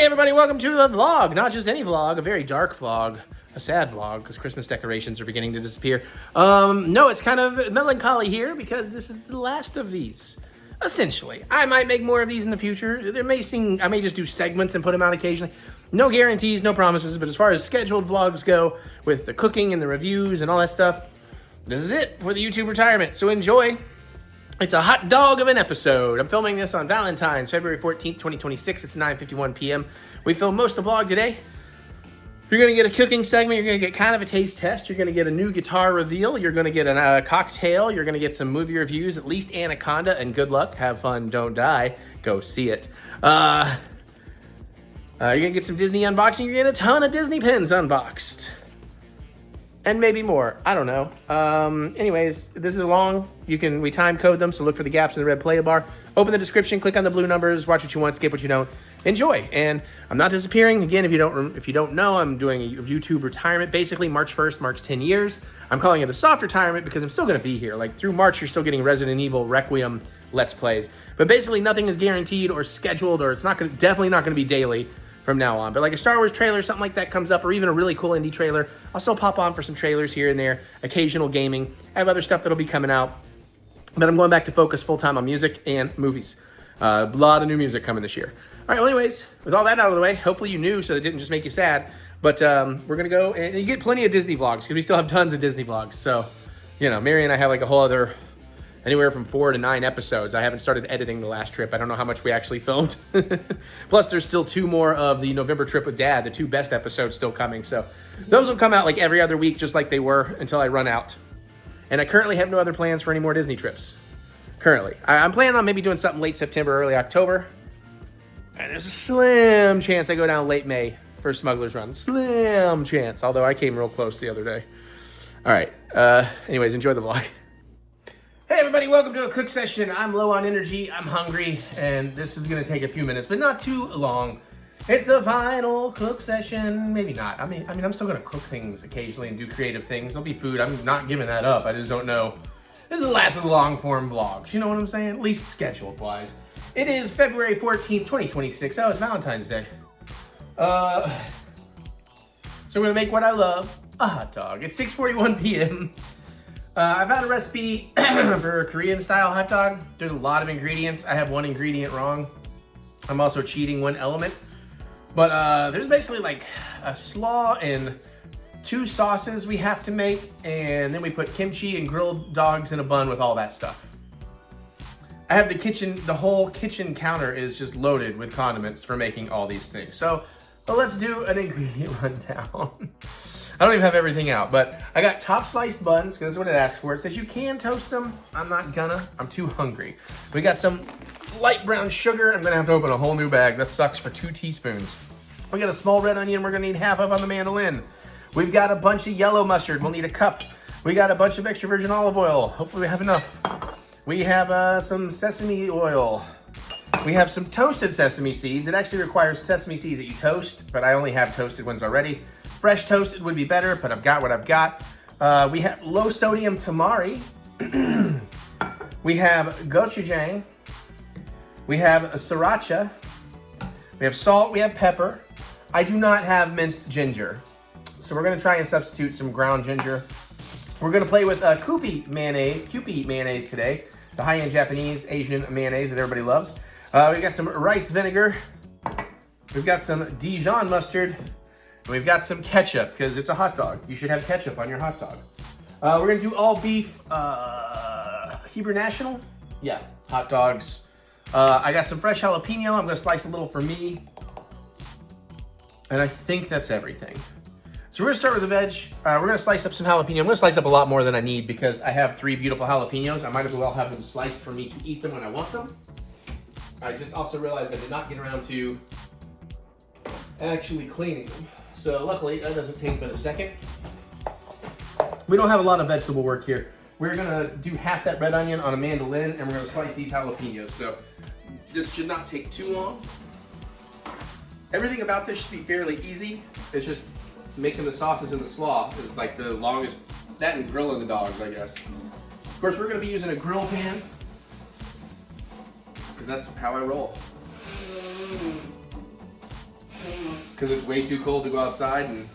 Hey everybody, welcome to a vlog. Not just any vlog, a very dark vlog. A sad vlog, because Christmas decorations are beginning to disappear. No, it's kind of melancholy here, because this is the last of these. Essentially. I might make more of these in the future. I may just do segments and put them out occasionally. No guarantees, no promises, but as far as scheduled vlogs go, with the cooking and the reviews and all that stuff, this is it for the YouTube retirement. So enjoy. It's a hot dog of an episode. I'm filming this on Valentine's, February 14th, 2026. It's 9:51 p.m. We filmed most of the vlog today. You're going to get a cooking segment. You're going to get kind of a taste test. You're going to get a new guitar reveal. You're going to get a cocktail. You're going to get some movie reviews, at least Anaconda, and good luck. Have fun, don't die. Go see it. You're going to get some Disney unboxing. You're going to get a ton of Disney pins unboxed. And maybe more. I don't know. Anyways, this is long. We time code them, so look for the gaps in the red play bar. Open the description, click on the blue numbers, watch what you want, skip what you don't. Enjoy. And I'm not disappearing. Again, if you don't know, I'm doing a YouTube retirement. Basically, March 1st marks 10 years. I'm calling it a soft retirement because I'm still going to be here. Like, through March, you're still getting Resident Evil Requiem Let's Plays. But basically, nothing is guaranteed or scheduled, or it's definitely not going to be daily from now on. But like a Star Wars trailer, something like that comes up, or even a really cool indie trailer, I'll still pop on for some trailers here and there, occasional gaming. I have other stuff that'll be coming out, but I'm going back to focus full-time on music and movies. A lot of new music coming this year. All right, well, anyways, with all that out of the way, hopefully you knew so it didn't just make you sad, but we're going to go, and you get plenty of Disney vlogs, because we still have tons of Disney vlogs. So, you know, Mary and I have like a whole other, anywhere from 4 to 9 episodes. I haven't started editing the last trip. I don't know how much we actually filmed. Plus, there's still 2 more of the November trip with Dad, the 2 best episodes still coming. So those will come out like every other week, just like they were until I run out. And I currently have no other plans for any more Disney trips. Currently. I'm planning on maybe doing something late September, early October. And there's a slim chance I go down late May for a Smuggler's Run. Slim chance, although I came real close the other day. All right. Anyways, enjoy the vlog. Hey everybody, welcome to a cook session. I'm low on energy, I'm hungry, and this is gonna take a few minutes, but not too long. It's the final cook session. Maybe not. I mean, I'm still gonna cook things occasionally and do creative things. There'll be food. I'm not giving that up. I just don't know. This is the last of the long form vlogs. You know what I'm saying? At least scheduled wise. It is February 14th, 2026. That was Valentine's Day. So we're gonna make what I love, a hot dog. It's 6:41 p.m. I found a recipe for a Korean style hot dog. There's a lot of ingredients. I have one ingredient wrong. I'm also cheating one element. But there's basically like a slaw and 2 sauces we have to make. And then we put kimchi and grilled dogs in a bun with all that stuff. I have the whole kitchen counter is just loaded with condiments for making all these things. So let's do an ingredient rundown. I don't even have everything out, but I got top sliced buns, because that's what it asks for. It says you can toast them. I'm not gonna. I'm too hungry. We got some light brown sugar. I'm gonna have to open a whole new bag. That sucks for 2 teaspoons. We got a small red onion we're gonna need half of on the mandolin. We've got a bunch of yellow mustard. We'll need a cup. We got a bunch of extra virgin olive oil. Hopefully we have enough. We have some sesame oil. We have some toasted sesame seeds. It actually requires sesame seeds that you toast, but I only have toasted ones already. Fresh toasted would be better, but I've got what I've got. We have low sodium tamari. We have gochujang. We have sriracha. We have salt, we have pepper. I do not have minced ginger. So we're gonna try and substitute some ground ginger. We're gonna play with Kewpie mayonnaise today. The high-end Japanese, Asian mayonnaise that everybody loves. We've got some rice vinegar. We've got some Dijon mustard. We've got some ketchup, because it's a hot dog. You should have ketchup on your hot dog. We're gonna do all beef Hebrew National. Yeah, hot dogs. I got some fresh jalapeno. I'm gonna slice a little for me. And I think that's everything. So we're gonna start with the veg. We're gonna slice up some jalapeno. I'm gonna slice up a lot more than I need because I have 3 beautiful jalapenos. I might as well have them sliced for me to eat them when I want them. I just also realized I did not get around to actually cleaning them. So luckily, that doesn't take but a second. We don't have a lot of vegetable work here. We're gonna do half that red onion on a mandolin, and we're gonna slice these jalapenos. So this should not take too long. Everything about this should be fairly easy. It's just making the sauces in the slaw is like the longest, that and grilling the dogs, I guess. Of course, we're gonna be using a grill pan, because that's how I roll. because it's way too cold to go outside and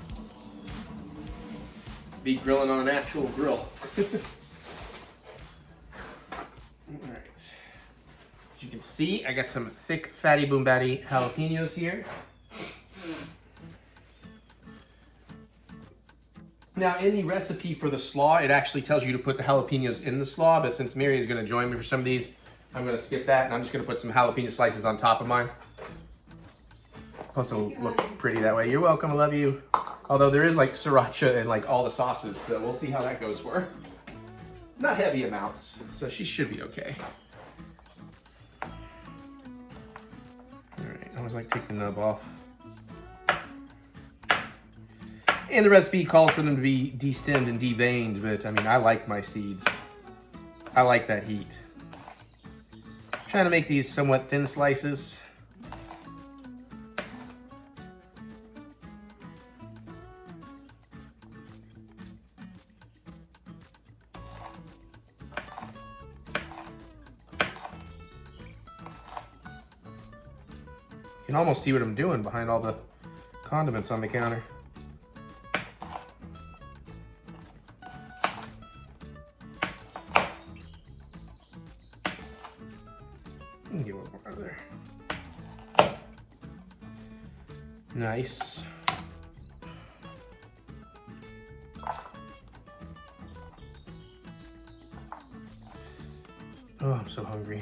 be grilling on an actual grill. Alright. As you can see, I got some thick, fatty, boom batty jalapenos here. Now, in the recipe for the slaw, it actually tells you to put the jalapenos in the slaw, but since Mary is going to join me for some of these, I'm going to skip that, and I'm just going to put some jalapeno slices on top of mine. Plus, it'll look pretty that way. You're welcome, I love you. Although there is like sriracha and like all the sauces, so we'll see how that goes for her. Not heavy amounts, so she should be okay. Alright, I always like to take the nub off. And the recipe calls for them to be destemmed and deveined, but I mean, I like my seeds. I like that heat. Trying to make these somewhat thin slices. You can almost see what I'm doing behind all the condiments on the counter. Get a little more out of there. Nice. Oh, I'm so hungry.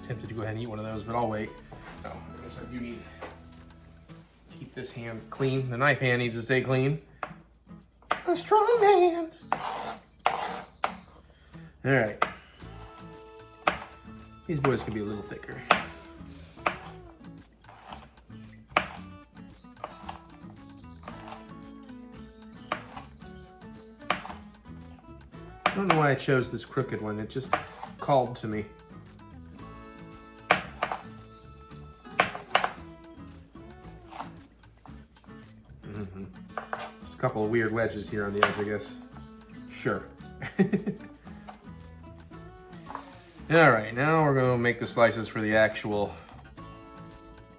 Tempted to go ahead and eat one of those, but I'll wait. Oh, I guess I do need to keep this hand clean. The knife hand needs to stay clean. A strong hand. All right. These boys can be a little thicker. I don't know why I chose this crooked one. It just called to me. Just a couple of weird wedges here on the edge, I guess. Sure. All right, now we're gonna make the slices for the actual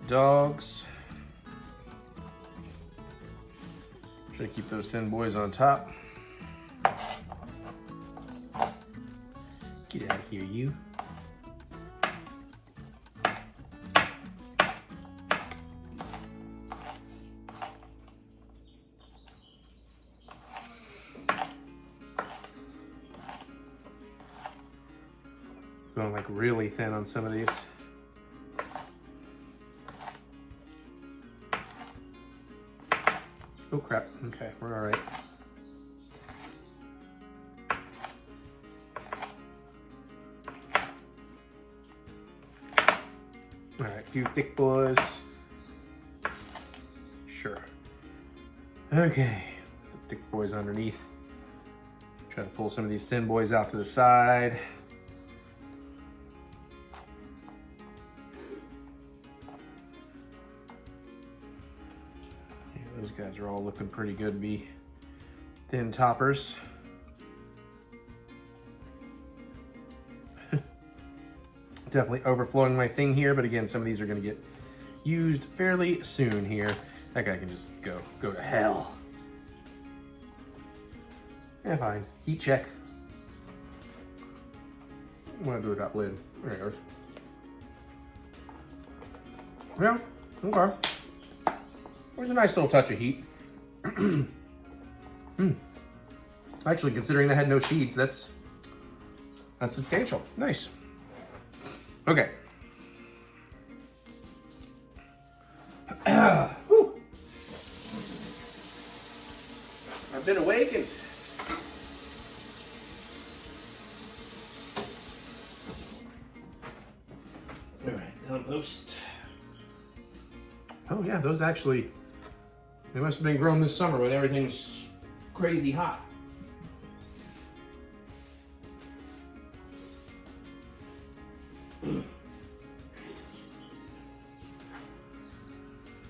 dogs. Try to keep those thin boys on top. Get out of here, you. Going like really thin on some of these. Oh crap, okay, we're all right. All right, a few thick boys. Sure. Okay, the thick boys underneath. Try to pull some of these thin boys out to the side. Those guys are all looking pretty good to be thin toppers. Definitely overflowing my thing here, but again, some of these are gonna get used fairly soon here. That guy can just go to hell. Yeah, fine, heat check. I'm gonna do with that lid. There it goes. Yeah, okay. There's a nice little touch of heat. Actually, considering that had no seeds, that's substantial. Nice. Okay. Whew. I've been awakened. All right, down post. Oh yeah, those actually, they must have been grown this summer when everything's crazy hot.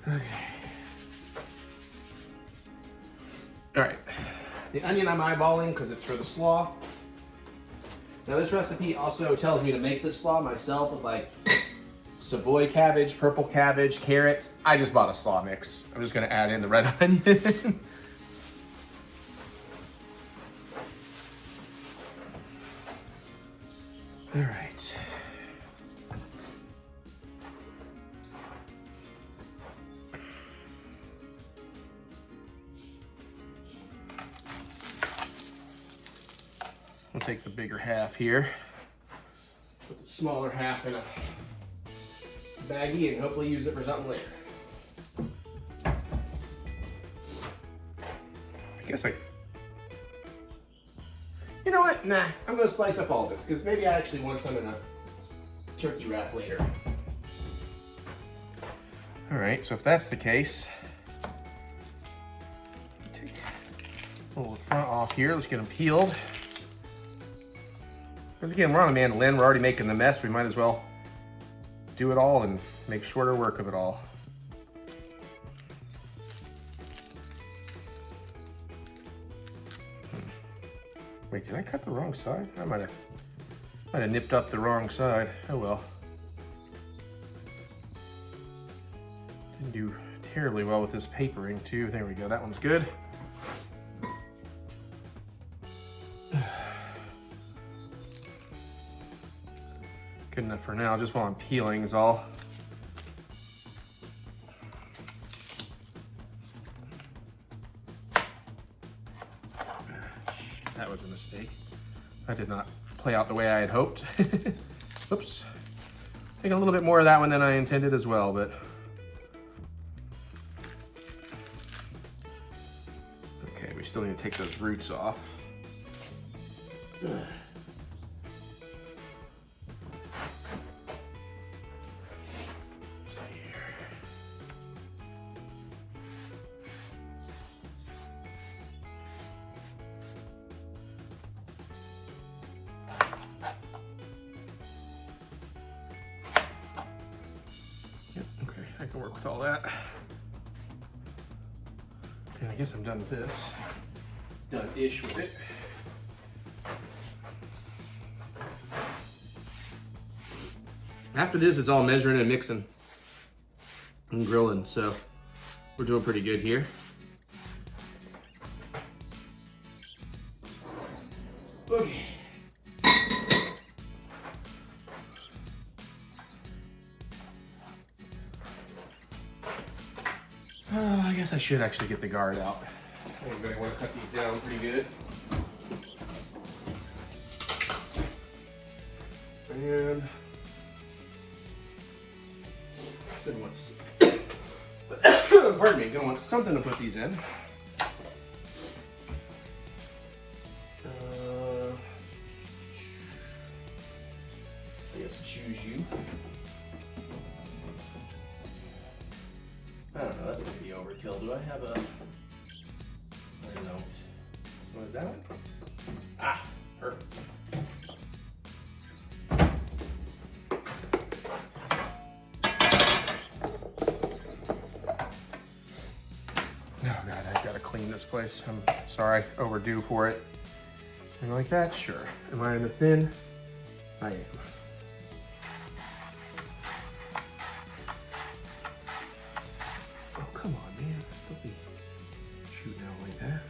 Okay. All right, the onion I'm eyeballing because it's for the slaw. Now this recipe also tells me to make the slaw myself with like Savoy cabbage, purple cabbage, carrots. I just bought a slaw mix. I'm just gonna add in the red onion. All right. We'll take the bigger half here, put the smaller half in a baggie and hopefully use it for something later. I guess you know what? Nah, I'm gonna slice up all this because maybe I actually want some in a turkey wrap later. All right, so if that's the case, take a little front off here. Let's get them peeled. Because again, we're on a mandolin, we're already making the mess. We might as well do it all and make shorter work of it all. Wait, did I cut the wrong side? I might have nipped up the wrong side. Oh well. Didn't do terribly well with this papering too. There we go, that one's good. Good enough for now, just while I'm peeling is all. That was a mistake. That did not play out the way I had hoped. Oops. Taking a little bit more of that one than I intended as well, but. Okay, we still need to take those roots off. I can work with all that. And I guess I'm done with this. Done-ish with it. After this, it's all measuring and mixing and grilling, so we're doing pretty good here. Okay. I guess I should actually get the guard out. I'm going to want to cut these down pretty good. And gonna want pardon me, gonna want something to put these in. I guess choose you. I don't know, that's gonna be overkill. Do I have a note? What is that one? Ah, perfect. Oh God, I've got to clean this place. I'm sorry, overdue for it. And like that, sure. Am I in the thin? I am. Oh, come on, man. Don't be shooting out like that.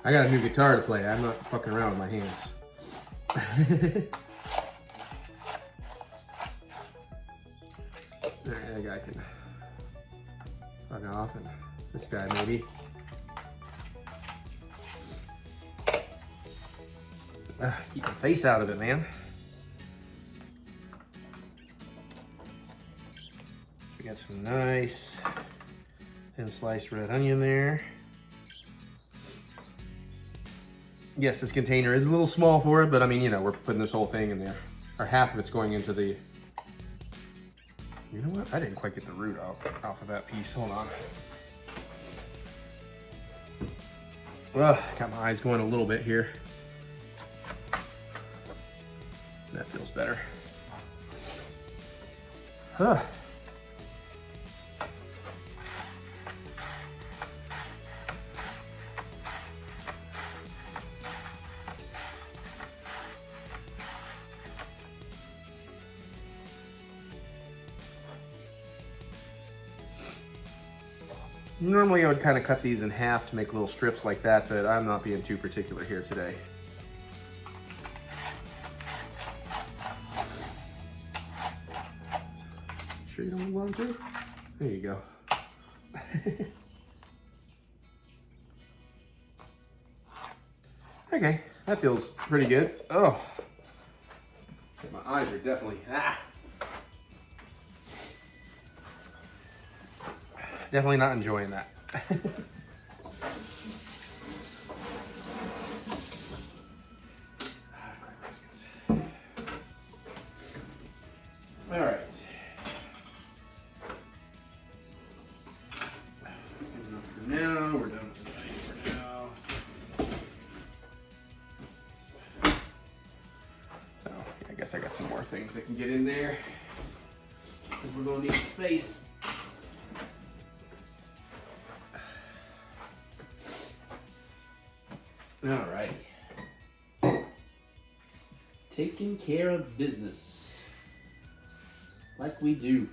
I got a new guitar to play. I'm not fucking around with my hands. Alright, that guy can fuck off, and this guy maybe. Keep the face out of it, man. So we got some nice thin sliced red onion there. Yes, this container is a little small for it, but I mean, you know, we're putting this whole thing in there. Or half of it's going into the... You know what? I didn't quite get the root off of that piece. Hold on. Ugh, got my eyes going a little bit here. That feels better. Huh. Normally I would kind of cut these in half to make little strips like that, but I'm not being too particular here today. Sure you don't want to? There you go. Okay, that feels pretty good. Oh, my eyes are definitely, definitely not enjoying that. All right. Enough for now. We're done with the knife for now. So, I guess I got some more things that can get in there. Because we're going to need space. All right. Taking care of business. Like we do.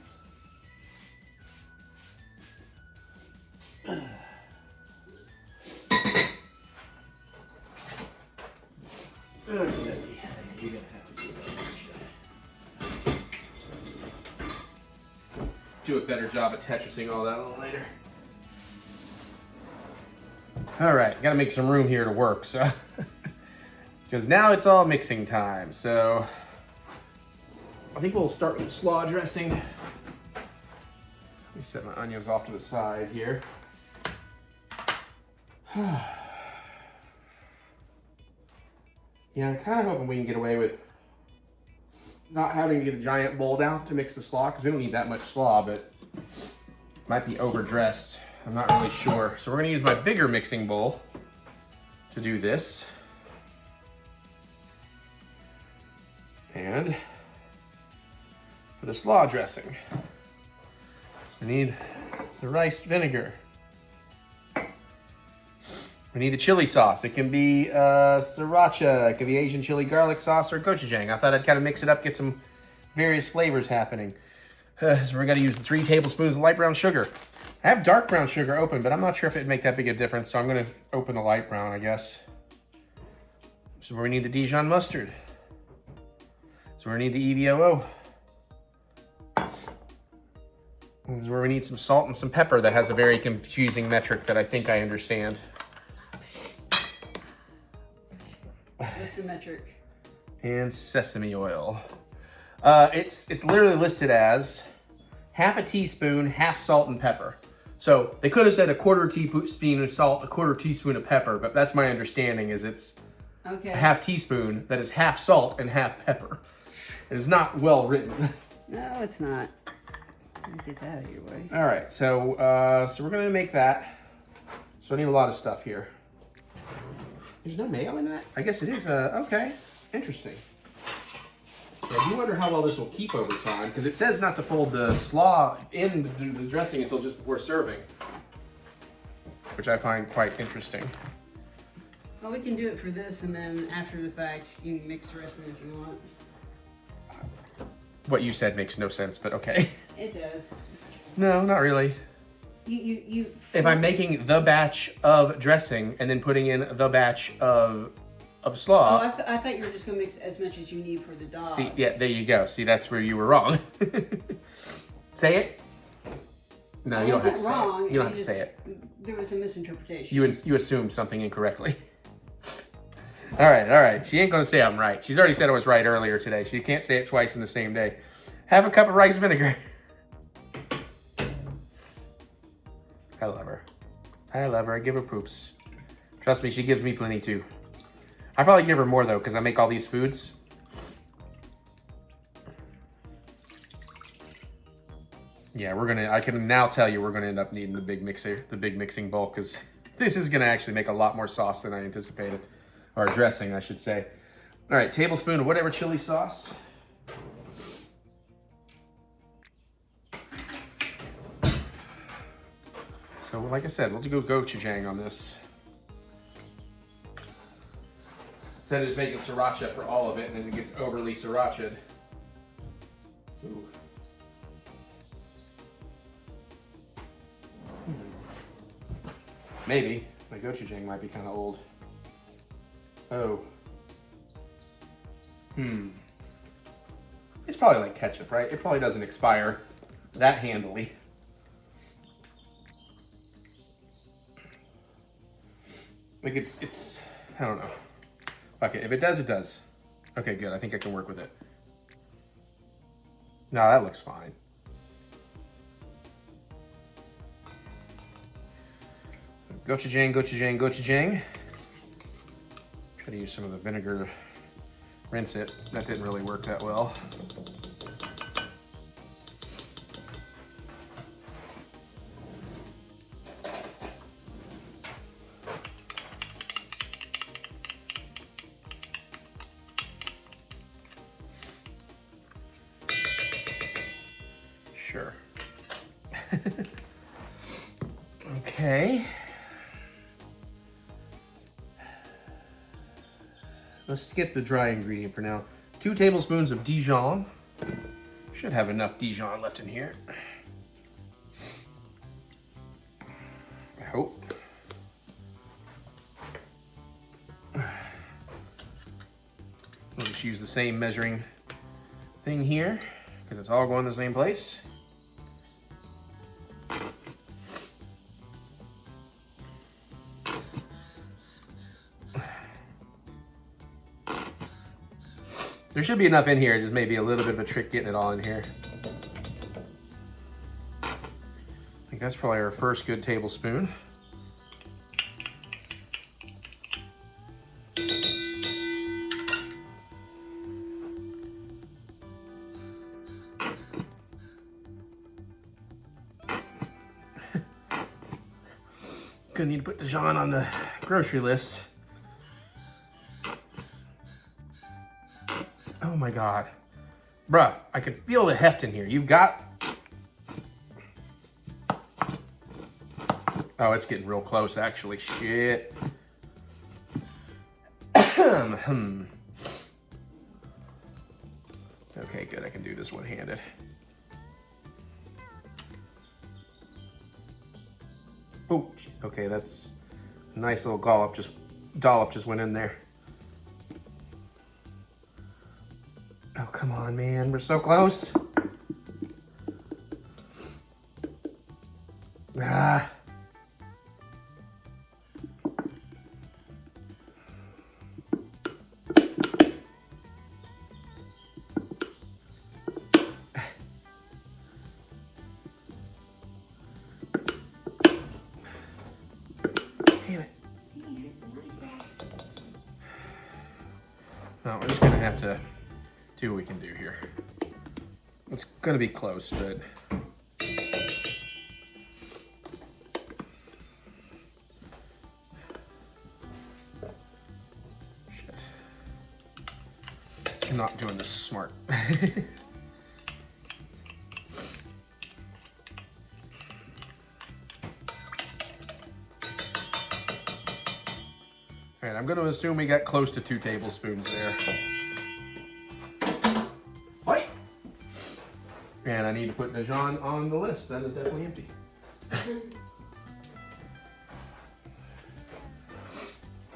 Do a better job at Tetrising all that a little later. All right, gotta make some room here to work, so. Because now it's all mixing time, so. I think we'll start with slaw dressing. Let me set my onions off to the side here. Yeah, I'm kind of hoping we can get away with not having to get a giant bowl down to mix the slaw, because we don't need that much slaw, but it might be overdressed. I'm not really sure. So we're gonna use my bigger mixing bowl to do this. And for the slaw dressing, we need the rice vinegar. We need the chili sauce. It can be sriracha, it can be Asian chili garlic sauce, or gochujang. I thought I'd kind of mix it up, get some various flavors happening. So we're gonna use 3 tablespoons of light brown sugar. I have dark brown sugar open, but I'm not sure if it'd make that big a difference, so I'm gonna open the light brown, I guess. So we need the Dijon mustard. So we need the EVOO. This is where we need some salt and some pepper. That has a very confusing metric that I think I understand. What's the metric? And sesame oil. It's literally listed as half a teaspoon, half salt and pepper. So they could have said a quarter teaspoon of salt, a quarter teaspoon of pepper, but that's my understanding is it's okay. A half teaspoon that is half salt and half pepper. It is not well written. No, it's not. Let me get that out of your way. All right, so we're gonna make that. So I need a lot of stuff here. There's no mayo in that? I guess it is, okay, interesting. I do wonder how well this will keep over time, because it says not to fold the slaw in the dressing until just before serving, which I find quite interesting. Well, we can do it for this, and then after the fact, you can mix the rest of it if you want. What you said makes no sense, but okay. It does. No, not really. If I'm making the batch of dressing and then putting in the batch of slaw. Oh, I thought you were just gonna mix as much as you need for the dogs. See, yeah, there you go. See, that's where you were wrong. Say it. No, you don't have to say it. You don't have to say it. There was a misinterpretation. You assumed something incorrectly. All right. She ain't gonna say I'm right. She's already said I was right earlier today. She can't say it twice in the same day. Have a cup of rice vinegar. I love her. I give her poops. Trust me, she gives me plenty too. I probably give her more though, because I make all these foods. Yeah, I can now tell you we're gonna end up needing the big mixing bowl, because this is gonna actually make a lot more sauce than I anticipated. Or dressing, I should say. All right, tablespoon of whatever chili sauce. So like I said, let's go gochujang on this. Instead of just making sriracha for all of it, and then it gets overly sriracha'd. Ooh. Maybe. My gochujang might be kind of old. Oh. It's probably like ketchup, right? It probably doesn't expire that handily. Like it's, I don't know. Okay, if it does, it does. Okay, good. I think I can work with it. No, that looks fine. Gochujang, gochujang, gochujang. Try to use some of the vinegar to rinse it. That didn't really work that well. Sure. Okay. Let's skip the dry ingredient for now. 2 tablespoons of Dijon. Should have enough Dijon left in here. I hope. We'll just use the same measuring thing here because it's all going to the same place. There should be enough in here, just maybe a little bit of a trick getting it all in here. I think that's probably our first good tablespoon. Gonna need to put Dijon on the grocery list. Oh my God. Bruh, I can feel the heft in here. You've got... Oh, it's getting real close actually. Shit. Okay, good. I can do this one-handed. Oh, okay, that's a nice little dollop just went in there. Oh, come on, man. We're so close. Ah. Damn it. No, we're just gonna have to see what we can do here. It's gonna be close, but shit. I'm not doing this smart. All right, I'm gonna assume we got close to 2 tablespoons there. And I need to put Dijon on the list. That is definitely empty.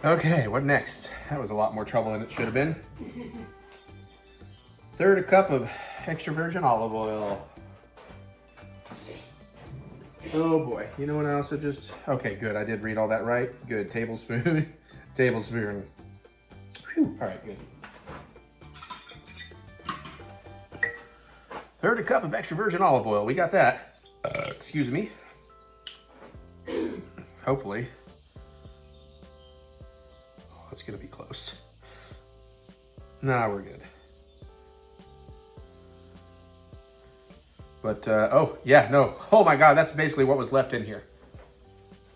Okay, what next? That was a lot more trouble than it should have been. 1/3 cup of extra virgin olive oil. Oh boy, you know what I also just... Okay, good, I did read all that right. Good, tablespoon, tablespoon. Whew, all right, good. 1/3 cup of extra virgin olive oil. We got that. Excuse me. Hopefully. Oh, it's gonna be close. Nah, we're good. But, oh, yeah, no. Oh my God, that's basically what was left in here.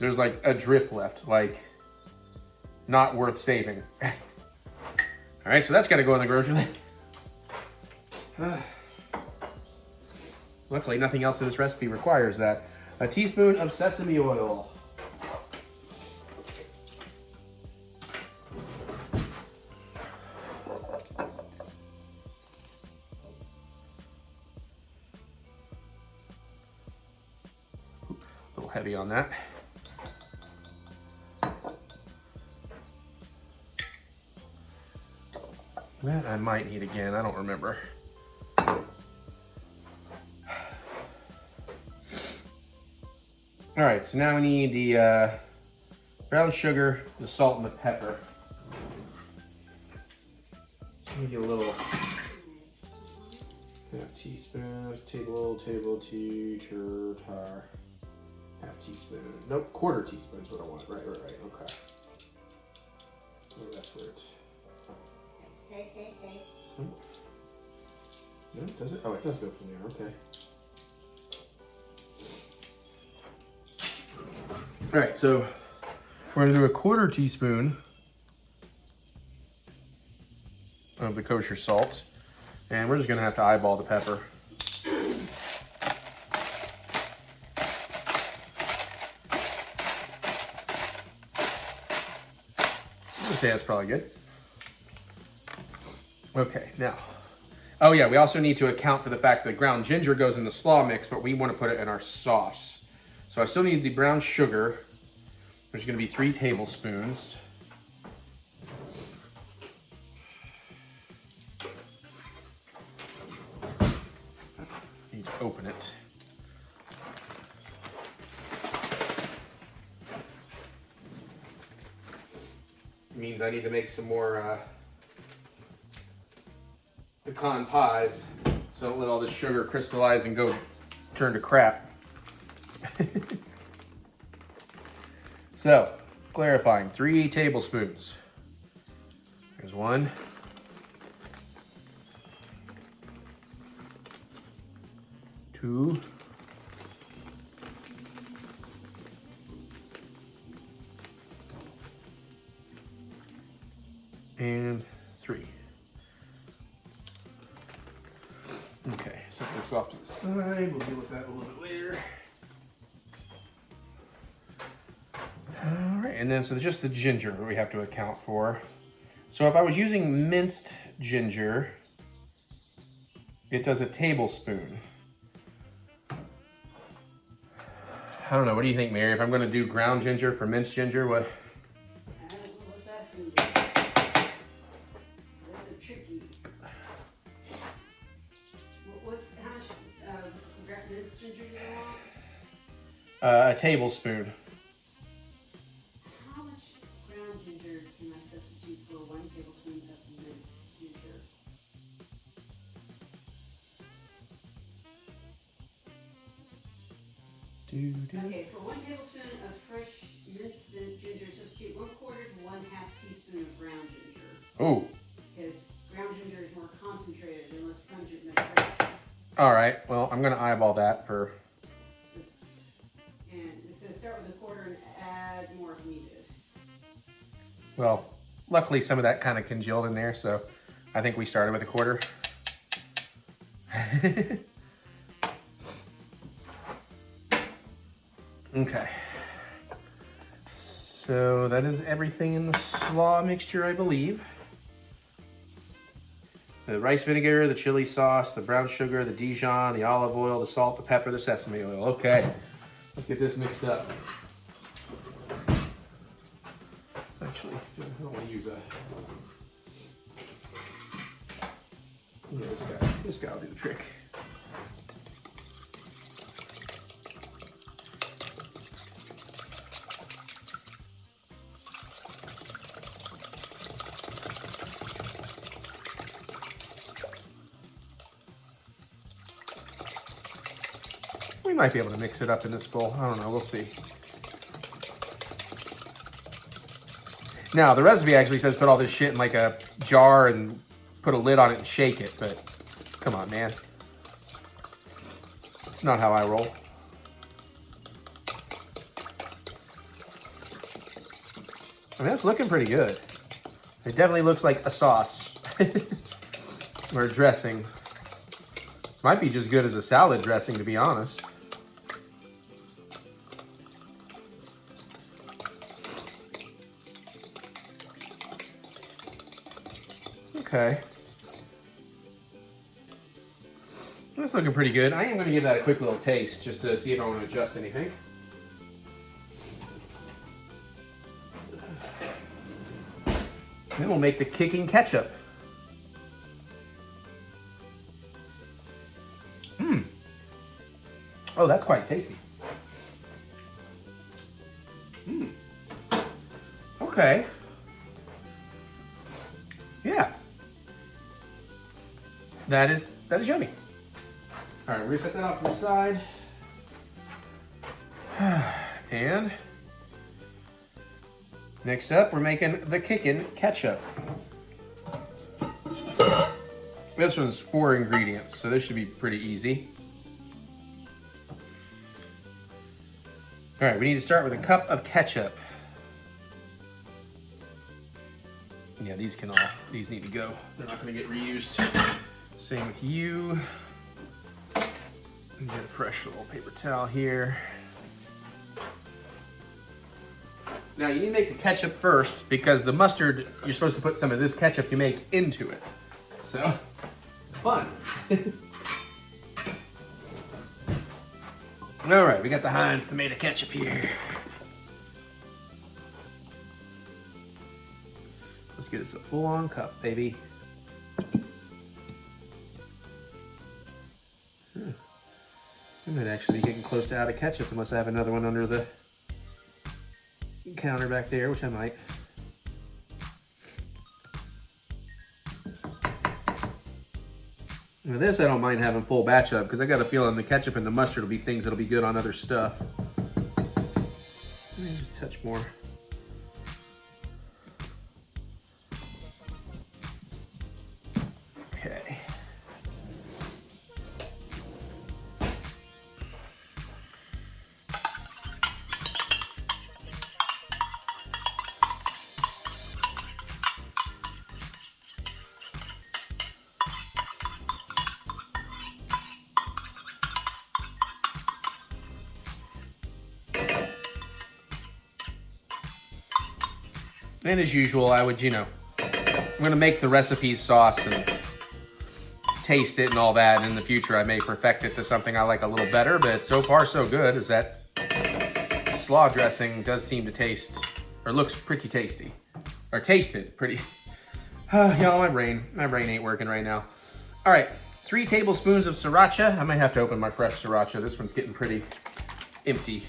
There's like a drip left, like, not worth saving. All right, so that's gotta go in the grocery list. Luckily, nothing else in this recipe requires that. A teaspoon of sesame oil. A little heavy on that. That I might need again, I don't remember. All right, so now we need the brown sugar, the salt, and the pepper. So maybe a little half teaspoon, table, tar, half teaspoon. Nope, quarter teaspoon is what I want. Right, okay. Oh, that's where it's. So, no, does it? Oh, it does go from there, okay. All right, so we're gonna do a quarter teaspoon of the kosher salt, and we're just gonna have to eyeball the pepper. I'd say that's probably good. Okay, now, oh yeah, we also need to account for the fact that ground ginger goes in the slaw mix, but we want to put it in our sauce. So I still need the brown sugar. There's going to be 3 tablespoons. I need to open it. It means I need to make some more pecan pies, so don't let all this sugar crystallize and go turn to crap. So, clarifying, 3 tablespoons. There's 1. 2. And 3. Okay, set this off to the side. We'll deal with that a little bit later. All right, and then so just the ginger we have to account for. So if I was using minced ginger, it does a tablespoon. I don't know, what do you think, Mary? If I'm gonna do ground ginger for minced ginger, what? I don't know what that's going to be. That's a tricky. How much minced ginger do you want? A tablespoon. How much ground ginger can I substitute for 1 tablespoon of minced ginger? Okay, for 1 tablespoon of fresh minced ginger, substitute 1/4 to 1/2 teaspoon of ground ginger. Oh. Because ground ginger is more concentrated and less pungent than fresh. All right, well, I'm gonna eyeball that for. And it says start with 1/4 and add more if needed. Well, luckily some of that kind of congealed in there, so I think we started with 1/4. Okay. So that is everything in the slaw mixture, I believe. The rice vinegar, the chili sauce, the brown sugar, the Dijon, the olive oil, the salt, the pepper, the sesame oil. Okay, let's get this mixed up. Actually, I don't want to use a... Yeah, this guy will do the trick. We might be able to mix it up in this bowl. I don't know, we'll see. Now, the recipe actually says put all this shit in like a jar and put a lid on it and shake it, but come on, man. It's not how I roll. I mean, that's looking pretty good. It definitely looks like a sauce or a dressing. This might be just good as a salad dressing, to be honest. Okay. That's looking pretty good. I am going to give that a quick little taste just to see if I want to adjust anything. Then we'll make the kicking ketchup. Oh, that's quite tasty. Mm. Okay. Yeah. That is yummy. All right, we're gonna set that off to the side. And next up, we're making the kickin' ketchup. This one's 4 ingredients, so this should be pretty easy. All right, we need to start with a cup of ketchup. Yeah, these need to go. They're not gonna get reused. Same with you. Get a fresh little paper towel here. Now you need to make the ketchup first because the mustard, you're supposed to put some of this ketchup you make into it. So, fun. All right, we got the Heinz tomato ketchup here. Let's get us a full-on cup, baby. I might actually be getting close to out of ketchup unless I have another one under the counter back there, which I might. Now this I don't mind having full batch of because I got a feeling the ketchup and the mustard will be things that'll be good on other stuff. Maybe just a touch more. Okay. And as usual, I would, I'm gonna make the recipe sauce and taste it and all that. And in the future, I may perfect it to something I like a little better, but so far so good is that slaw dressing does seem to taste, or looks pretty tasty. Or tasted pretty. Y'all, my brain ain't working right now. All right, 3 tablespoons of sriracha. I might have to open my fresh sriracha. This one's getting pretty empty.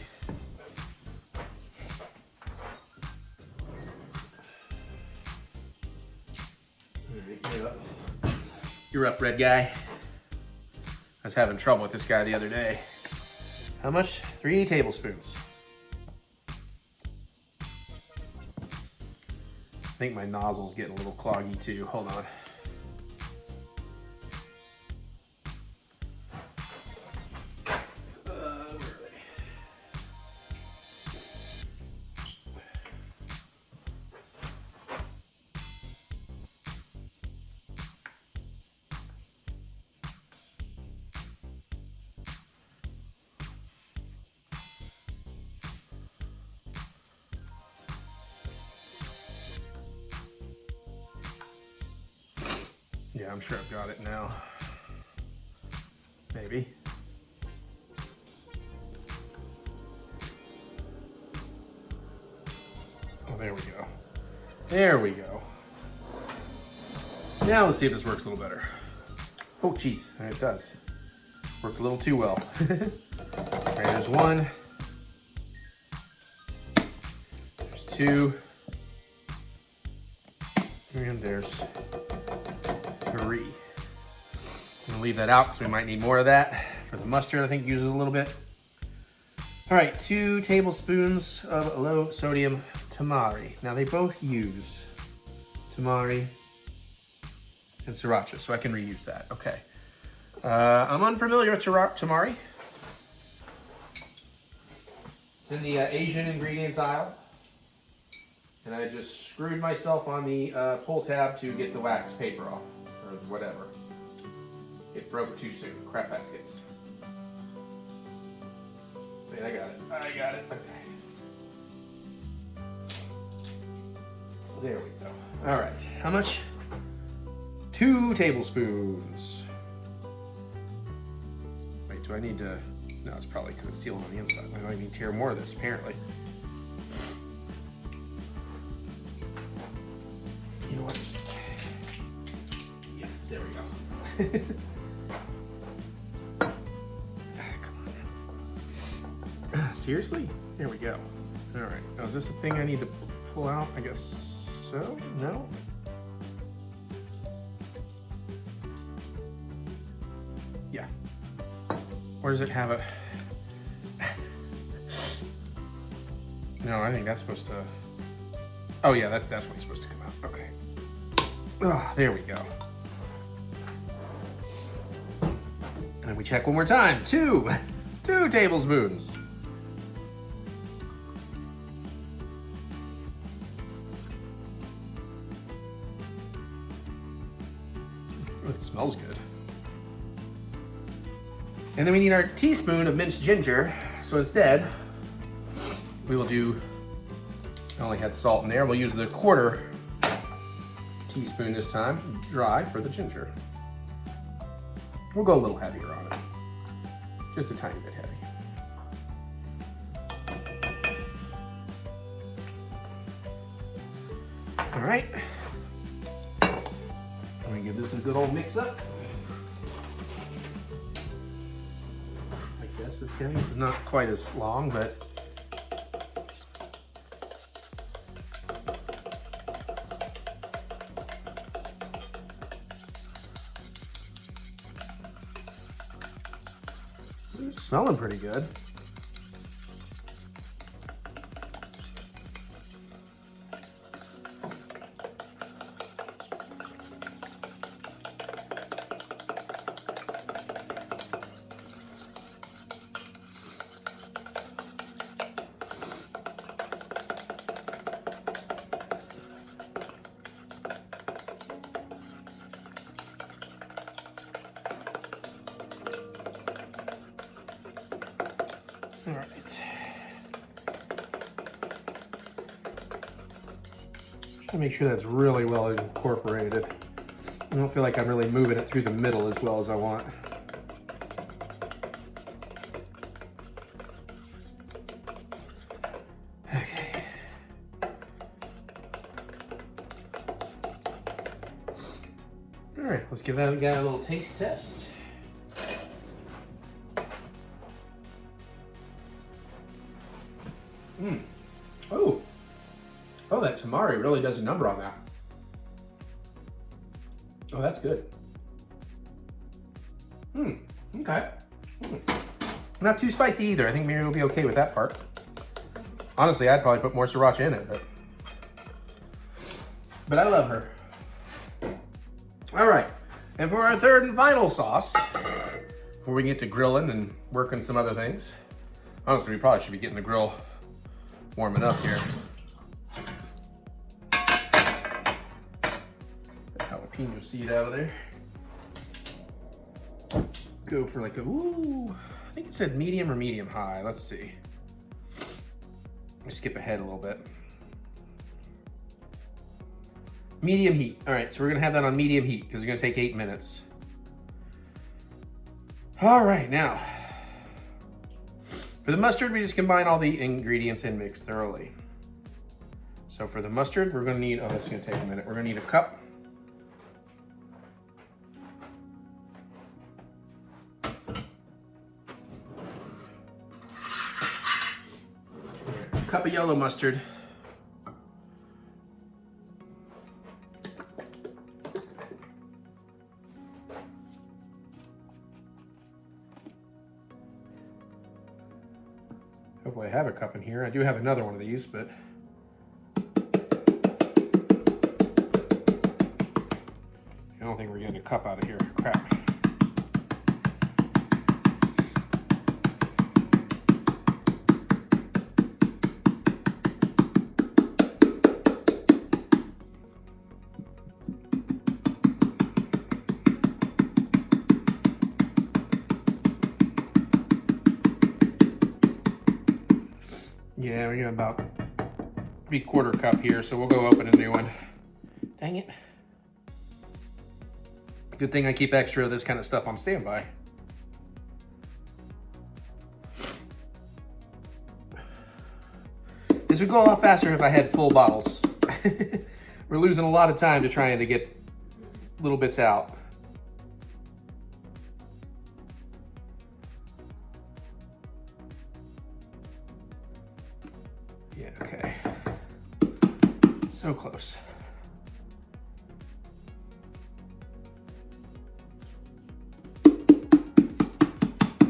You're up, red guy. I was having trouble with this guy the other day. How much? 3 tablespoons. I think my nozzle's getting a little cloggy too. Hold on. Where are they? Yeah, I'm sure I've got it now. Maybe. Oh, there we go. There we go. Now let's see if this works a little better. Oh, geez, it does. Worked a little too well. All right, there's 1. There's 2. And there's 3. I'm gonna leave that out because we might need more of that. For the mustard, I think uses a little bit. All right, 2 tablespoons of low sodium tamari. Now they both use tamari and sriracha, so I can reuse that. Okay. I'm unfamiliar with tamari. It's in the Asian ingredients aisle. And I just screwed myself on the pull tab to get the wax paper off, or whatever. It broke too soon. Crap baskets. Wait, I got it. I got it. Okay. There we go. All right. How much? 2 tablespoons. Wait, do I need to? No, it's probably because it's sealed on the inside. I might need to tear more of this, apparently. You know what? Yeah, there we go. Come on. Seriously? There we go. All right. Now, is this a thing I need to pull out? I guess so. No? Yeah. Or does it have a... No, I think that's supposed to... Oh yeah, that's definitely supposed to come out. Okay. Ah, there we go. And then we check one more time. Two tablespoons. Oh, it smells good. And then we need our teaspoon of minced ginger. So instead, we will do, I only had salt in there, we'll use the 1/4 teaspoon this time, dry for the ginger. We'll go a little heavier on it, just a tiny bit heavy. All right, I'm gonna give this a good old mix up. I guess this guy is not quite as long, but it's smelling pretty good. All right. Just to make sure that's really well incorporated. I don't feel like I'm really moving it through the middle as well as I want. Okay. All right, let's give that guy a little taste test. Oh, that tamari really does a number on that. Oh, that's good. Okay. Not too spicy either. I think Mary will be okay with that part. Honestly, I'd probably put more sriracha in it, but I love her. All right, and for our third and final sauce, before we get to grilling and working some other things, honestly, we probably should be getting the grill warming up here. Jalapeno seed out of there. Go for like a, ooh, I think it said medium or medium high. Let's see. Let me skip ahead a little bit. Medium heat. All right, so we're gonna have that on medium heat because it's gonna take 8 minutes. All right, now, for the mustard, we just combine all the ingredients and mix thoroughly. So for the mustard, we're gonna need, oh, that's gonna take a minute. We're gonna need a cup. A cup of yellow mustard. Hopefully I have a cup in here. I do have another one of these, but I don't think we're getting a cup out of here. Crap. Yeah, we're gonna about 3/4 cup here, so we'll go open a new one. Dang it. Good thing I keep extra of this kind of stuff on standby. This would go a lot faster if I had full bottles. We're losing a lot of time to trying to get little bits out. Yeah, okay. So close.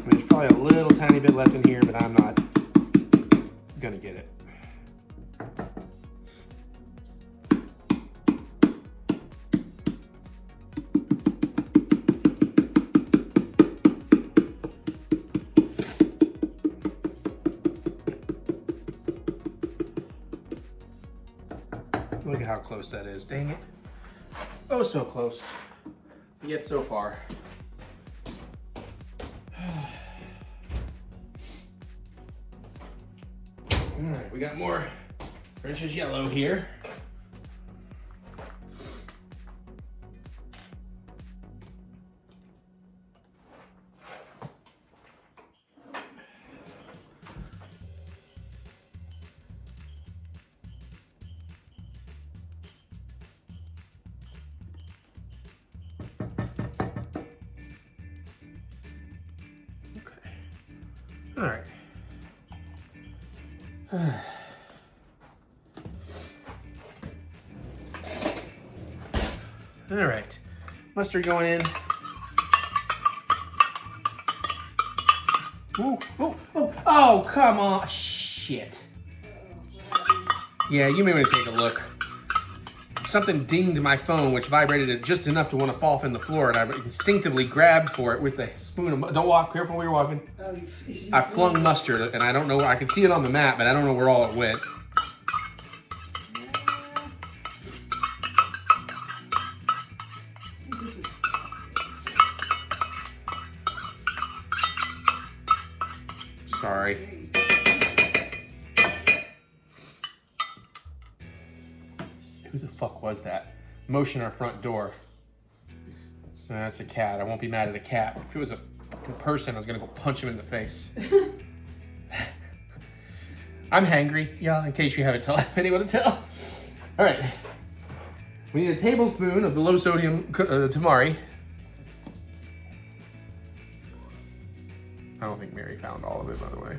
There's probably a little tiny bit left in here, but I'm not gonna get it. Look at how close that is. Dang it. Oh, so close. Yet so far. All right, we got more French's yellow here. All right. All right. Mustard going in. Ooh, ooh, ooh. Oh, come on. Shit. Yeah, you may want to take a look. Something dinged my phone, which vibrated it just enough to want to fall off in the floor, and I instinctively grabbed for it with the spoon of... Don't walk. Careful where you're walking. Oh, I flung mustard, and I don't know... I can see it on the map, but I don't know where all it went. Sorry. Who the fuck was that? Motion our front door. That's a cat. I won't be mad at a cat. If it was a fucking person, I was gonna go punch him in the face. I'm hangry, yeah, in case you haven't been able to tell. All right. We need a tablespoon of the low sodium tamari. I don't think Mary found all of it, by the way.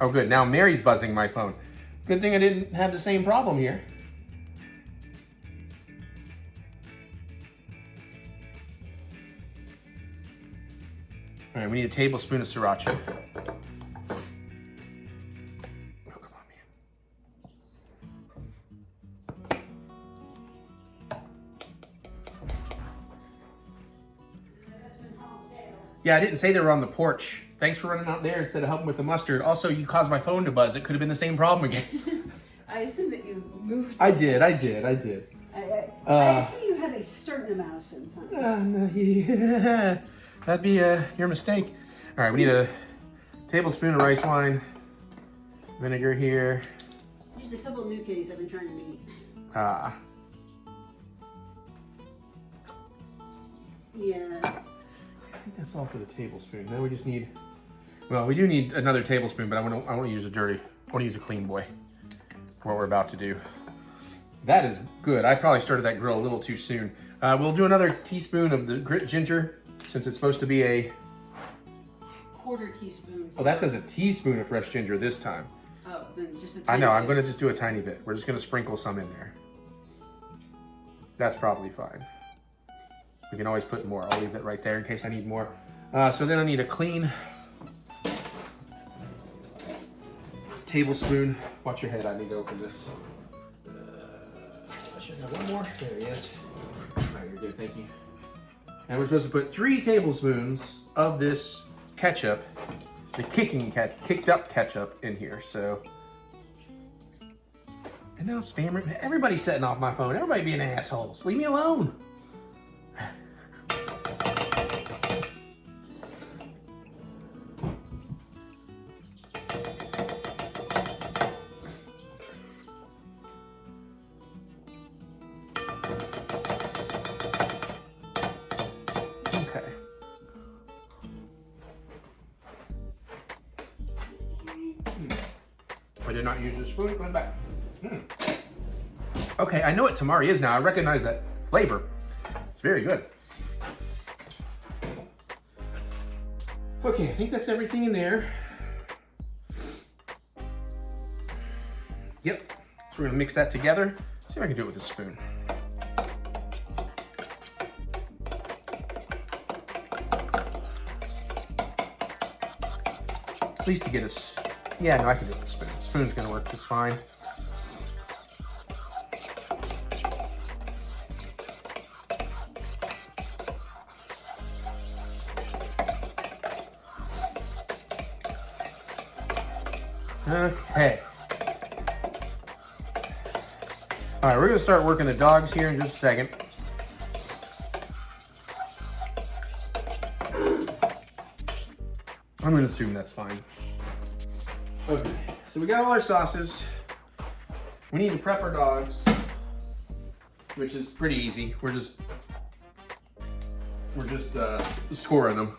Oh, good. Now Mary's buzzing my phone. Good thing I didn't have the same problem here. All right, we need a tablespoon of sriracha. Oh, come on, man. Yeah, I didn't say they were on the porch. Thanks for running out there instead of helping with the mustard. Also, you caused my phone to buzz. It could have been the same problem again. I assume that you moved. I did. I assume you had a certain amount of sense on it. Yeah, that'd be your mistake. All right, we need a tablespoon of rice wine, vinegar here. Just a couple of new kitties I've been trying to meet. Yeah. I think that's all for the tablespoon. Now we just need, well, we do need another tablespoon, but I want to use a dirty, I want to use a clean boy for what we're about to do. That is good. I probably started that grill a little too soon. We'll do another teaspoon of the grit ginger, since it's supposed to be a... Quarter teaspoon. Oh, that says a teaspoon of fresh ginger this time. Oh, then just a tiny I know, I'm bit. going to just do a tiny bit. We're just going to sprinkle some in there. That's probably fine. We can always put more. I'll leave it right there in case I need more. So then I need a clean tablespoon. Watch your head, I need to open this. I should have one more. There he is. All right, you're good, thank you. And we're supposed to put 3 tablespoons of this ketchup, the kicked up ketchup in here, so. And now spammer, everybody's setting off my phone. Everybody being assholes. Leave me alone. I did not use the spoon, it goes back. Okay, I know what tamari is now. I recognize that flavor. It's very good. Okay, I think that's everything in there. Yep. So we're gonna mix that together. See if I can do it with a spoon. At least to get us, yeah, no, I can do it with a spoon. Spoon's gonna work just fine. Okay. All right, we're gonna start working the dogs here in just a second. I'm gonna assume that's fine. Okay, so we got all our sauces. We need to prep our dogs, which is pretty easy. We're just scoring them.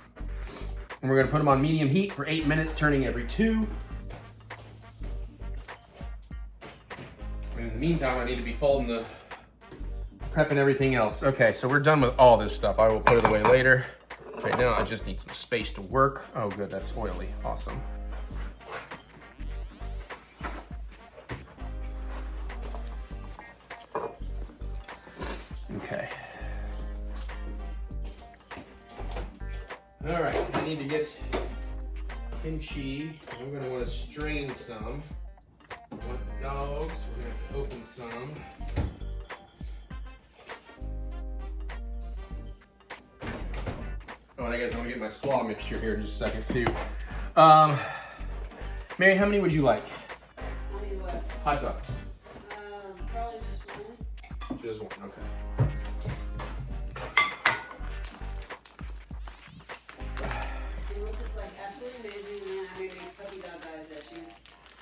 And we're gonna put them on medium heat for 8 minutes, turning every 2. And in the meantime, I need to be folding the prep and everything else. Okay, so we're done with all this stuff. I will put it away later. Right now, I just need some space to work. Oh, good, that's oily. Awesome. Okay. All right, I need to get kimchi. I'm gonna want to strain some. I want the dogs. We're gonna have to open some. Oh, and I guess I'm gonna get my slaw mixture here in just a second too. Mary, how many would you like? How many what? Hot dogs. Probably just one. Just one, okay. Unless it's like absolutely amazing, and then I'm gonna make puppy dog eyes at you.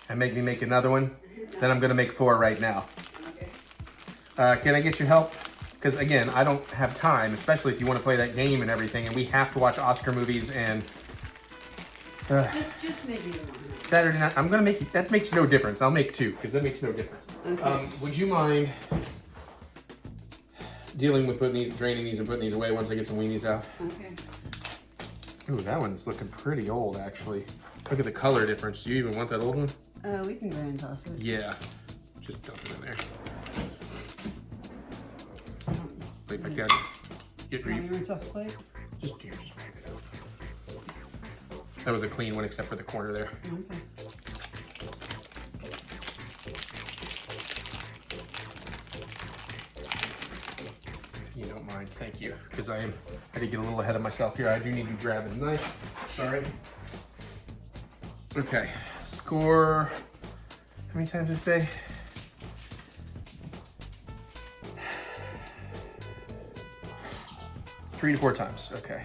And make me make another one? Then I'm gonna make 4 right now. Okay. Can I get your help? Because again, I don't have time, especially if you want to play that game and everything, and we have to watch Oscar movies and Just maybe one. Saturday night. I'm gonna make you, that makes no difference. I'll make 2 because that makes no difference. Okay. Would you mind dealing with draining these and putting these away once I get some weenies out? Okay. Ooh, that one's looking pretty old actually. Look at the color difference. Do you even want that old one? We can go ahead and toss it. Yeah. Just dump it in there. Wait, back down. Get Want me to rinse off the plate? Just pick it up. That was a clean one except for the corner there. Okay. You don't mind, thank you. Because I had to get a little ahead of myself here. I do need to grab a knife. Sorry. Okay, score. How many times did I say? Three to 4 times, okay.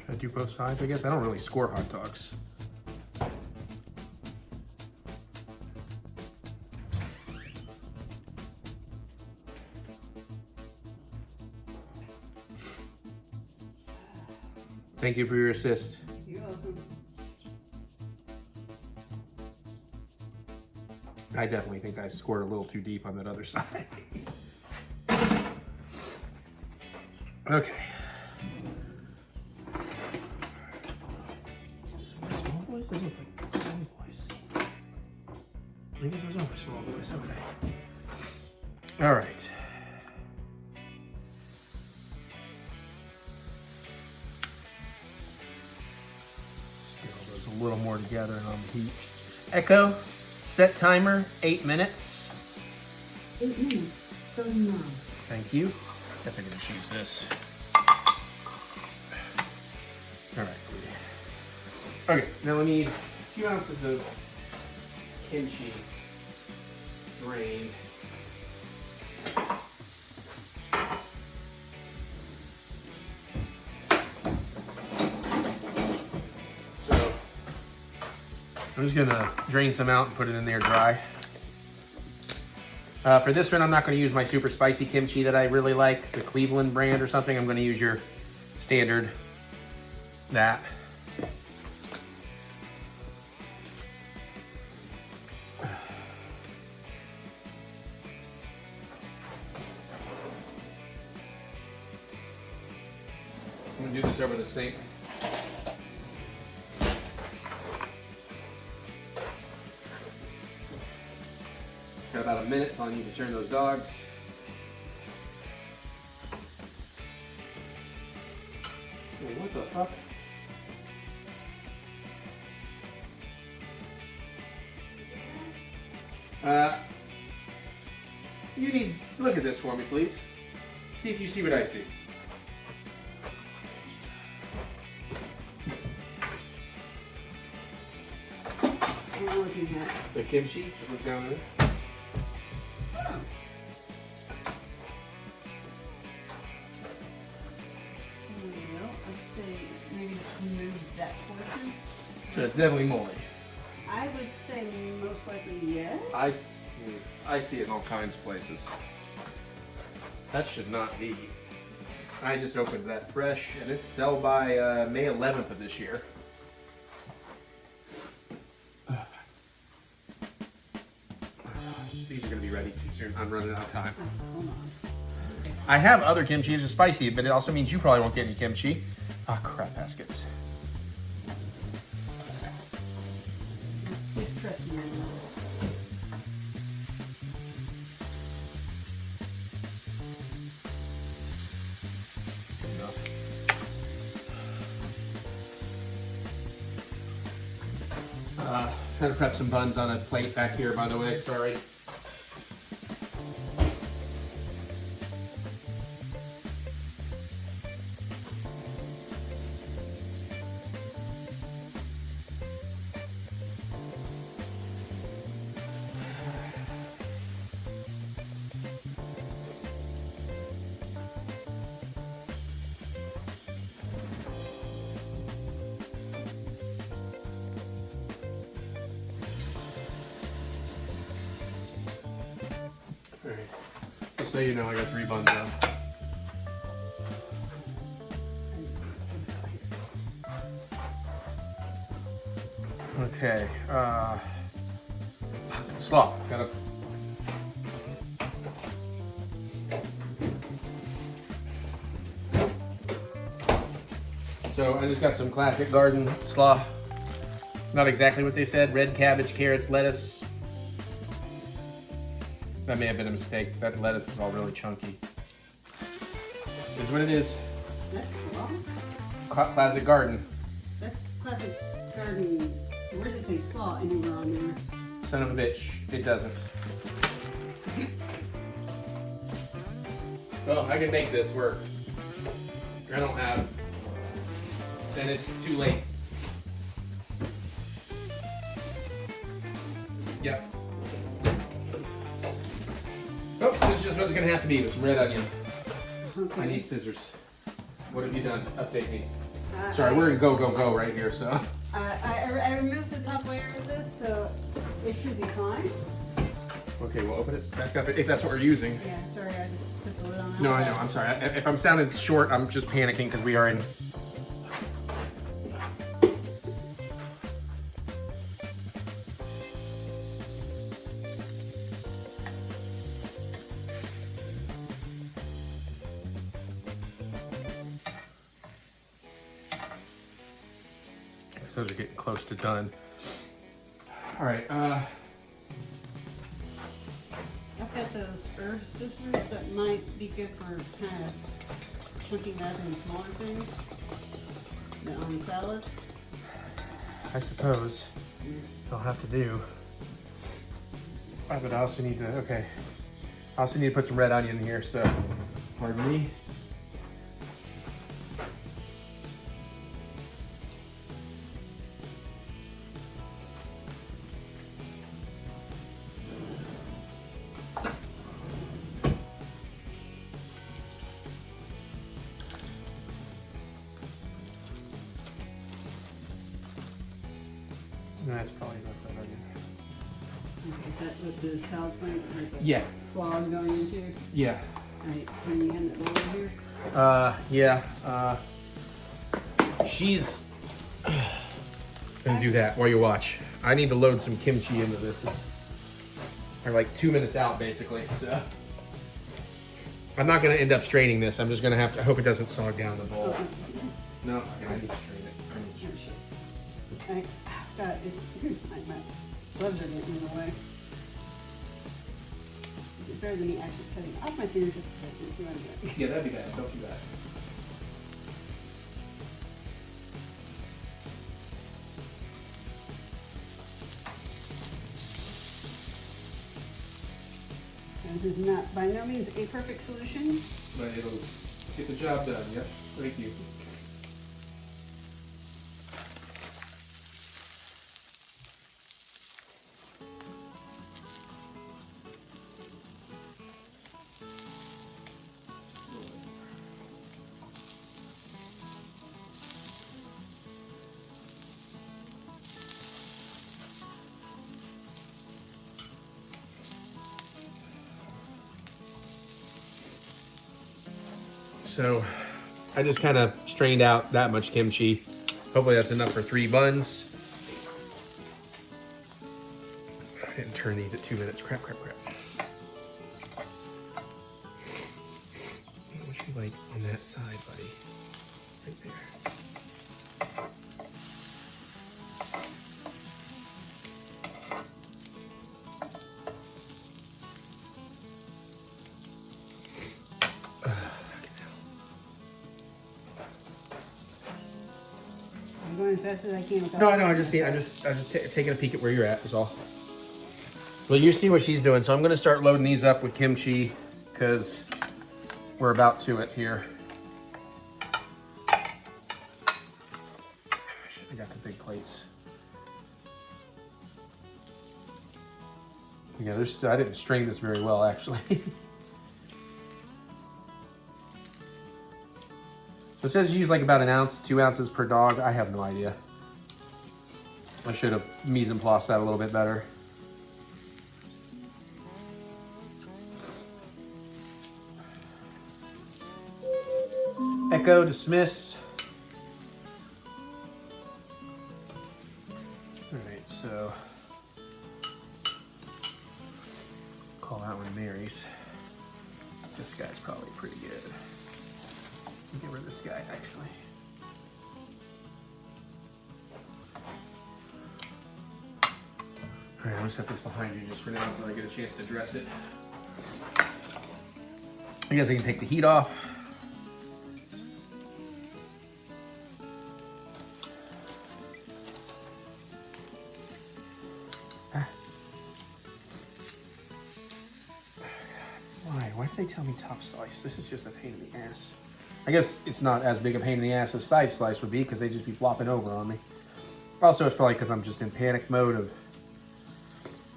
Should I do both sides, I guess? I don't really score hot dogs. Thank you for your assist. You're welcome. I definitely think I scored a little too deep on that other side. Okay. Small boys? Those look like small boys. I guess those are small boys, okay. All right. Scale those a little more together and on the heat. Echo, set timer, 8 minutes. 8 minutes. So now. Thank you. I think I can just use this. All right. Okay, now we need 2 ounces of kimchi drained. So I'm just gonna drain some out and put it in there dry. For this one, I'm not going to use my super spicy kimchi that I really like, the Cleveland brand or something. I'm going to use your standard, that. I'm going to do this over the sink. Got about a minute till I need to turn those dogs. Oh, what the fuck? You need, look at this for me, please. See if you see what I see. I don't know what you have. The kimchi, just look down there. So it's definitely moly. I would say most likely yes. I see it in all kinds of places. That should not be. I just opened that fresh, and it's sell by May 11th of this year. These are going to be ready too soon. I'm running out of time. Hold on. I have other kimchi. It's just spicy, but it also means you probably won't get any kimchi. Ah, crap baskets. Please trust me. Had to prep some buns on a plate back here, by the way. Sorry. Alright, just so you know, I got 3 buns up. Okay, slaw, got a... So I just got some classic garden slaw. Not exactly what they said, red cabbage, carrots, lettuce. That may have been a mistake. That lettuce is all really chunky. Is what it is. That's Slaw? Classic garden. That's classic garden. Where does it say Slaw anywhere on there? Son of a bitch. It doesn't. Well, I can make this work. I don't have. Then it's too late. Yep. Oh, this is just what it's gonna have to be with some red onion. Okay. I need scissors. What have you done? Update me. Sorry, we're in go right here, so. I removed the top layer of this, so it should be fine. Okay, we'll open it back up if that's what we're using. Yeah, sorry, I just put the lid on. No, I know, I'm sorry. If I'm sounding short, I'm just panicking because we are in. Those are getting close to done. All right. I've got those herb scissors that might be good for kind of chunking that in smaller things on salad. I suppose I'll have to do. But I also need to. Okay. I also need to put some red onion in here. So, pardon me. That's probably enough red onion. Is that what the salad's going, like the Yeah. slaw is going into? Yeah. Alright, can you hand that bowl over here? Yeah. She's gonna do that while you watch. I need to load some kimchi into this. We're like 2 minutes out basically, so I'm not gonna end up straining this. I'm just gonna have to. I hope it doesn't sog down the bowl. Oh, No, I need to strain it. I need to strain it. I got it. My gloves are getting in the way. It's better than me actually cutting off my fingers just so I can see what I'm doing. Yeah, that'd be bad. Don't do that. This is not by no means a perfect solution. But it'll get the job done. Yep. Thank you. So I just kind of strained out that much kimchi. Hopefully that's enough for 3 buns. I didn't turn these at 2 minutes. Crap. What you like on that side, buddy? Right there. I'm going as fast as I can without. No, I know. I just taking a peek at where you're at is all. Well, you see what she's doing, so I'm gonna start loading these up with kimchi because we're about to it here. I should have got the big plates. Yeah, there's still, I didn't strain this very well actually. So it says use like about 1 ounce, 2 ounces per dog. I have no idea. I should have mise en place that a little bit better. Echo, dismiss. All right, so call that one Mary's. This guy's probably pretty good. Get rid of this guy, actually. All right, I'm gonna set this behind you just for now until I get a chance to dress it. I guess I can take the heat off. Why did they tell me top slice? This is just a pain in the ass. I guess it's not as big a pain in the ass as side slice would be because they just be flopping over on me. Also, it's probably because I'm just in panic mode of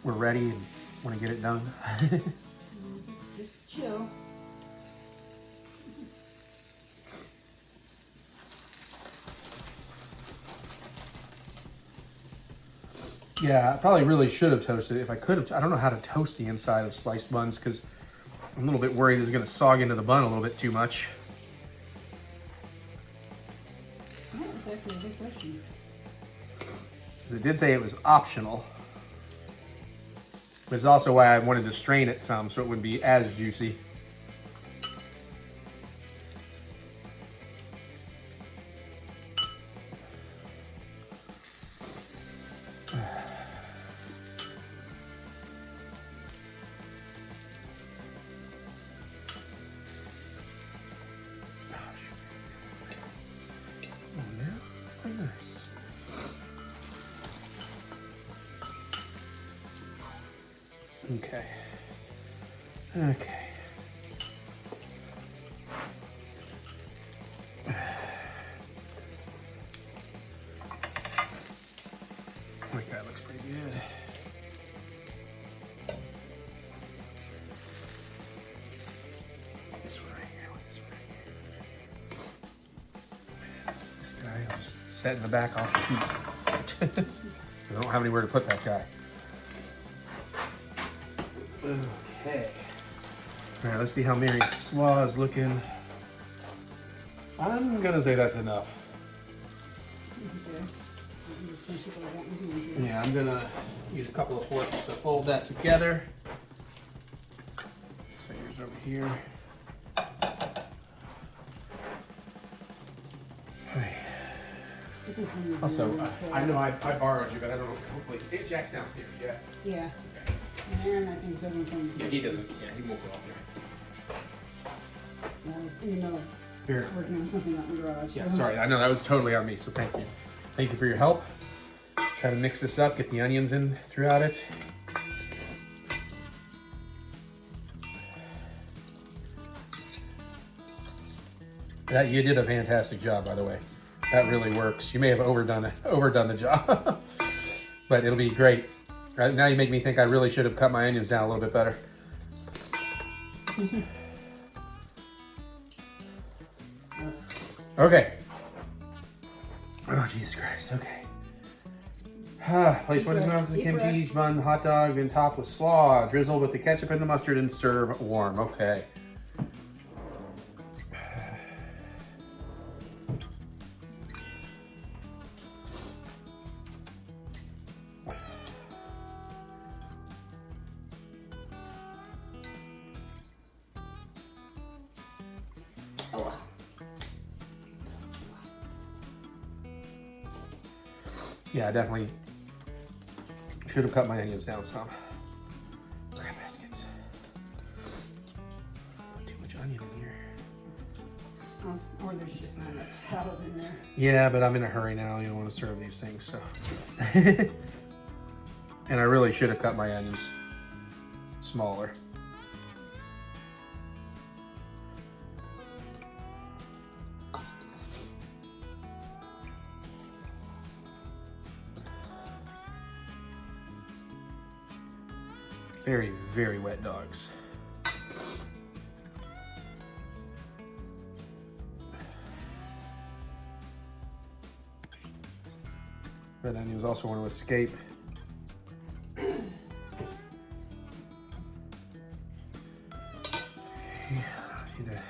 we're ready and want to get it done. Just chill. Yeah, I probably really should have toasted it if I could have. I don't know how to toast the inside of sliced buns because I'm a little bit worried it's going to sog into the bun a little bit too much. That's actually a good question. It did say it was optional. But it's also why I wanted to strain it some so it wouldn't be as juicy. Okay. Okay. Like that looks pretty good. This one right here, with this one right here. This guy, I'll just set in the back off the heat. I don't have anywhere to put that guy. Okay. All right, let's see how Mary's slaw is looking. I'm gonna say that's enough. Okay. I'm just gonna see what I got in here. Yeah, I'm gonna use a couple of forks to fold that together. So yours over here. Hey. This is when you're Also, doing this, I know I borrowed you, but I don't know. Hopefully, hey, Jack's downstairs. Yeah. Yeah. Okay. And Aaron, I think, doing something. Yeah, he doesn't. Yeah, he won't go out there. I was in the middle Here. of working on something out in the garage. Yeah, so- sorry. I know that was totally on me, so thank you. Thank you for your help. Try to mix this up, get the onions in throughout it. That you did a fantastic job, by the way. That really works. You may have overdone the job, but it'll be great. Right now, you make me think I really should have cut my onions down a little bit better. Okay. Oh, Jesus Christ. Okay. Place one ounces of Deep kimchi, breath. each bun, the hot dog, then top with slaw. Drizzle with the ketchup and the mustard and serve warm. Okay. Oh, Yeah, I definitely should have cut my onions down some. Crab baskets. Too much onion in here. oh, or there's just not enough salad in there. Yeah, but I'm in a hurry now. You don't want to serve these things, so. And I really should have cut my onions smaller. Very, very wet dogs. Red onions also want to escape. Yeah, I need to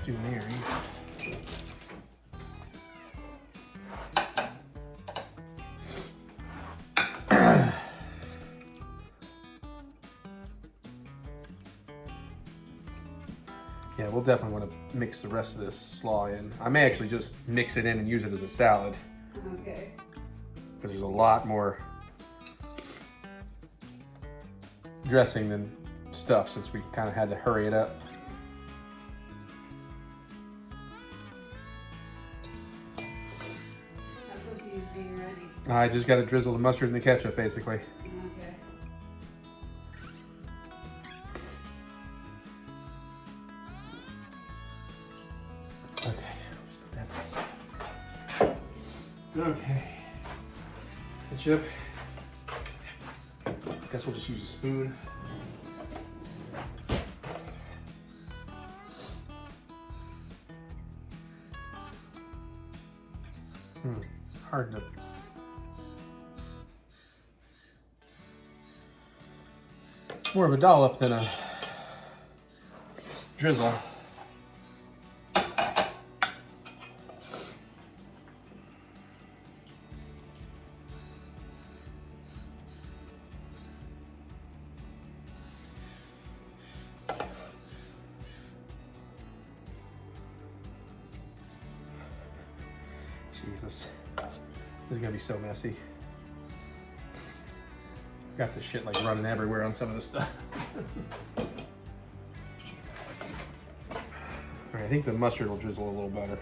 do Mary. Yeah, we'll definitely want to mix the rest of this slaw in. I may actually just mix it in and use it as a salad, Okay. because there's a lot more dressing than stuff since we kind of had to hurry it up. How close are you being ready? I just got to drizzle the mustard and the ketchup, basically. Okay. Okay. Let's put that in. Okay. Ketchup. Guess we'll just use a spoon. Hard to. More of a dollop than a drizzle. Jesus. This is gonna be so messy. Got this shit like running everywhere on some of this stuff. Alright, I think the mustard will drizzle a little better.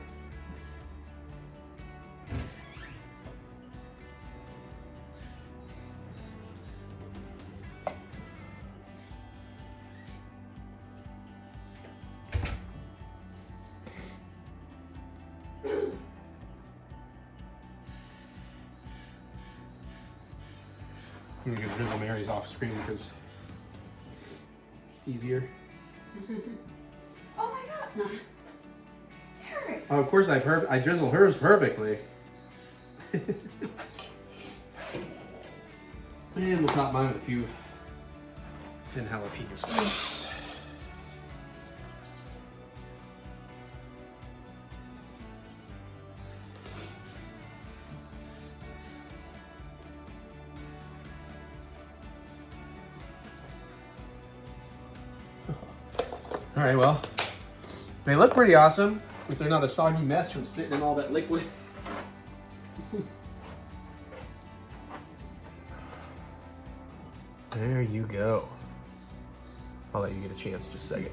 I'm gonna drizzle Mary's off screen because it's easier. Oh my God! No. Eric. Oh, of course I drizzle hers perfectly. And we'll top mine with a few and jalapeno slices. All right, well, they look pretty awesome if they're not a soggy mess from sitting in all that liquid. There you go. I'll let you get a chance just a second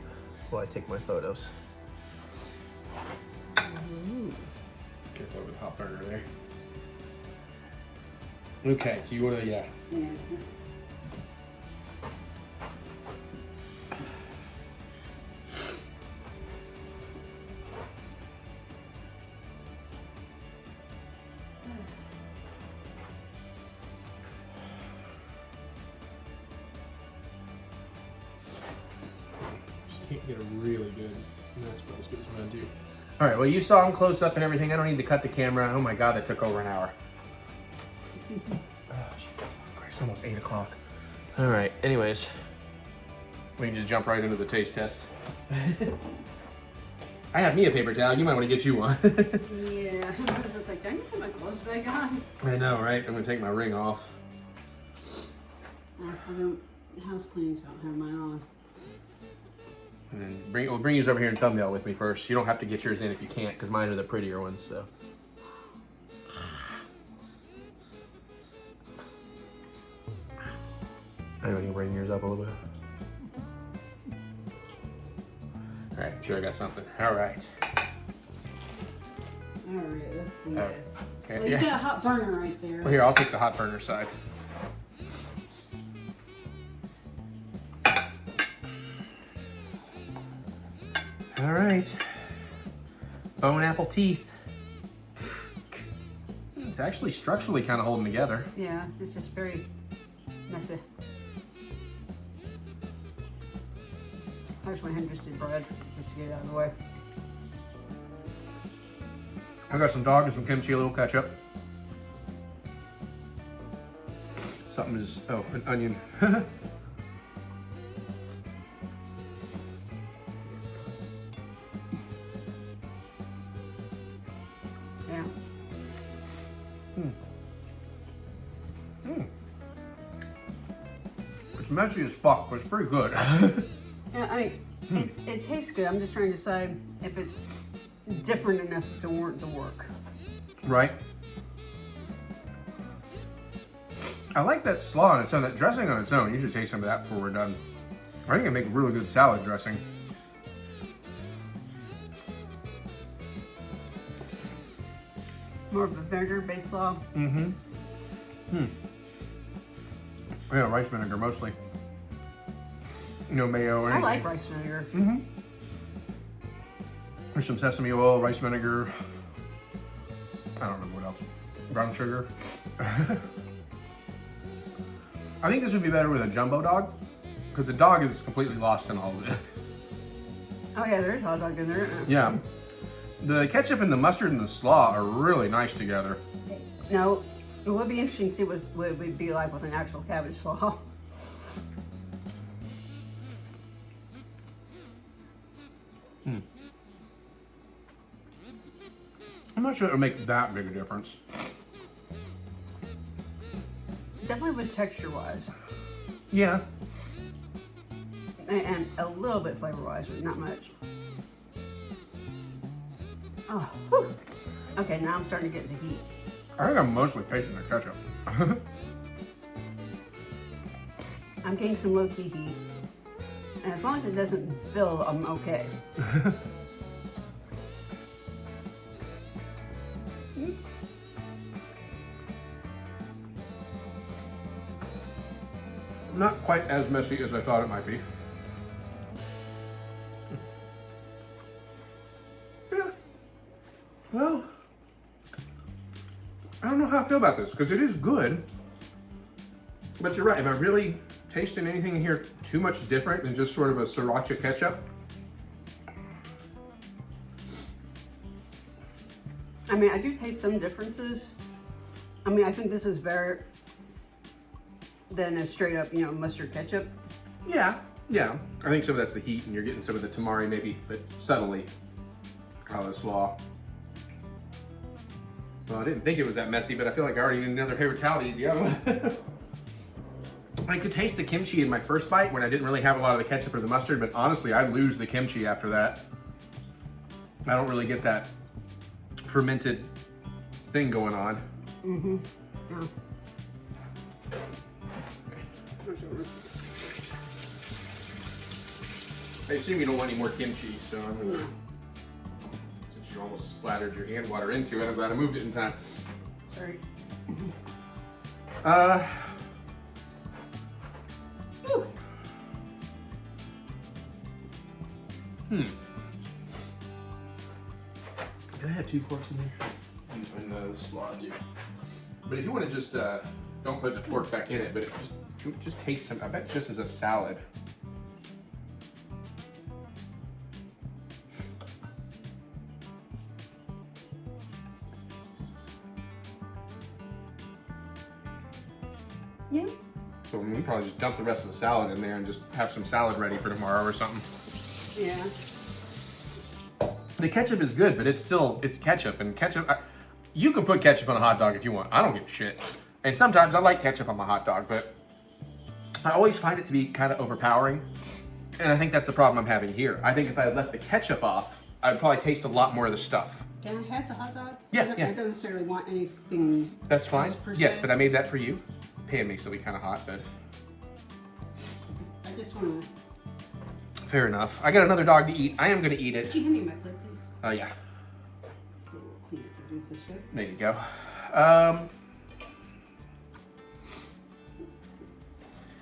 while I take my photos. Careful with the hot burner there. Okay, so you want to, yeah. Can't get a really good, that's about as good as I'm gonna do. All right, well, you saw them close up and everything. I don't need to cut the camera. Oh my God, that took over an hour. Oh, it's almost 8 o'clock. All right, anyways, we can just jump right into the taste test. I have me a paper towel. You might want to get you one. Yeah, I was just like, do I need to put my clothes back on? I know, right? I'm gonna take my ring off. I don't, house cleaning, so I don't have mine on. And then we'll bring yours over here and thumbnail with me first. You don't have to get yours in if you can't, because mine are the prettier ones, so. I know you can bring yours up a little bit. All right, sure I got something. All right. All right, let's see. Okay, Well, you got a hot burner right there. Well, here, I'll take the hot burner side. All right. Bone apple teeth. It's actually structurally kind of holding together. Yeah, it's just very messy. I just went ahead and just did bread just to get it out of the way. I got some dog and some kimchi, a little ketchup. Something is, oh, an onion. Yeah. It's messy as fuck, but it's pretty good. Yeah, I mean, it tastes good. I'm just trying to decide if it's different enough to warrant the work. Right? I like that slaw on its own, that dressing on its own. You should taste some of that before we're done. I think it make really good salad dressing. More of a vinegar-based slaw. Mm-hmm. Yeah, rice vinegar mostly. No mayo or I anything. like rice vinegar. Mm-hmm. There's some sesame oil, rice vinegar. I don't remember what else. Brown sugar. I think this would be better with a jumbo dog, because the dog is completely lost in all of it. Oh yeah, there's hot dog in there. Yeah. The ketchup and the mustard and the slaw are really nice together. Now, it would be interesting to see what it would be like with an actual cabbage slaw. I'm not sure it would make that big a difference. Definitely with texture-wise. Yeah. And a little bit flavor-wise, but not much. Oh, whew. Okay, now I'm starting to get the heat. I think I'm mostly tasting the ketchup. I'm getting some low-key heat. And as long as it doesn't build, I'm okay. Not quite as messy as I thought it might be. Yeah. Well, I don't know how I feel about this, because it is good. But you're right, am I really tasting anything in here too much different than just sort of a sriracha ketchup? I mean, I do taste some differences. I mean, I think this is better than a straight up, mustard ketchup. Yeah, yeah. I think some of that's the heat, and you're getting some of the tamari maybe, but subtly. Oh, the slaw. Well, I didn't think it was that messy, but I feel like I already need another paper towel to eat the other one. I could taste the kimchi in my first bite when I didn't really have a lot of the ketchup or the mustard, but honestly, I lose the kimchi after that. I don't really get that fermented thing going on. Mm-hmm. Yeah. I assume you don't want any more kimchi, so I'm gonna, since you almost splattered your hand water into it, I'm glad I moved it in time. Sorry. Did I have 2 forks in there? And the slaw, dude. But if you want to just, don't put the fork back in it, but just taste some, I bet it's just as a salad. Yeah. So we can probably just dump the rest of the salad in there and just have some salad ready for tomorrow or something. Yeah. The ketchup is good, but it's ketchup, and ketchup, you can put ketchup on a hot dog if you want. I don't give a shit. And sometimes I like ketchup on my hot dog, but I always find it to be kind of overpowering. And I think that's the problem I'm having here. I think if I had left the ketchup off, I'd probably taste a lot more of the stuff. Can I have the hot dog? Yeah, yeah. I don't necessarily want anything. That's fine. else per Yes, se. but I made that for you. Pan makes it be kind of hot, but I just want to. fair enough. I got another dog to eat. I am going to eat it. Could you hand me my plate, please? Oh, yeah. So we'll clean it and do it this way. There you go.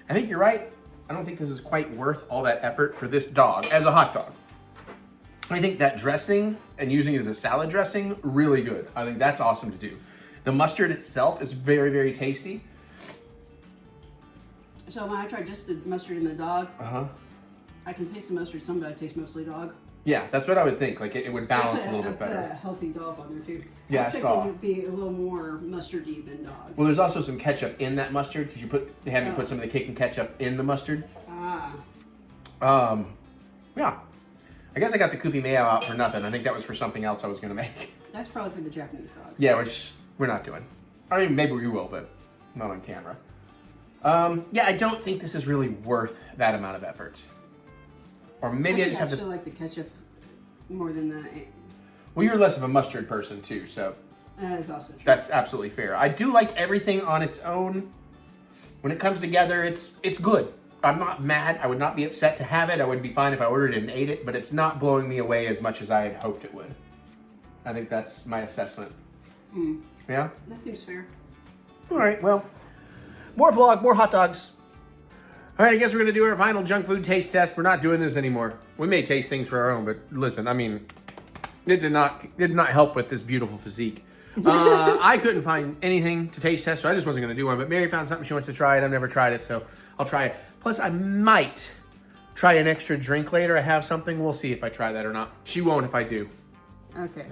I think you're right. I don't think this is quite worth all that effort for this dog as a hot dog. I think that dressing and using it as a salad dressing, really good. I think that's awesome to do. The mustard itself is very, very tasty. So when I tried just the mustard in the dog, Uh-huh. I can taste the mustard some, but I taste mostly dog. Yeah, that's what I would think. Like it would balance a little bit I put a better. healthy dog on there too. Yeah, I was saw. thinking it would be a little more mustardy than dog. Well, there's also some ketchup in that mustard because they had me put some of the kicking ketchup in the mustard. Ah. Yeah. I guess I got the Kupi Mayo out for nothing. I think that was for something else I was gonna make. That's probably for the Japanese dog. Yeah, which we're not doing. I mean, maybe we will, but not on camera. Yeah, I don't think this is really worth that amount of effort. Or maybe I just have to. I like the ketchup more than the. Well, you're less of a mustard person too, so That is also true. that's absolutely fair. I do like everything on its own. When it comes together, it's good. I'm not mad. I would not be upset to have it. I would be fine if I ordered it and ate it, but it's not blowing me away as much as I had hoped it would. I think that's my assessment. Yeah? That seems fair. All right, well, more vlog, more hot dogs. All right, I guess we're gonna do our final junk food taste test. We're not doing this anymore. We may taste things for our own, but listen, I mean, it did not help with this beautiful physique. I couldn't find anything to taste test, so I just wasn't gonna do one. But Mary found something she wants to try it. I've never tried it, so I'll try it. Plus, I might try an extra drink later. I have something. We'll see if I try that or not. She won't if I do. Okay.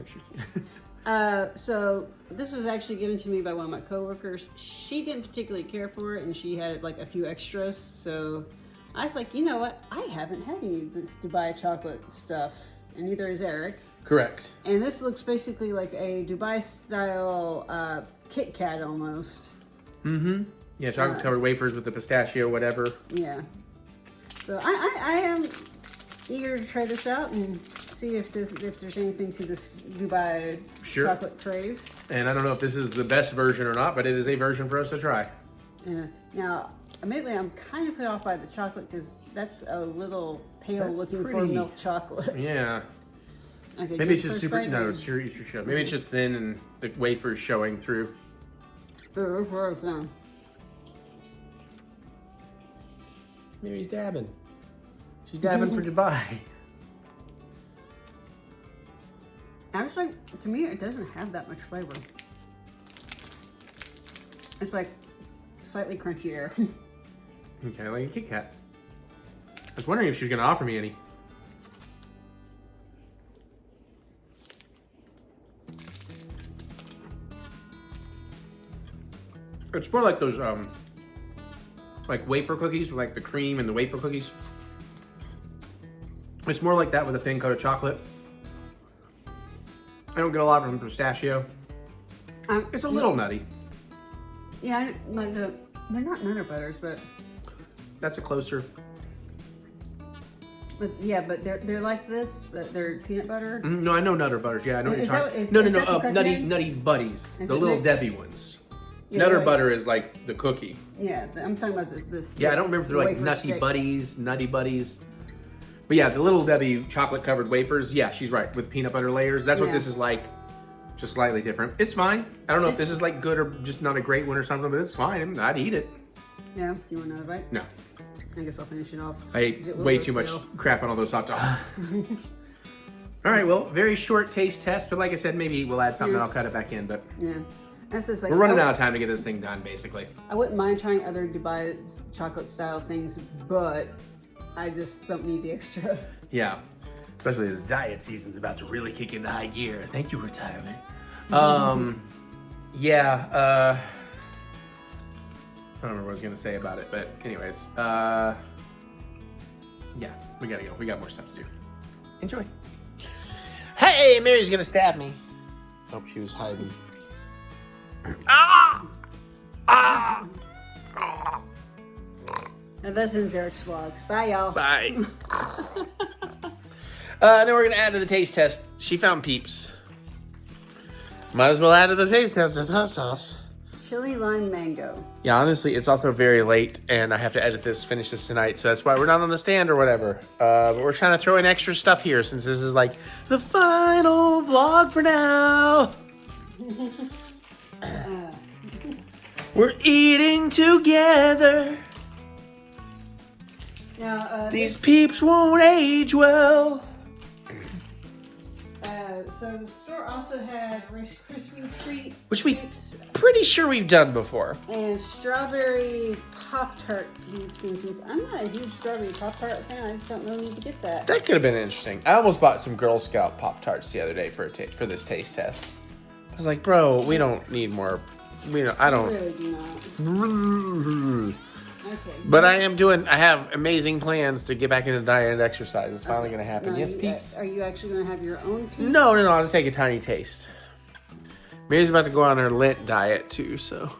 So this was actually given to me by one of my coworkers. She didn't particularly care for it, and she had like a few extras. So I was like, you know what? I haven't had any of this Dubai chocolate stuff, and neither has Eric. Correct. And this looks basically like a Dubai style Kit Kat almost. Mm-hmm. Yeah, chocolate covered wafers with the pistachio, whatever. Yeah. So I am eager to try this out and see if there's anything to this Dubai chocolate craze. And I don't know if this is the best version or not, but it is a version for us to try. Now, admittedly, I'm kind of put off by the chocolate because that's a little pale That's looking for pretty. milk chocolate. Yeah. Okay, Maybe it's just first super. bite, No, or- it's your show. Maybe it's just thin and the wafer's showing through. It's very thin. Mary's dabbing. She's dabbing for Dubai. Actually, to me, it doesn't have that much flavor. It's like slightly crunchier. Okay, like a Kit Kat. I was wondering if she was going to offer me any. It's more like those, like wafer cookies with like the cream and the wafer cookies. It's more like that with a thin coat of chocolate. I don't get a lot from pistachio. It's a little nutty. Yeah, I like they're not Nutter Butters, but That's a closer. but they're like this, but they're peanut butter. No, I know Nutter Butters. Yeah, I know what you're Is talking. that- is- No, is that the correct Nutty name? Nutty Buddies, Is the it little name? Debbie ones. Yeah, Nutter right. Butter is like the cookie. Yeah, I'm talking about this. Yeah, I don't remember if they're like wafer Nutty stick. Buddies, Nutty Buddies. But yeah, the little Debbie chocolate covered wafers. Yeah, she's right, with peanut butter layers. That's what Yeah. this is like. Just slightly different. It's fine. I don't know if this is like good or just not a great one or something, but it's fine. I'd eat it. Yeah, do you want another bite? No. I guess I'll finish it off. I ate 'Cause it will way go too much stale. crap on all those hot dogs. All right, well, very short taste test, but like I said, maybe we'll add something and I'll cut it back in. But Yeah. That's just like we're running out of time to get this thing done, basically. I wouldn't mind trying other Dubai chocolate style things, but I just don't need the extra. Yeah, especially as diet season's about to really kick into high gear. Thank you, retirement. Yeah, I don't remember what I was gonna say about it, but anyways, yeah, we gotta go. We got more stuff to do. Enjoy. Hey, Mary's gonna stab me. Oh, she was hiding. Ah! Ah! And that's in Eric's vlogs. Bye, y'all. Bye. Then we're gonna add to the taste test. She found Peeps. Might as well add to the taste test the toast sauce. Chili lime mango. Yeah, honestly, it's also very late, and I have to finish this tonight, so that's why we're not on the stand or whatever. But we're trying to throw in extra stuff here, since this is like the final vlog for now. We're eating together. Now, These Peeps won't age well. so the store also had Rice Krispie treat, Which we Peeps pretty sure we've done before. and strawberry Pop-Tart Peeps. And since I'm not a huge strawberry Pop-Tart fan, I don't really need to get that. That could have been interesting. I almost bought some Girl Scout Pop-Tarts the other day for this taste test. I was like, bro, we don't need more. I I don't. really do not. Okay. But I have amazing plans to get back into diet and exercise. It's finally going to happen. Now, Yes, Peeps? Are you actually going to have your own Peeps? No, I'll just take a tiny taste. Mary's about to go on her Lent diet too, so.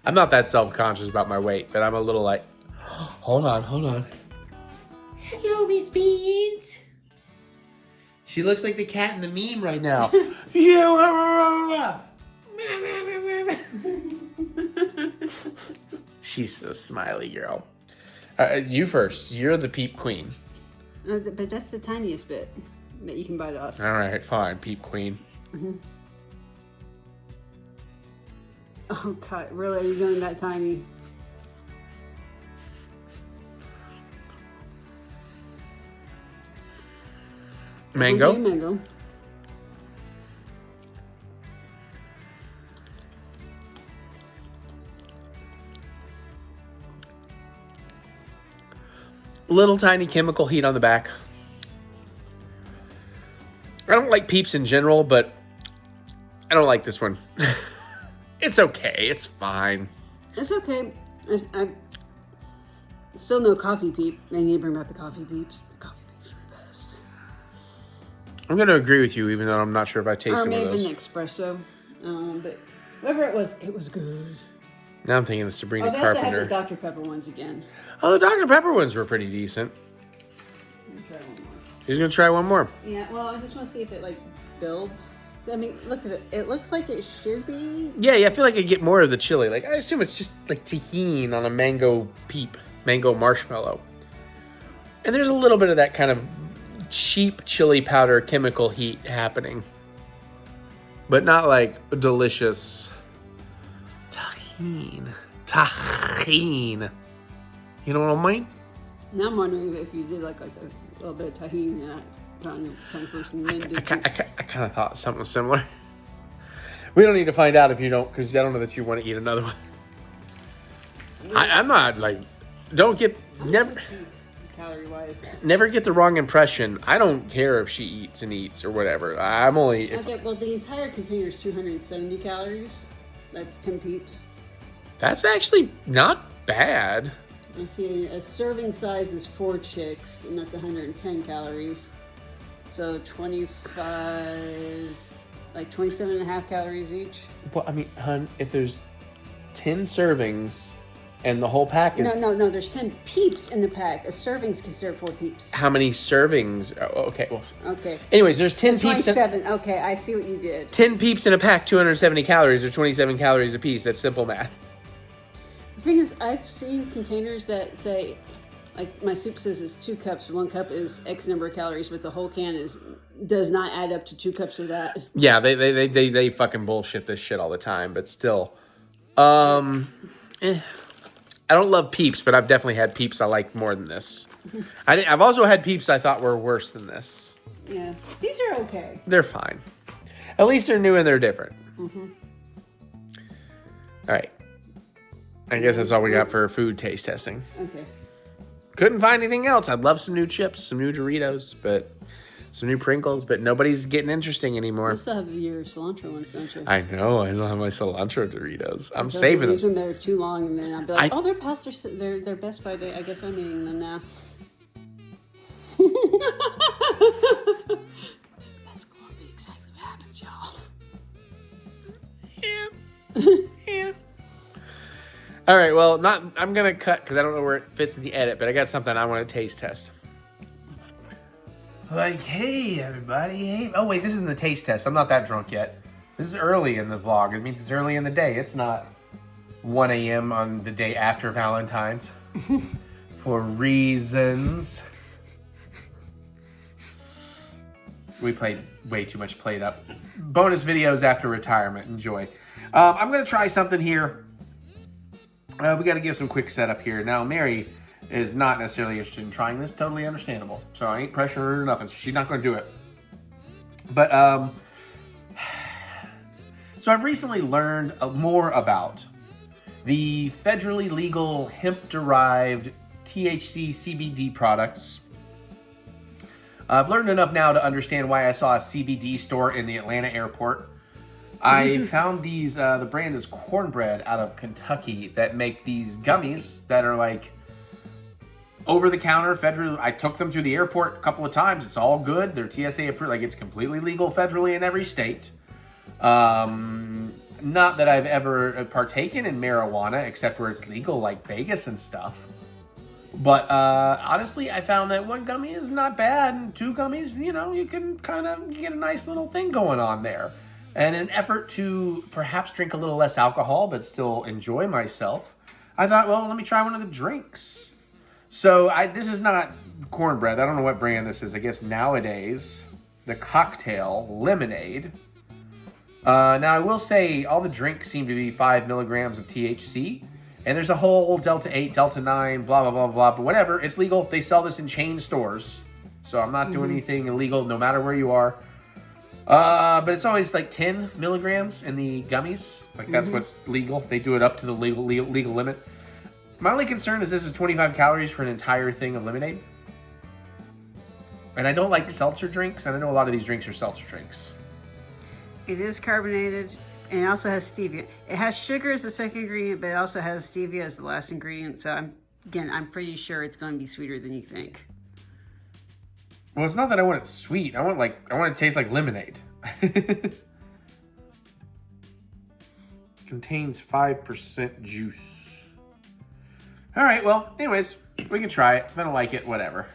I'm not that self-conscious about my weight, but I'm a little like, hold on. Hello, Miss Beans. She looks like the cat in the meme right now. She's a smiley girl. You first. You're the Peep Queen. But that's the tiniest bit that you can bite off. All right, fine, Peep Queen. Oh, God. Really? Are you going that tiny? Mango. Okay, mango. Little tiny chemical heat on the back. I don't like Peeps in general, but I don't like this one. It's okay. It's fine. It's okay. I still no coffee peep. I need to bring back the coffee peeps. The coffee peeps are the best. I'm going to agree with you, even though I'm not sure if I tasted Or one maybe of those. an espresso. But whatever it was good. Now I'm thinking of Sabrina Oh, they also have Carpenter. the Dr. Pepper ones again. Oh, the Dr. Pepper ones were pretty decent. Let me try one more. He's going to try one more. Yeah, well, I just want to see if it like builds. I mean, look at it. It looks like it should be. Yeah, I feel like I get more of the chili. Like, I assume it's just like tahini on a mango marshmallow. And there's a little bit of that kind of cheap chili powder chemical heat happening. But not like a delicious tahini. You know what I mean? Now I'm wondering if you did like a little bit of tahini in that kind of person. I kind of thought something similar. We don't need to find out if you don't, because I don't know that you want to eat another one. I'm not like, Calorie wise. never get the wrong impression. I don't care if she eats or whatever. I'm only, Okay, well, the entire container is 270 calories. That's 10 peeps. That's actually not bad. I see a serving size is 4 chicks, and that's 110 calories. So 25, like 27 and a half calories each. Well, I mean, hun, if there's 10 servings and the whole pack is... No, there's 10 peeps in the pack. A serving's considered 4 peeps. How many servings? Oh, okay, well... Okay. Anyways, there's 10 peeps... 27, okay, I see what you did. 10 peeps in a pack, 270 calories, or 27 calories a piece. That's simple math. The thing is, I've seen containers that say, like my soup says it's 2 cups. 1 cup is X number of calories, but the whole can does not add up to 2 cups of that. Yeah, they fucking bullshit this shit all the time, but still. I don't love Peeps, but I've definitely had Peeps I like more than this. I've also had Peeps I thought were worse than this. Yeah, these are okay. They're fine. At least they're new and they're different. Mm-hmm. All right. I guess that's all we got for food taste testing. Okay. Couldn't find anything else. I'd love some new chips, some new Doritos, but some new Pringles, but nobody's getting interesting anymore. You still have your cilantro ones, don't you? I know. I don't have my cilantro Doritos. I'm saving them. Using them too long, and then I'll be like, they're past their Best By day. I guess I'm eating them now. That's going to be exactly what happens, y'all. Yeah. All right, well, I'm going to cut because I don't know where it fits in the edit, but I got something I want to taste test. Like, hey, everybody. Hey. Oh, wait, this isn't the taste test. I'm not that drunk yet. This is early in the vlog. It means it's early in the day. It's not 1 a.m. on the day after Valentine's. For reasons. We played way too much Played Up. Bonus videos after retirement. Enjoy. I'm going to try something here. We got to give some quick setup here. Now, Mary is not necessarily interested in trying this. Totally understandable. So I ain't pressuring her or nothing. So she's not going to do it. But, so I've recently learned more about the federally legal hemp-derived THC CBD products. I've learned enough now to understand why I saw a CBD store in the Atlanta airport. I found these, the brand is Cornbread out of Kentucky that make these gummies that are like over the counter, federally. I took them through the airport a couple of times. It's all good. They're TSA approved. Like, it's completely legal federally in every state. Not that I've ever partaken in marijuana except where it's legal, like Vegas and stuff. But honestly, I found that 1 gummy is not bad, and 2 gummies, you know, you can kind of get a nice little thing going on there. And in an effort to perhaps drink a little less alcohol but still enjoy myself, I thought, well, let me try one of the drinks. So this is not Cornbread. I don't know what brand this is. I guess nowadays, the Cocktail Lemonade. Now, I will say all the drinks seem to be 5 milligrams of THC. And there's a whole Delta 8, Delta 9, blah, blah, blah, blah. But whatever, it's legal. They sell this in chain stores. So I'm not doing anything illegal no matter where you are. But it's always like 10 milligrams in the gummies. Like, that's what's legal. They do it up to the legal limit. My only concern is this is 25 calories for an entire thing of lemonade. And I don't like seltzer drinks. And I know a lot of these drinks are seltzer drinks. It is carbonated, and it also has stevia. It has sugar as the second ingredient, but it also has stevia as the last ingredient. So I'm pretty sure it's going to be sweeter than you think. Well, it's not that I want it sweet. I want it to taste like lemonade. Contains 5% juice. All right, well, anyways, we can try it. If I don't like it, whatever.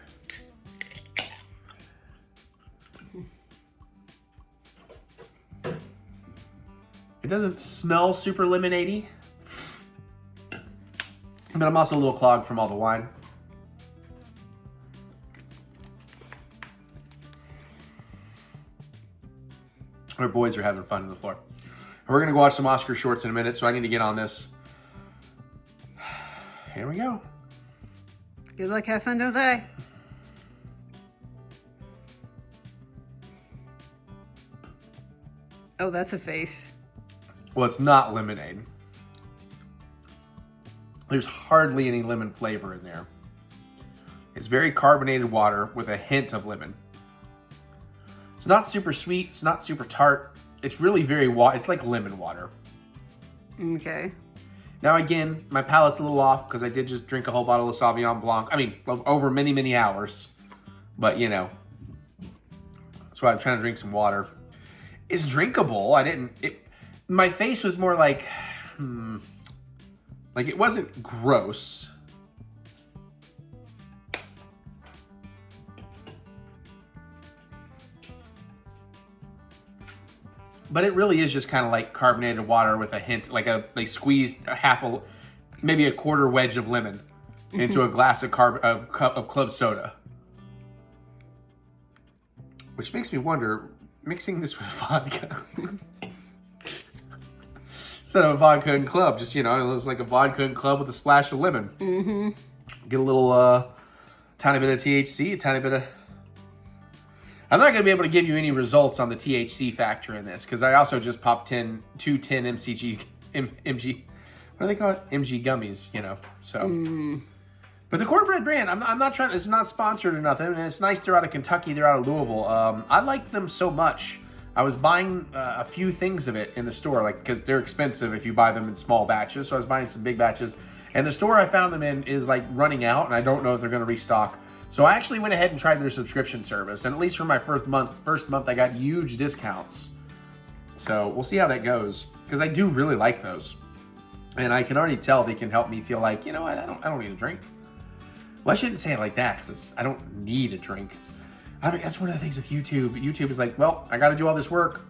It doesn't smell super lemonade-y, but I'm also a little clogged from all the wine. Our boys are having fun on the floor. We're going to go watch some Oscar shorts in a minute, so I need to get on this. Here we go. Good luck, have fun, don't die. Oh, that's a face. Well, it's not lemonade. There's hardly any lemon flavor in there. It's very carbonated water with a hint of lemon. It's not super sweet. It's not super tart. It's really very it's like lemon water. Okay. Now, again, my palate's a little off because I did just drink a whole bottle of Sauvignon Blanc. I mean, over many, many hours. But, you know, that's why I'm trying to drink some water. It's drinkable. My face was more like it wasn't gross. But it really is just kind of like carbonated water with a hint, they squeezed maybe a quarter wedge of lemon into a glass of cup of club soda. Which makes me wonder, mixing this with vodka. Instead of a vodka and club, just, it was like a vodka and club with a splash of lemon. Mm-hmm. Get a little, tiny bit of THC, a tiny bit of... I'm not going to be able to give you any results on the THC factor in this, because I also just popped 2 10 MG, what do they call it? MG gummies, so. But the Cornbread brand, I'm not trying, it's not sponsored or nothing, and it's nice they're out of Kentucky, they're out of Louisville. I like them so much. I was buying a few things of it in the store, because they're expensive if you buy them in small batches, so I was buying some big batches. And the store I found them in is running out, and I don't know if they're going to restock. So I actually went ahead and tried their subscription service, and at least for my first month I got huge discounts. So we'll see how that goes, because I do really like those. And I can already tell they can help me feel like, I don't need a drink. Well, I shouldn't say it like that, because I don't need a drink. That's one of the things with YouTube. YouTube is like, well, I got to do all this work.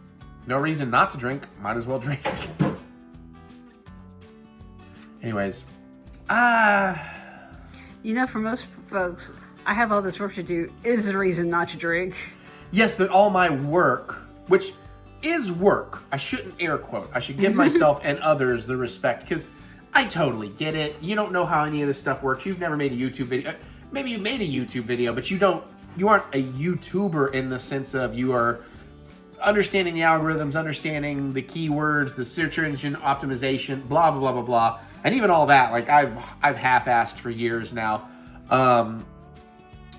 No reason not to drink. Might as well drink. Anyways. For most folks, I have all this work to do is the reason not to drink. Yes, but all my work, which is work, I shouldn't air quote. I should give myself and others the respect, because I totally get it. You don't know how any of this stuff works. You've never made a YouTube video. Maybe you made a YouTube video, but you aren't a YouTuber in the sense of you are understanding the algorithms, understanding the keywords, the search engine optimization, blah, blah, blah, blah, blah. And even all that, I've half-assed for years now.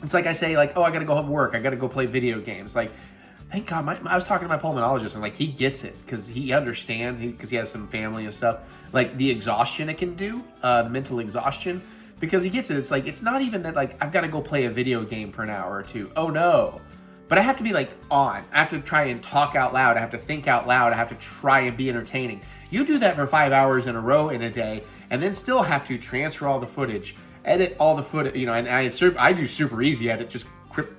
It's like I say, oh, I gotta go home and work. I gotta go play video games. Thank God, I was talking to my pulmonologist, and he gets it, because he understands, because he has some family and stuff. The exhaustion it can do, the mental exhaustion, because he gets it. It's not even that, I've got to go play a video game for an hour or two. Oh, no. But I have to be, on. I have to try and talk out loud. I have to think out loud. I have to try and be entertaining. You do that for 5 hours in a row in a day, and then still have to transfer all the footage, edit all the footage, and I do super easy edit, just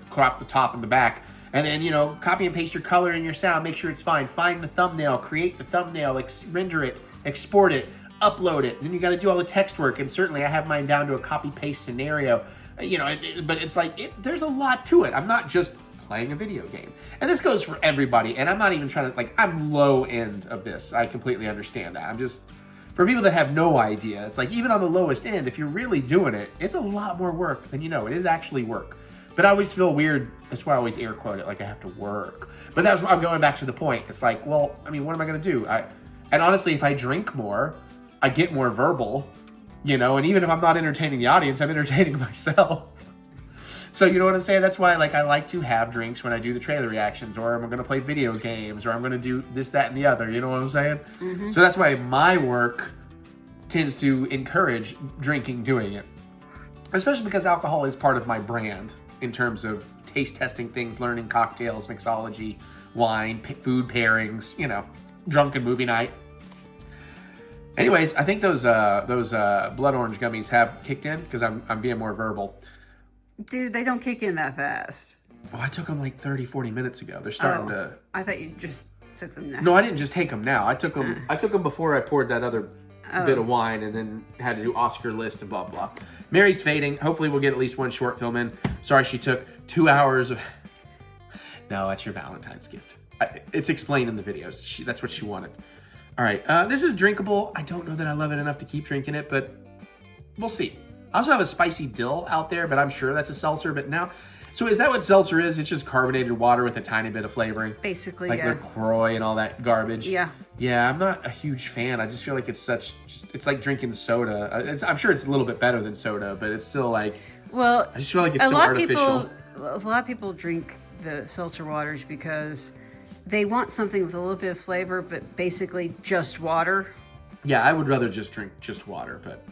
crop the top and the back, and then, copy and paste your color and your sound, make sure it's fine, find the thumbnail, create the thumbnail, render it, export it, upload it, then you got to do all the text work, and certainly I have mine down to a copy-paste scenario, but it's there's a lot to it. I'm not just playing a video game. And this goes for everybody, and I'm not even trying to, I'm low end of this. I completely understand that. I'm just... For people that have no idea, it's even on the lowest end, if you're really doing it, it's a lot more work than you know. It is actually work. But I always feel weird. That's why I always air quote it, I have to work. But that's why I'm going back to the point. It's well, what am I going to do? And honestly, if I drink more, I get more verbal, and even if I'm not entertaining the audience, I'm entertaining myself. So you know what I'm saying? That's why I like to have drinks when I do the trailer reactions, or I'm going to play video games, or I'm going to do this, that, and the other. You know what I'm saying? Mm-hmm. So that's why my work tends to encourage drinking, doing it. Especially because alcohol is part of my brand in terms of taste testing things, learning cocktails, mixology, wine, food pairings, drunken movie night. Anyways, I think those blood orange gummies have kicked in because I'm being more verbal. Dude, they don't kick in that fast. Oh, I took them 30, 40 minutes ago. They're starting to... I thought you just took them now. No, I didn't just take them now. I took them before I poured that other bit of wine, and then had to do Oscar list and blah, blah. Mary's fading. Hopefully we'll get at least one short film in. Sorry she took 2 hours of... No, that's your Valentine's gift. It's explained in the videos. That's what she wanted. All right, this is drinkable. I don't know that I love it enough to keep drinking it, but we'll see. I also have a spicy dill out there, but I'm sure that's a seltzer. But now, so is that what seltzer is? It's just carbonated water with a tiny bit of flavoring? Basically, yeah. LaCroix and all that garbage? Yeah. Yeah, I'm not a huge fan. I just feel like it's it's like drinking soda. I'm sure it's a little bit better than soda, but it's still well, I just feel like it's so artificial. A lot of people drink the seltzer waters because they want something with a little bit of flavor, but basically just water. Yeah, I would rather just drink just water, but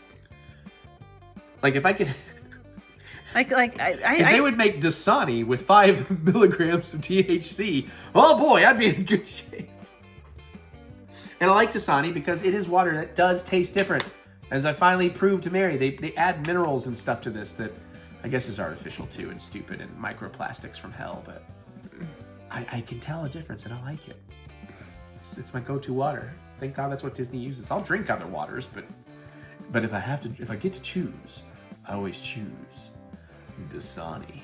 like if I could, if they would make Dasani with 5 milligrams of THC, oh boy, I'd be in good shape. And I like Dasani because it is water that does taste different. As I finally proved to Mary, they add minerals and stuff to this that I guess is artificial too and stupid and microplastics from hell, but I can tell a difference and I like it. It's my go-to water. Thank God that's what Disney uses. I'll drink other waters, but if I get to choose, I always choose Dasani.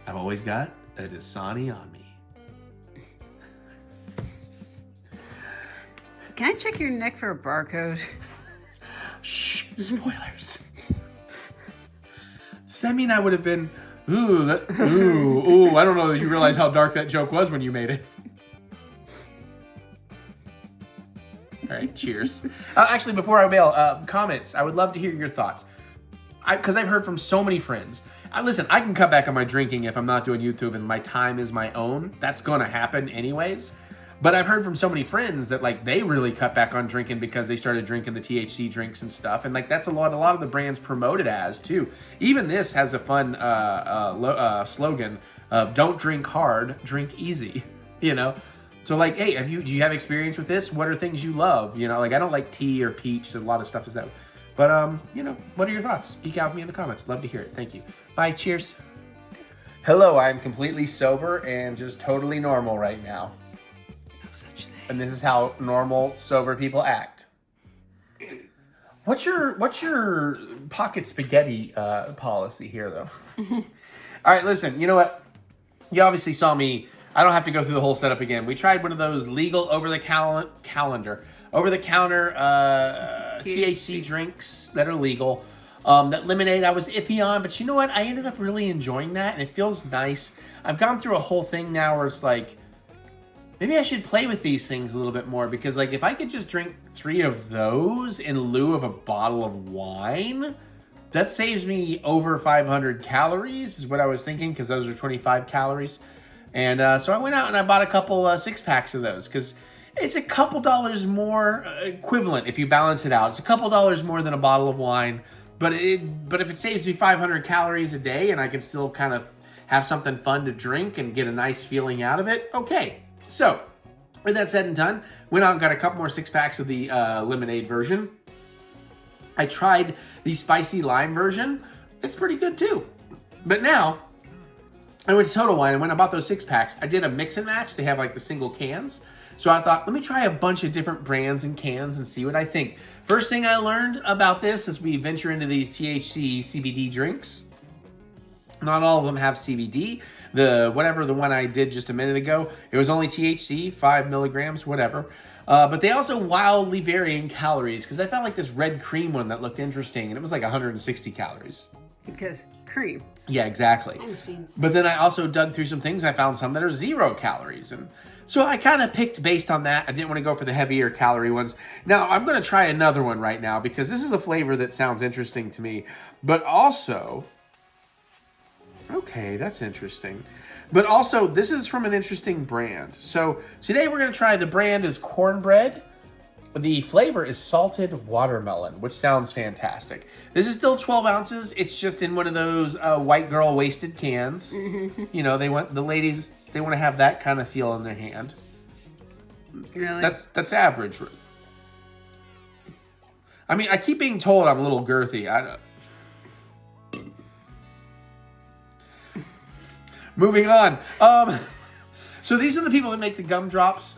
I've always got a Dasani on me. Can I check your neck for a barcode? Shh, spoilers. Does that mean I would have been, ooh, I don't know that you realize how dark that joke was when you made it. All right, cheers. Actually, before I bail, comments. I would love to hear your thoughts. Because I've heard from so many friends. Listen, I can cut back on my drinking if I'm not doing YouTube and my time is my own. That's going to happen anyways. But I've heard from so many friends that like they really cut back on drinking because they started drinking the THC drinks and stuff, and like that's a lot of the brands promote it as too. Even this has a fun slogan of "Don't drink hard, drink easy." You know, so like, hey, do you have experience with this? What are things you love? You know, like I don't like tea or peach. A lot of stuff is that, but you know, what are your thoughts? Geek out with me in the comments. Love to hear it. Thank you. Bye. Cheers. Hello, I'm completely sober and just totally normal right now. Such thing. And this is how normal sober people act. What's your pocket spaghetti policy here, though? All right, listen. You know what? You obviously saw me. I don't have to go through the whole setup again. We tried one of those legal over-the-counter THC drinks that are legal. That lemonade I was iffy on, but you know what? I ended up really enjoying that, and it feels nice. I've gone through a whole thing now where it's like, maybe I should play with these things a little bit more, because like if I could just drink 3 of those in lieu of a bottle of wine, that saves me over 500 calories is what I was thinking, because those are 25 calories. And so I went out and I bought a couple 6-packs of those, because it's a couple dollars more equivalent if you balance it out. It's a couple dollars more than a bottle of wine, but if it saves me 500 calories a day and I can still kind of have something fun to drink and get a nice feeling out of it, okay. So, with that said and done, went out and got a couple more 6-packs of the lemonade version. I tried the spicy lime version. It's pretty good too. But now, I went to Total Wine and when I bought those 6-packs, I did a mix and match. They have like the single cans. So I thought, let me try a bunch of different brands and cans and see what I think. First thing I learned about this as we venture into these THC CBD drinks, not all of them have CBD. The one I did just a minute ago, it was only THC, 5 milligrams, whatever. But they also wildly vary in calories, because I found like this red cream one that looked interesting, and it was like 160 calories. Because cream. Yeah, exactly. But then I also dug through some things. I found some that are 0 calories. And so I kind of picked based on that. I didn't want to go for the heavier calorie ones. Now, I'm going to try another one right now, because this is a flavor that sounds interesting to me. But also, okay, that's interesting. But also, this is from an interesting brand. So today we're going to try, the brand is Cornbread. The flavor is salted watermelon, which sounds fantastic. This is still 12 ounces. It's just in one of those white girl wasted cans. You know, the ladies, they want to have that kind of feel in their hand. Really? That's average. I mean, I keep being told I'm a little girthy. Moving on. So these are the people that make the gummies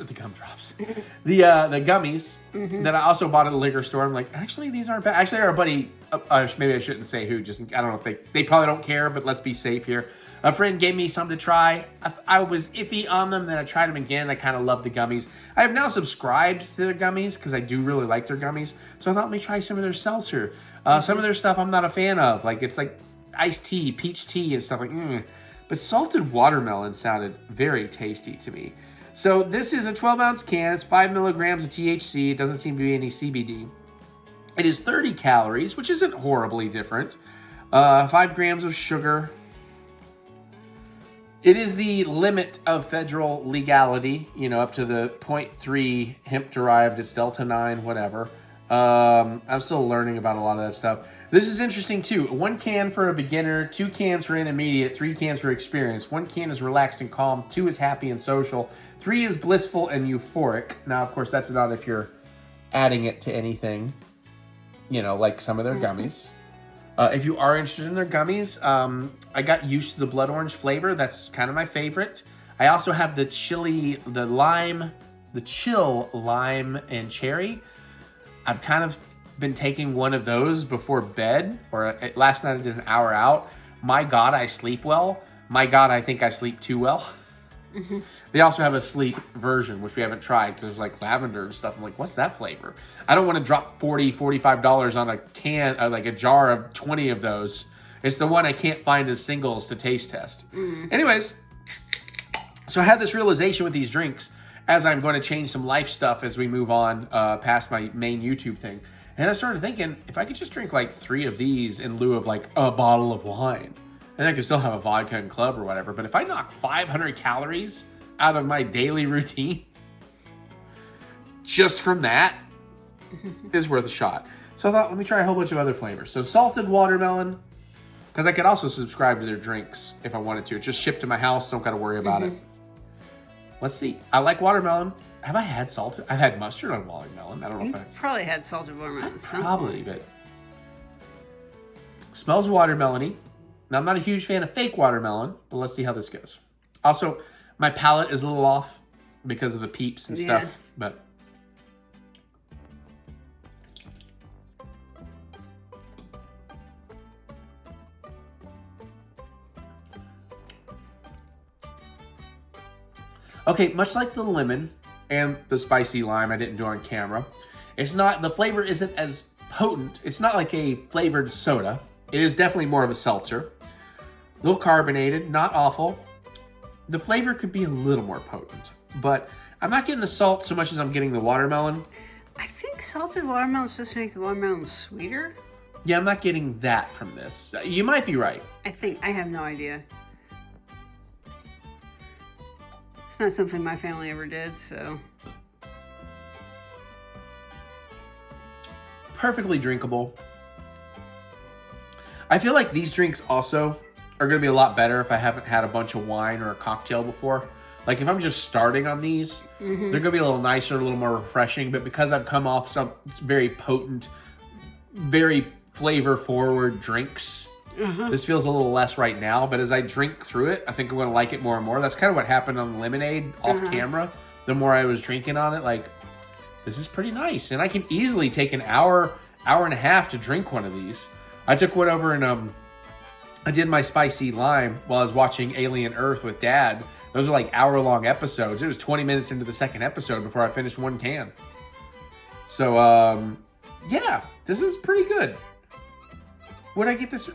that I also bought at a liquor store. I'm like, actually, these aren't bad. Actually, our buddy, maybe I shouldn't say who, I don't know if they probably don't care, but let's be safe here. A friend gave me some to try. I was iffy on them, then I tried them again. I kind of love the gummies. I have now subscribed to their gummies because I do really like their gummies. So I thought, let me try some of their seltzer. Some of their stuff I'm not a fan of. Like, it's like iced tea, peach tea, and stuff like, But salted watermelon sounded very tasty to me. So this is a 12-ounce can. It's 5 milligrams of THC. It doesn't seem to be any CBD. It is 30 calories, which isn't horribly different. 5 grams of sugar. It is the limit of federal legality, you know, up to the 0.3 hemp-derived, it's Delta 9, whatever. I'm still learning about a lot of that stuff. This is interesting, too. 1 can for a beginner, 2 cans for intermediate, 3 cans for experienced. 1 can is relaxed and calm, 2 is happy and social, 3 is blissful and euphoric. Now, of course, that's not if you're adding it to anything, you know, like some of their gummies. If you are interested in their gummies, I got used to the blood orange flavor. That's kind of my favorite. I also have the chill lime and cherry. I've kind of been taking one of those before bed, or last night I did an hour out. My God, I sleep well. My God, I think I sleep too well. They also have a sleep version, which we haven't tried because there's like lavender and stuff. I'm like, what's that flavor? I don't want to drop $40, $45 on a can, like a jar of 20 of those. It's the one I can't find as singles to taste test. Anyways, so I had this realization with these drinks as I'm going to change some life stuff as we move on past my main YouTube thing. And I started thinking, if I could just drink like 3 of these in lieu of like a bottle of wine, and I could still have a vodka and club or whatever. But if I knock 500 calories out of my daily routine, just from that, is worth a shot. So I thought, let me try a whole bunch of other flavors. So salted watermelon, because I could also subscribe to their drinks if I wanted to. It just shipped to my house, don't got to worry about it. Let's see. I like watermelon. Have I had salted? I've had mustard on watermelon. I don't know if I probably had salted watermelon. Probably, but smells watermelony. Now, I'm not a huge fan of fake watermelon, but let's see how this goes. Also, my palate is a little off because of the peeps and stuff, but okay, much like the lemon and the spicy lime I didn't do on camera, it's not, the flavor isn't as potent. It's not like a flavored soda. It is definitely more of a seltzer. A little carbonated, not awful. The flavor could be a little more potent, but I'm not getting the salt so much as I'm getting the watermelon. I think salted watermelon is supposed to make the watermelon sweeter. Yeah, I'm not getting that from this. You might be right. I have no idea. It's not something my family ever did, so. Perfectly drinkable. I feel like these drinks also are going to be a lot better if I haven't had a bunch of wine or a cocktail before. Like if I'm just starting on these, they're going to be a little nicer, a little more refreshing. But because I've come off some very potent, very flavor-forward drinks, this feels a little less right now. But as I drink through it, I think I'm going to like it more and more. That's kind of what happened on lemonade off camera. The more I was drinking on it, like, this is pretty nice. And I can easily take an hour, hour and a half to drink one of these. I took one over and I did my spicy lime while I was watching Alien Earth with Dad. Those are like hour-long episodes. It was 20 minutes into the second episode before I finished 1 can. So, yeah, this is pretty good. Would I get this?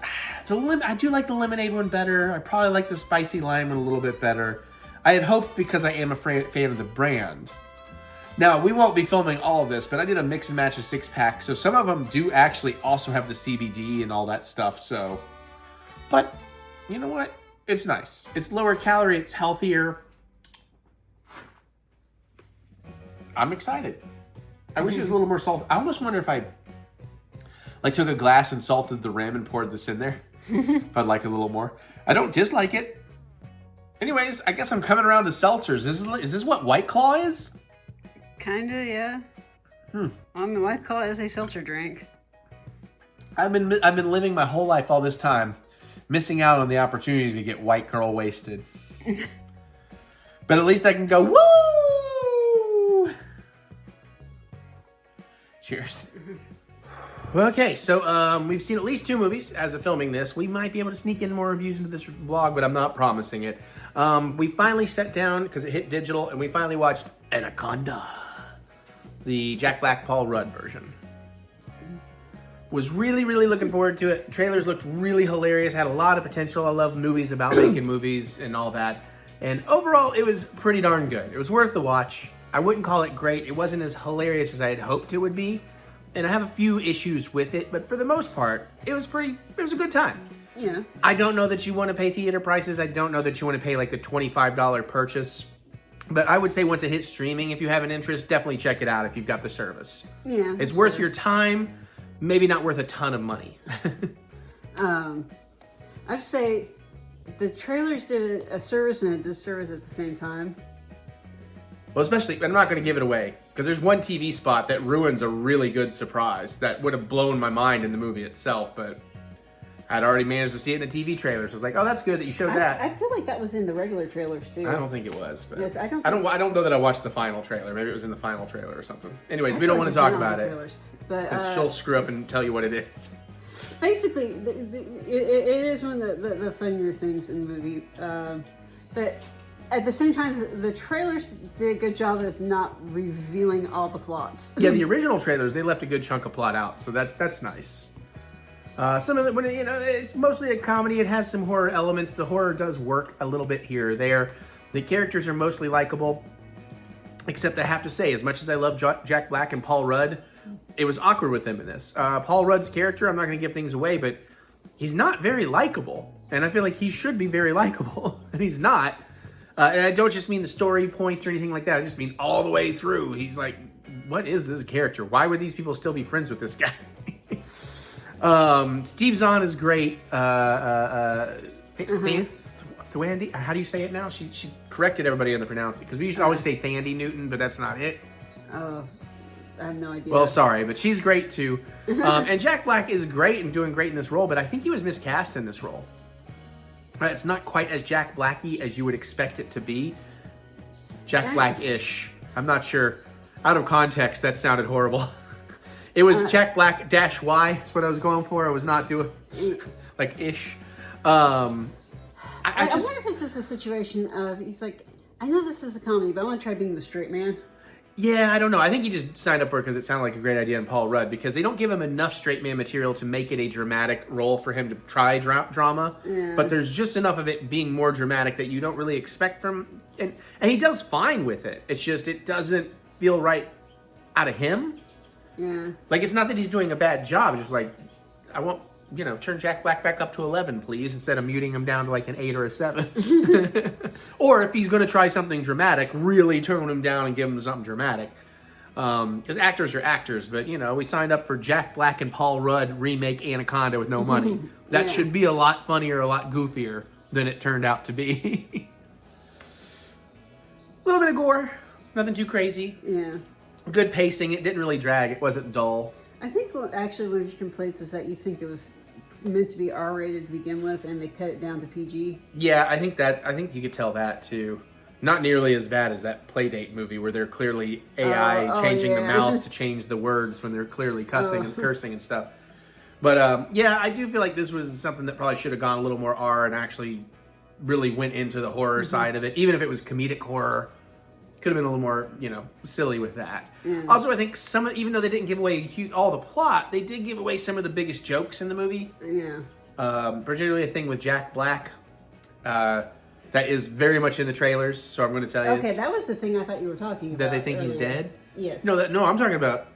I do like the lemonade one better. I probably like the spicy lime one a little bit better. I had hoped, because I am a fan of the brand. Now, we won't be filming all of this, but I did a mix and match of 6-pack, so some of them do actually also have the CBD and all that stuff, so. But, you know what? It's nice. It's lower calorie, it's healthier. I'm excited. I wish it was a little more salt. I almost wonder if I like took a glass and salted the rim and poured this in there. If I'd like a little more. I don't dislike it. Anyways, I guess I'm coming around to seltzers. Is this what White Claw is? Kinda, yeah. I mean, White Claw is a seltzer drink. I've been living my whole life all this time, missing out on the opportunity to get white girl wasted. But at least I can go, woo! Cheers. Okay, so we've seen at least 2 movies as of filming this. We might be able to sneak in more reviews into this vlog, but I'm not promising it. We finally sat down, because it hit digital, and we finally watched Anaconda, the Jack Black, Paul Rudd version. Was really, really looking forward to it. Trailers looked really hilarious, had a lot of potential. I love movies about making movies and all that. And overall, it was pretty darn good. It was worth the watch. I wouldn't call it great. It wasn't as hilarious as I had hoped it would be. And I have a few issues with it, but for the most part, it was a good time. Yeah. I don't know that you want to pay theater prices. I don't know that you want to pay like the $25 purchase. But I would say once it hits streaming, if you have an interest, definitely check it out if you've got the service. Yeah. It's worth your time, maybe not worth a ton of money. I'd say the trailers did a service and a disservice at the same time. Well, especially, I'm not going to give it away, because there's one TV spot that ruins a really good surprise that would have blown my mind in the movie itself, but I'd already managed to see it in the TV trailer, so I was like, oh, that's good that you showed that. I feel like that was in the regular trailers, too. I don't think it was, but Yes, I don't know that I watched the final trailer. Maybe it was in the final trailer or something. Anyways, we don't want to talk about it, because she'll screw up and tell you what it is. Basically, it is one of the funnier things in the movie, but at the same time, the trailers did a good job of not revealing all the plots. Yeah, the original trailers, they left a good chunk of plot out, so that's nice. Some of it, it's mostly a comedy. It has some horror elements. The horror does work a little bit here or there. The characters are mostly likable, except I have to say, as much as I love Jack Black and Paul Rudd, it was awkward with them in this. Paul Rudd's character, I'm not going to give things away, but he's not very likable, and I feel like he should be very likable, and he's not. And I don't just mean the story points or anything like that. I just mean all the way through. He's like, what is this character? Why would these people still be friends with this guy? Steve Zahn is great. Thwandy, how do you say it now? She corrected everybody on the pronounce it, because we used to always say Thandie Newton, but that's not it. Oh, I have no idea. Well, sorry, but she's great too. And Jack Black is great and doing great in this role, but I think he was miscast in this role. It's not quite as Jack Black-y as you would expect it to be. Jack Black-ish. I'm not sure. Out of context, that sounded horrible. It was Jack Black -Y. That's what I was going for. I was not doing like ish. I wonder if it's just a situation of he's like, I know this is a comedy, but I want to try being the straight man. Yeah, I don't know. I think he just signed up for it because it sounded like a great idea in Paul Rudd, because they don't give him enough straight man material to make it a dramatic role for him to try drama. Yeah. But there's just enough of it being more dramatic that you don't really expect from... And he does fine with it. It's just, it doesn't feel right out of him. Yeah. Like, it's not that he's doing a bad job. It's just like, I won't, turn Jack Black back up to 11, please, instead of muting him down to like an 8 or a 7. Or if he's going to try something dramatic, really tone him down and give him something dramatic. Because actors are actors, but, we signed up for Jack Black and Paul Rudd remake Anaconda with no money. That should be a lot funnier, a lot goofier than it turned out to be. A little bit of gore, nothing too crazy. Yeah. Good pacing. It didn't really drag. It wasn't dull. I think actually one of your complaints is that you think it was meant to be R-rated to begin with, and they cut it down to PG. Yeah, I think you could tell that too. Not nearly as bad as that Playdate movie where they're clearly AI changing the mouth to change the words when they're clearly cursing and stuff. But yeah, I do feel like this was something that probably should have gone a little more R and actually really went into the horror side of it. Even if it was comedic horror, could have been a little more, silly with that. Yeah. Also, I think even though they didn't give away all the plot, they did give away some of the biggest jokes in the movie. Yeah. Particularly a thing with Jack Black that is very much in the trailers. So I'm going to tell you. Okay, that was the thing I thought you were talking about. That they think earlier. he's dead? Yes. No, I'm talking about.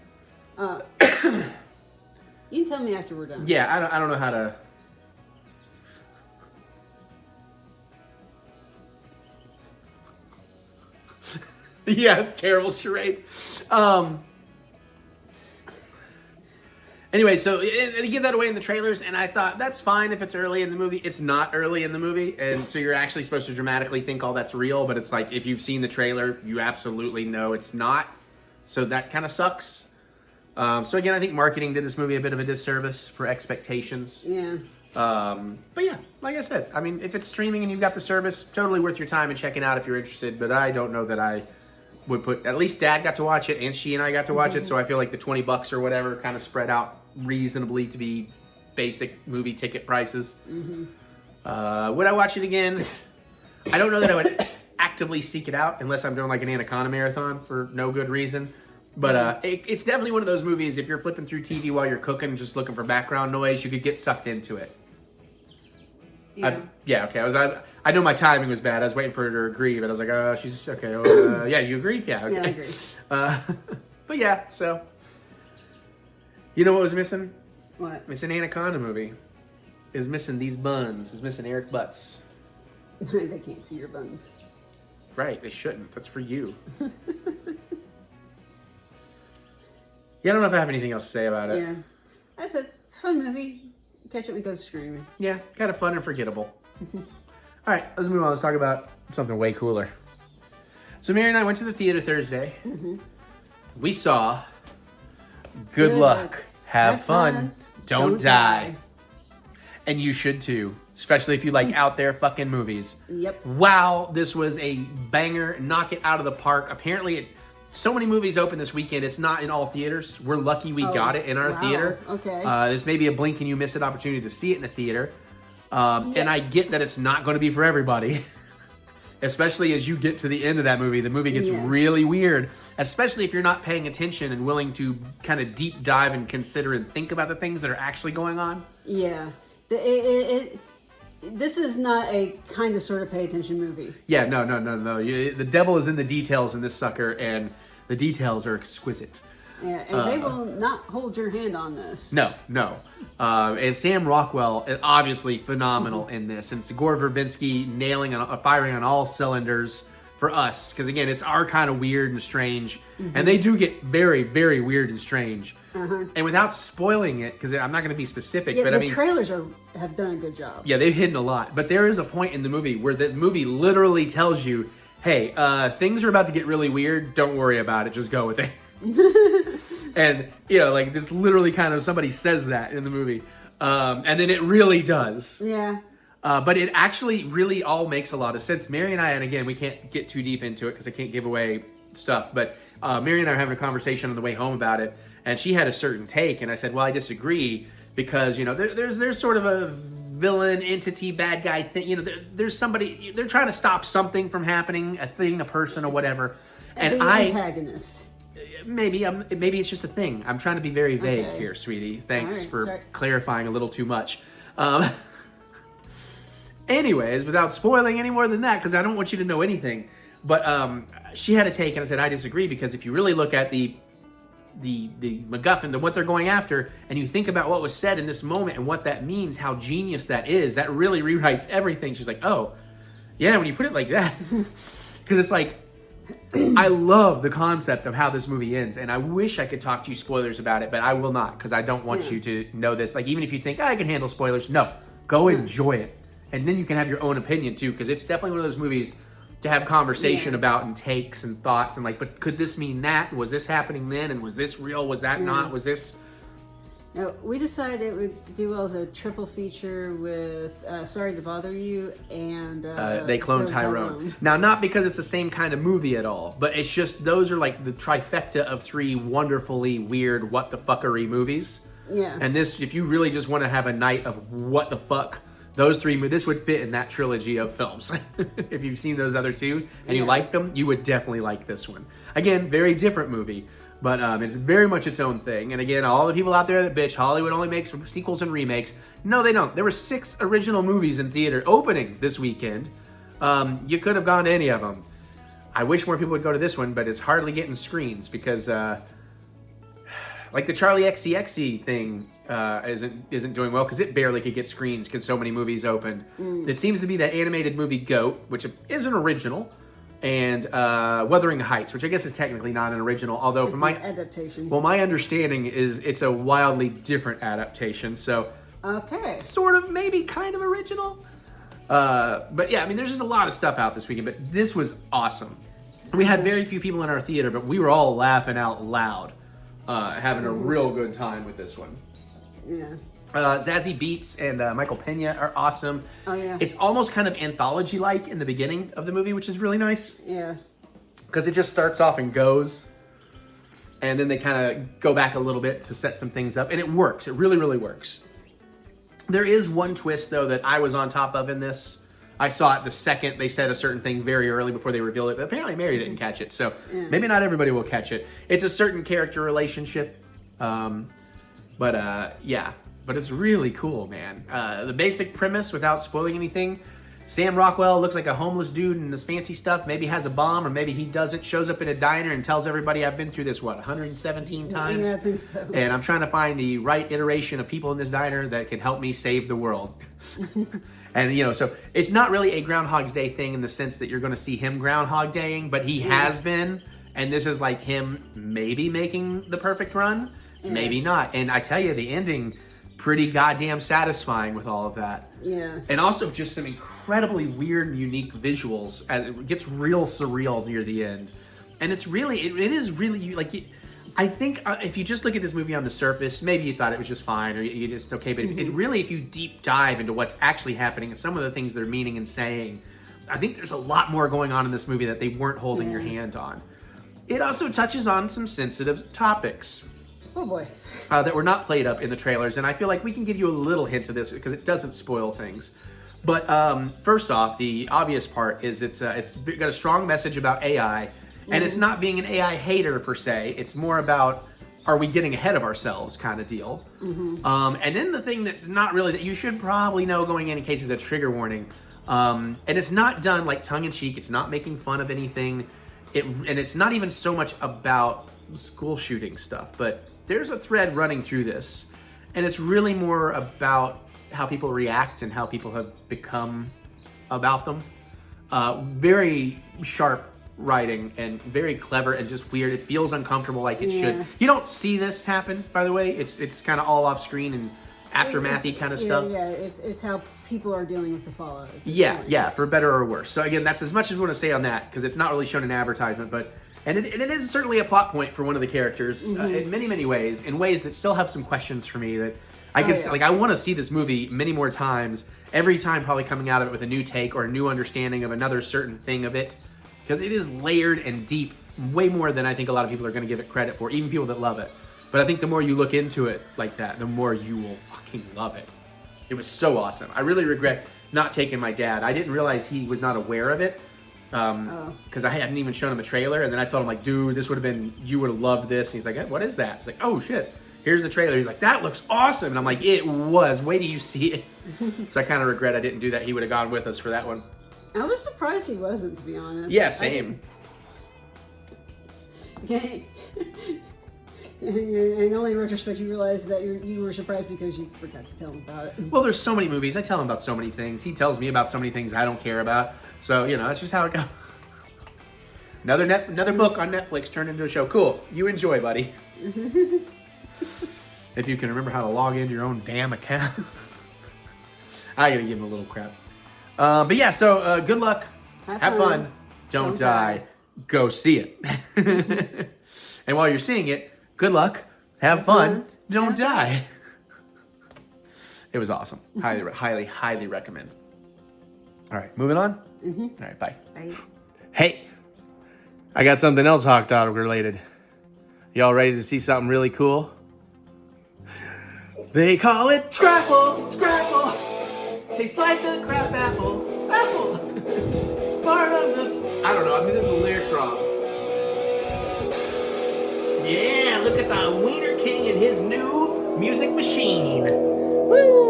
You can tell me after we're done. Yeah, I don't know how to. Yeah, it's terrible charades. Anyway, so they give that away in the trailers, and I thought, that's fine if it's early in the movie. It's not early in the movie, and so you're actually supposed to dramatically think all that's real, but it's like, if you've seen the trailer, you absolutely know it's not. So that kind of sucks. So again, I think marketing did this movie a bit of a disservice for expectations. Yeah. But yeah, like I said, I mean, if it's streaming and you've got the service, totally worth your time and checking out if you're interested, but I don't know that I would put, at least Dad got to watch it and she and I got to watch it, so I feel like the $20 or whatever kind of spread out reasonably to be basic movie ticket prices. Would I watch it again? I don't know that I would actively seek it out unless I'm doing like an Anaconda marathon for no good reason. But it's definitely one of those movies, if you're flipping through TV while you're cooking, just looking for background noise, you could get sucked into it. Yeah. Okay. I know my timing was bad. I was waiting for her to agree, but I was like, oh, she's okay. Yeah, you agree? Yeah, okay. Yeah, I agree. But yeah, so. You know what was missing? What? It's an Anaconda movie. is missing these buns, is missing Eric Butts. They can't see your buns. Right, they shouldn't. That's for you. Yeah, I don't know if I have anything else to say about it. Yeah. That's a fun movie. Ketchup and goes screaming. Yeah, kind of fun and forgettable. All right, let's move on. Let's talk about something way cooler. So Mary and I went to the theater Thursday. We saw Good Luck, Have Fun, Don't Die. And you should too, especially if you like out there fucking movies. Yep. Wow, this was a banger, knock it out of the park. Apparently, so many movies open this weekend. It's not in all theaters. We're lucky we got it in our theater. Okay. This may be a blink and you miss an opportunity to see it in a theater. And I get that it's not going to be for everybody. Especially as you get to the end of that movie. The movie gets really weird. Especially if you're not paying attention and willing to kind of deep dive and consider and think about the things that are actually going on. Yeah. This is not a kind of sort of pay attention movie. Yeah, no. The devil is in the details in this sucker, and the details are exquisite. Yeah, and they will not hold your hand on this. No. And Sam Rockwell is obviously phenomenal in this. And it's Gore Verbinski firing on all cylinders for us. Because again, it's our kind of weird and strange. And they do get very, very weird and strange. And without spoiling it, because I'm not going to be specific, Yeah, but the trailers have done a good job. Yeah, they've hidden a lot. But there is a point in the movie where the movie literally tells you, hey, things are about to get really weird. Don't worry about it. Just go with it. And, like this literally kind of somebody says that in the movie. And then it really does. Yeah. But it actually really all makes a lot of sense. Mary and I, and again, we can't get too deep into it because I can't give away stuff. But Mary and I are having a conversation on the way home about it. And she had a certain take. And I said, well, I disagree because, there's sort of a villain, entity, bad guy thing. There's somebody, they're trying to stop something from happening, a thing, a person, or whatever. And the antagonist. Maybe it's just a thing. I'm trying to be very vague here, sweetie. Thanks for clarifying a little too much. Anyways, without spoiling any more than that, because I don't want you to know anything. But she had a take, and I said I disagree because if you really look at the MacGuffin, what they're going after, and you think about what was said in this moment and what that means, how genius that is, that really rewrites everything. She's like, oh, yeah, when you put it like that, because it's like. I love the concept of how this movie ends, and I wish I could talk to you spoilers about it, but I will not, because I don't want you to know this. Like, even if you think, I can handle spoilers, no. Go enjoy it. And then you can have your own opinion, too, because it's definitely one of those movies to have conversation about and takes and thoughts, and like, but could this mean that? Was this happening then? And was this real? Was that not? Was this... Now, we decided it would do well as a triple feature with Sorry to Bother You and... They Cloned Tyrone. Now, not because it's the same kind of movie at all, but it's just those are like the trifecta of three wonderfully weird what-the-fuckery movies. Yeah. And this, if you really just want to have a night of what the fuck, those three, this would fit in that trilogy of films. If you've seen those other two and you like them, you would definitely like this one. Again, very different movie. But it's very much its own thing. And again, all the people out there that bitch, Hollywood only makes sequels and remakes. No, they don't. There were 6 original movies in theater opening this weekend. You could have gone to any of them. I wish more people would go to this one, but it's hardly getting screens because, like the Charlie XCX thing isn't doing well because it barely could get screens because so many movies opened. It seems to be that animated movie Goat, which is an original. And Wuthering Heights, which I guess is technically not an original, although it's from my adaptation. Well, my understanding is it's a wildly different adaptation, so sort of maybe kind of original. But yeah, I mean, there's just a lot of stuff out this weekend, but this was awesome. We had very few people in our theater, but we were all laughing out loud, having a real good time with this one. Yeah. Zazie Beetz and Michael Pena are awesome. Oh, yeah. It's almost kind of anthology-like in the beginning of the movie, which is really nice. Yeah. Because it just starts off and goes. And then they kind of go back a little bit to set some things up. And it works. It really, really works. There is one twist, though, that I was on top of in this. I saw it the second they said a certain thing very early before they revealed it. But apparently Mary didn't catch it. So maybe not everybody will catch it. It's a certain character relationship. Yeah. But it's really cool, man. The basic premise, without spoiling anything, Sam Rockwell looks like a homeless dude in this fancy stuff. Maybe has a bomb, or maybe he doesn't. Shows up in a diner and tells everybody, I've been through this, 117 times? Yeah, I think so. And I'm trying to find the right iteration of people in this diner that can help me save the world. And, you know, so it's not really a Groundhog's Day thing in the sense that you're going to see him Groundhog Daying, but he has been. And this is like him maybe making the perfect run, maybe not. And I tell you, the ending, pretty goddamn satisfying with all of that. Yeah. And also just some incredibly weird and unique visuals as it gets real surreal near the end. And it's really, it is really, like, I think if you just look at this movie on the surface, maybe you thought it was just fine or you just, okay, but it really, if you deep dive into what's actually happening and some of the things they're meaning and saying, I think there's a lot more going on in this movie that they weren't holding your hand on. It also touches on some sensitive topics. Oh boy. That were not played up in the trailers, and I feel like we can give you a little hint of this because it doesn't spoil things. But first off, the obvious part is it's got a strong message about AI, and it's not being an AI hater per se. It's more about, are we getting ahead of ourselves kind of deal. And then the thing that not really, that you should probably know going in case it's a trigger warning, and it's not done like tongue-in-cheek. It's not making fun of anything. And it's not even so much about school shooting stuff, but there's a thread running through this, and it's really more about how people react and how people have become about them. Very sharp writing and very clever and just weird. It feels uncomfortable, like it should. You don't see this happen, by the way. It's kind of all off screen and aftermathy kind of stuff. Yeah, it's how people are dealing with the fallout. Yeah, for better or worse. So again, that's as much as we want to say on that, because it's not really shown in advertisement, but and it is certainly a plot point for one of the characters in many ways, in ways that still have some questions for me that I can like. I want to see this movie many more times. Every time, probably coming out of it with a new take or a new understanding of another certain thing of it, because it is layered and deep, way more than I think a lot of people are going to give it credit for, even people that love it. But I think the more you look into it like that, the more you will fucking love it. It was so awesome. I really regret not taking my dad. I didn't realize he was not aware of it. Because I hadn't even shown him a trailer, and then I told him, like, dude, this would have been, you would have loved this. And he's like, hey, what is that? It's like, oh shit, here's the trailer. He's like, that looks awesome. And I'm like, it was. Wait till you see it. So I kind of regret I didn't do that. He would have gone with us for that one. I was surprised he wasn't, to be honest. Yeah, same. And only in retrospect you realize that you were surprised because you forgot to tell him about it. Well, there's so many movies. I tell him about so many things. He tells me about so many things I don't care about. So, you know, that's just how it goes. Another book on Netflix turned into a show. Cool. You enjoy, buddy. If you can remember how to log into your own damn account. I gotta give him a little crap. But yeah, so good luck. Have fun. Don't die. Go see it. And while you're seeing it, good luck. Have fun. Don't die. It was awesome. Highly recommend. All right, moving on. All right, bye. Bye. Hey, I got something else hot dog related. Y'all ready to see something really cool? They call it Scrapple. Tastes like a crab apple. Part of the, I don't know, I'm getting the lyrics wrong. Yeah, look at the Wiener King and his new music machine. Woo!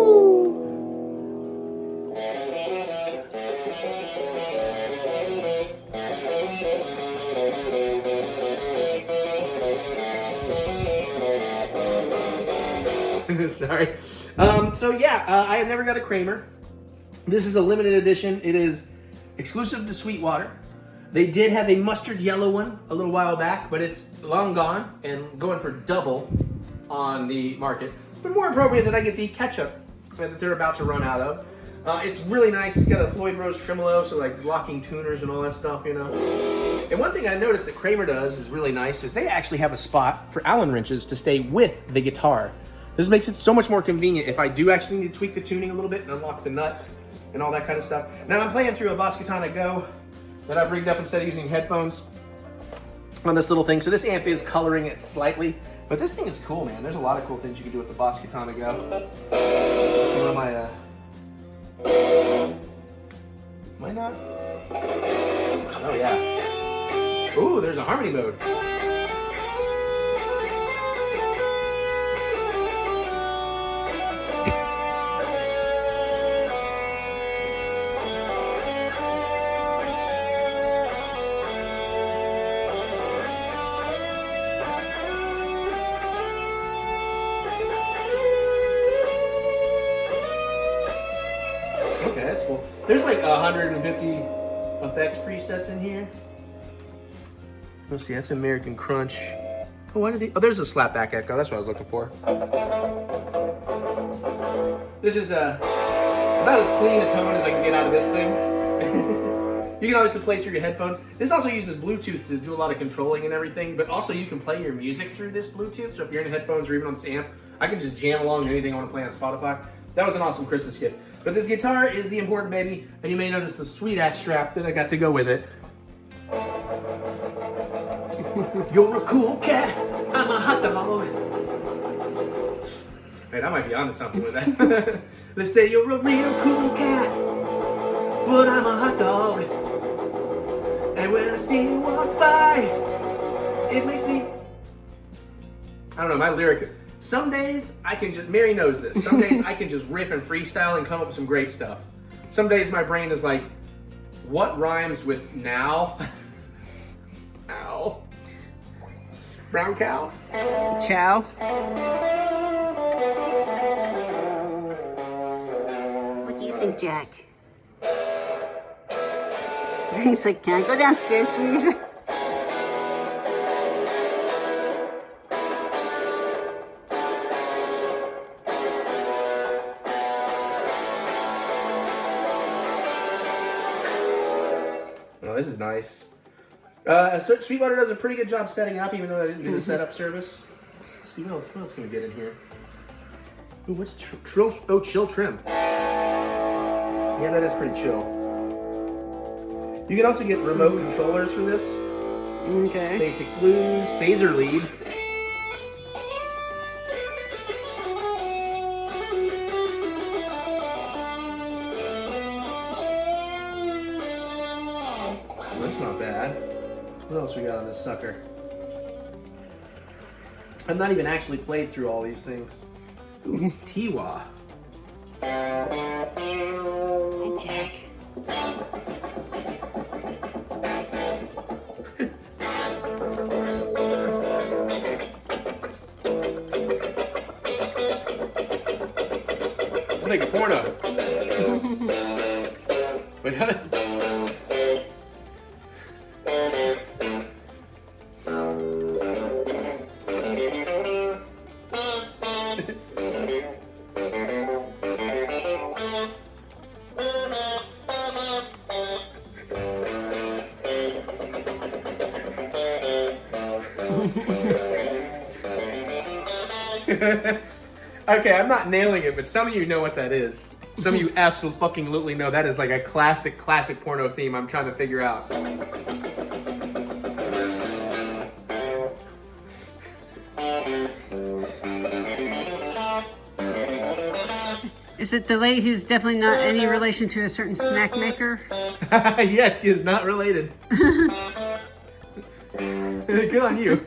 Sorry. So yeah, I have never got a Kramer. This is a limited edition. It is exclusive to Sweetwater. They did have a mustard yellow one a little while back, but it's long gone and going for double on the market. But more appropriate that I get the ketchup that they're about to run out of. It's really nice. It's got a Floyd Rose tremolo, so like locking tuners and all that stuff, you know. And one thing I noticed that Kramer does is really nice is they actually have a spot for Allen wrenches to stay with the guitar. This makes it so much more convenient if I do actually need to tweak the tuning a little bit and unlock the nut and all that kind of stuff. Now I'm playing through a Boss Katana Go that I've rigged up instead of using headphones on this little thing. So this amp is coloring it slightly, but this thing is cool, man. There's a lot of cool things you can do with the Boss Katana Go. Let's see where am I not? Oh yeah. Ooh, there's a harmony mode. There's like 150 effects presets in here. Let's see, that's American Crunch. Oh, why did they? Oh, there's a slapback echo. That's what I was looking for. This is about as clean a tone as I can get out of this thing. You can obviously play through your headphones. This also uses Bluetooth to do a lot of controlling and everything, but also you can play your music through this Bluetooth. So if you're in headphones or even on this amp, I can just jam along to anything I want to play on Spotify. That was an awesome Christmas gift. But this guitar is the important baby, and you may notice the sweet ass strap that I got to go with it. You're a cool cat, I'm a hot dog. Hey, that might be onto something with that. They say you're a real cool cat, but I'm a hot dog. And when I see you walk by, it makes me... I don't know, my lyric... Some days I can just... Mary knows this. Some days I can just riff and freestyle and come up with some great stuff. Some days my brain is like, what rhymes with now? Ow. Brown cow? Chow. What do you think, Jack? He's like, can I go downstairs, please? Oh, this is nice. Sweetwater does a pretty good job setting up, even though I didn't do the setup service. Let's see what else can we get in here? Ooh, what's chill trim. Yeah, that is pretty chill. You can also get remote controllers for this. Okay. Basic blues, phaser lead. Well, that's not bad. What else we got on this sucker? I've not even actually played through all these things. Ooh, Tiwa. Hey, Jack. Let's make a porno. Wait, how did... Okay, I'm not nailing it, but some of you know what that is. Some of you absolutely know that is like a classic porno theme I'm trying to figure out. Is it the lady who's definitely not any relation to a certain snack maker? Yes, she is not related. Good on you.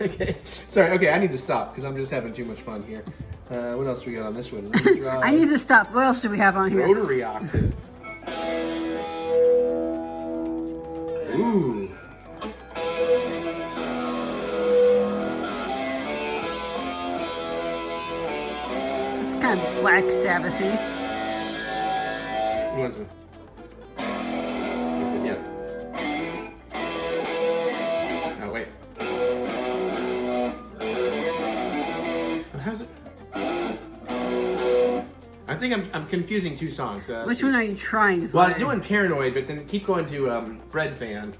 Okay, sorry. Okay, I need to stop because I'm just having too much fun here. What else we got on this one? I need to stop. What else do we have on here? Rotary octave. Ooh. It's kind of Black Sabbathy. Who wants one? Yeah. Oh, wait. How's it? I think I'm confusing two songs. Which one are you trying to play? Well, I was doing Paranoid, but then keep going to Bread Fan.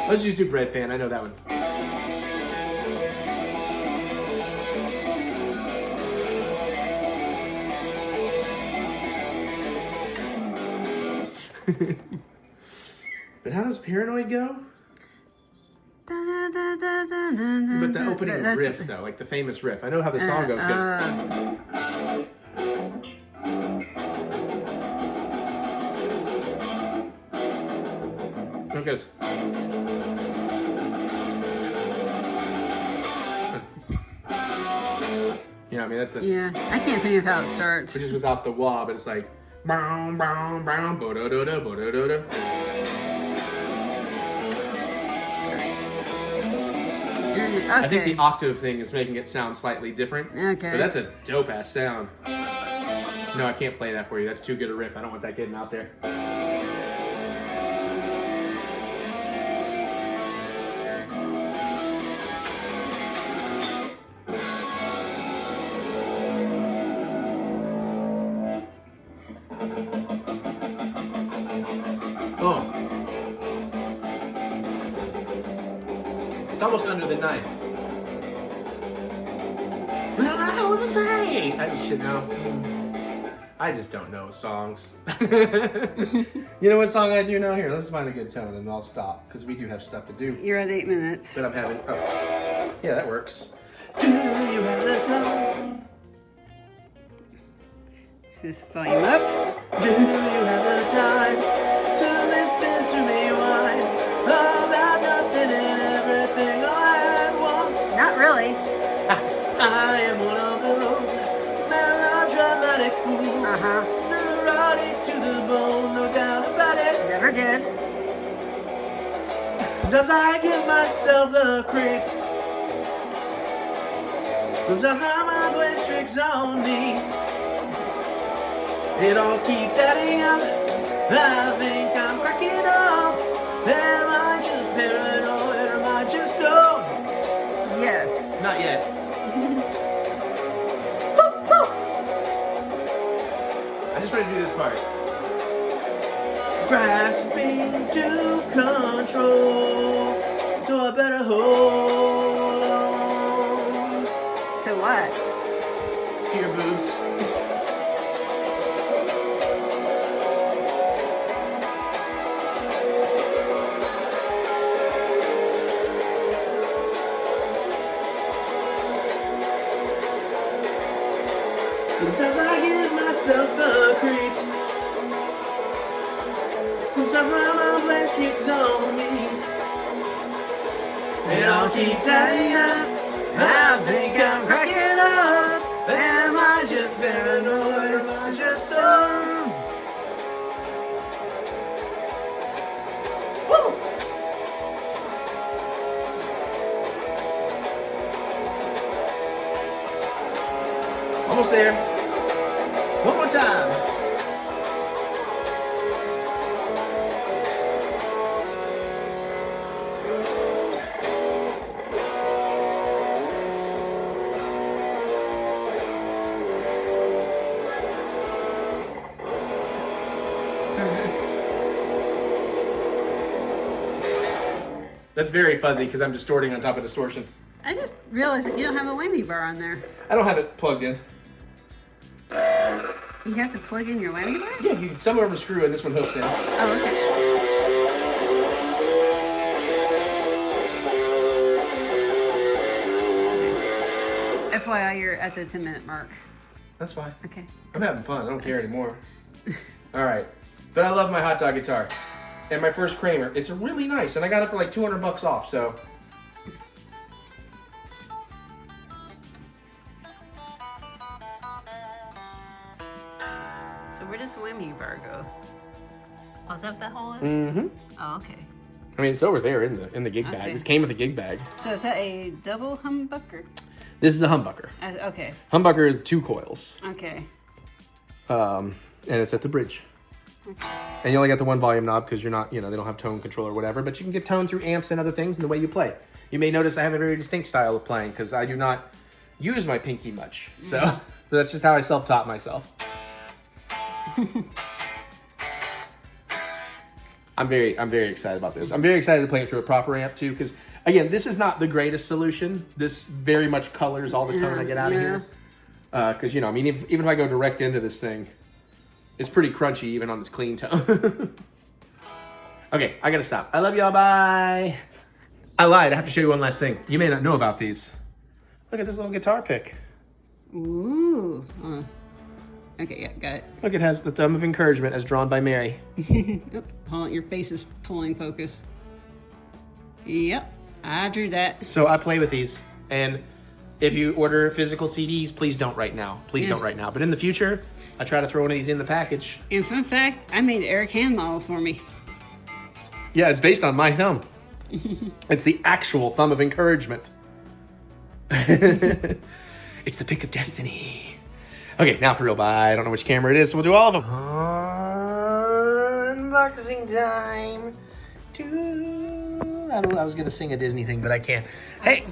Let's just do Bread Fan. I know that one. But how does Paranoid go? But the opening riff, though, like the famous riff. I know how the song goes. Here it goes. Yeah, I mean, that's it. Yeah, I can't think of how it starts. Which is without the wah, but it's like. Brown, brown, brown, bo-do-do-do, bo-do-do-do. Okay. I think the octave thing is making it sound slightly different. Okay. But that's a dope ass sound. No, I can't play that for you. That's too good a riff. I don't want that getting out there. Oh. It's almost under the knife. I should know. I just don't know songs. You know what song I do know? Here, let's find a good tone and I'll stop because we do have stuff to do. You're at 8 minutes. But I'm having. Oh. Yeah, that works. Do you have the time? Is this volume up? Do you have the time to listen to me whine about nothing and everything all at once? Not really. I am one of those melodramatic fools. Neurotic to the bone, no doubt about it. Never did. Sometimes I give myself the creeps. Sometimes my mind plays tricks on me. It all keeps adding up. I think I'm cracking up. Am I just paranoid or am I just stoned? Yes. Not yet. I just want to do this part. Grasping to control, so I better hold on. To what? To your boobs. Sometimes I give myself the creeps. Sometimes my mind plays tricks on me. It all keeps adding up. I think I'm cracking up. Am I just paranoid or am I just stoned? Woo! Almost there. One more time. That's very fuzzy because I'm distorting on top of distortion. I just realized that you don't have a whammy bar on there. I don't have it plugged in. You have to plug in your whammy bar? Yeah, you some of them are screw and this one hooks in. Oh, okay. FYI, you're at the 10-minute mark. That's fine. Okay. I'm having fun. I don't care anymore. All right. But I love my hot dog guitar. And my first Kramer. It's really nice. And I got it for like $200 off, so. So where does the whammy bar go? Oh, is that what that hole is? Mm-hmm. Oh, okay. I mean, it's over there in the gig bag. Okay. This came with a gig bag. So is that a double humbucker? This is a humbucker. Okay. Humbucker is 2 coils. Okay. And it's at the bridge. Okay. And you only got the 1 volume knob because you're not, they don't have tone control or whatever, but you can get tone through amps and other things in the way you play. You may notice I have a very distinct style of playing because I do not use my pinky much. So that's just how I self-taught myself. I'm very excited about this. I'm very excited to play it through a proper amp too because, again, this is not the greatest solution. This very much colors all the tone I get out of here. Because, I mean, even if I go direct into this thing, it's pretty crunchy even on its clean tone. Okay, I gotta stop. I love y'all, bye. I lied, I have to show you one last thing. You may not know about these. Look at this little guitar pick. Ooh. Okay, yeah, got it. Look, it has the thumb of encouragement as drawn by Mary. Oh, hold on, your face is pulling focus. Yep, I drew that. So I play with these, and if you order physical CDs, please don't right now. Please don't right now. But in the future, I try to throw one of these in the package. And fun fact, I made Eric hand model for me. Yeah, it's based on my thumb. It's the actual thumb of encouragement. It's the pick of destiny. Okay, now for real, bye. I don't know which camera it is, so we'll do all of them. Unboxing time. I was gonna sing a Disney thing, but I can't. Hey.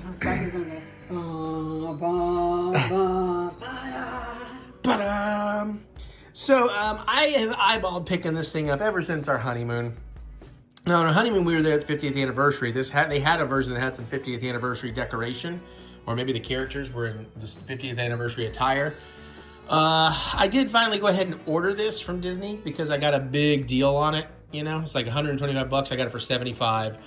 So I have eyeballed picking this thing up ever since our honeymoon. Now, on our honeymoon, we were there at the 50th anniversary. They had a version that had some 50th anniversary decoration, or maybe the characters were in this 50th anniversary attire. I did finally go ahead and order this from Disney because I got a big deal on it. You know, it's like 125 bucks. I got it for 75.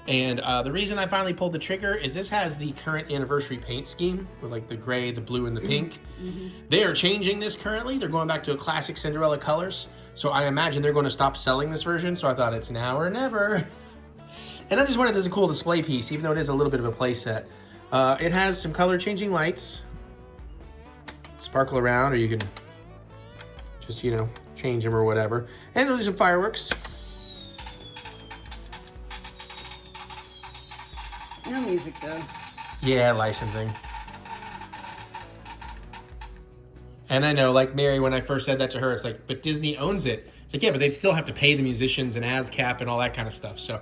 And the reason I finally pulled the trigger is this has the current anniversary paint scheme with like the gray, the blue, and the pink. Mm-hmm. They are changing this currently. They're going back to a classic Cinderella colors. So I imagine they're going to stop selling this version. So I thought it's now or never. And I just wanted it as a cool display piece, even though it is a little bit of a play set. It has some color changing lights. Sparkle around, or you can just, you know, change them or whatever. And there's some fireworks. No music though. Yeah, licensing. And I know, like Mary, when I first said that to her, it's like, but Disney owns it. It's like, yeah, but they'd still have to pay the musicians and ASCAP and all that kind of stuff. So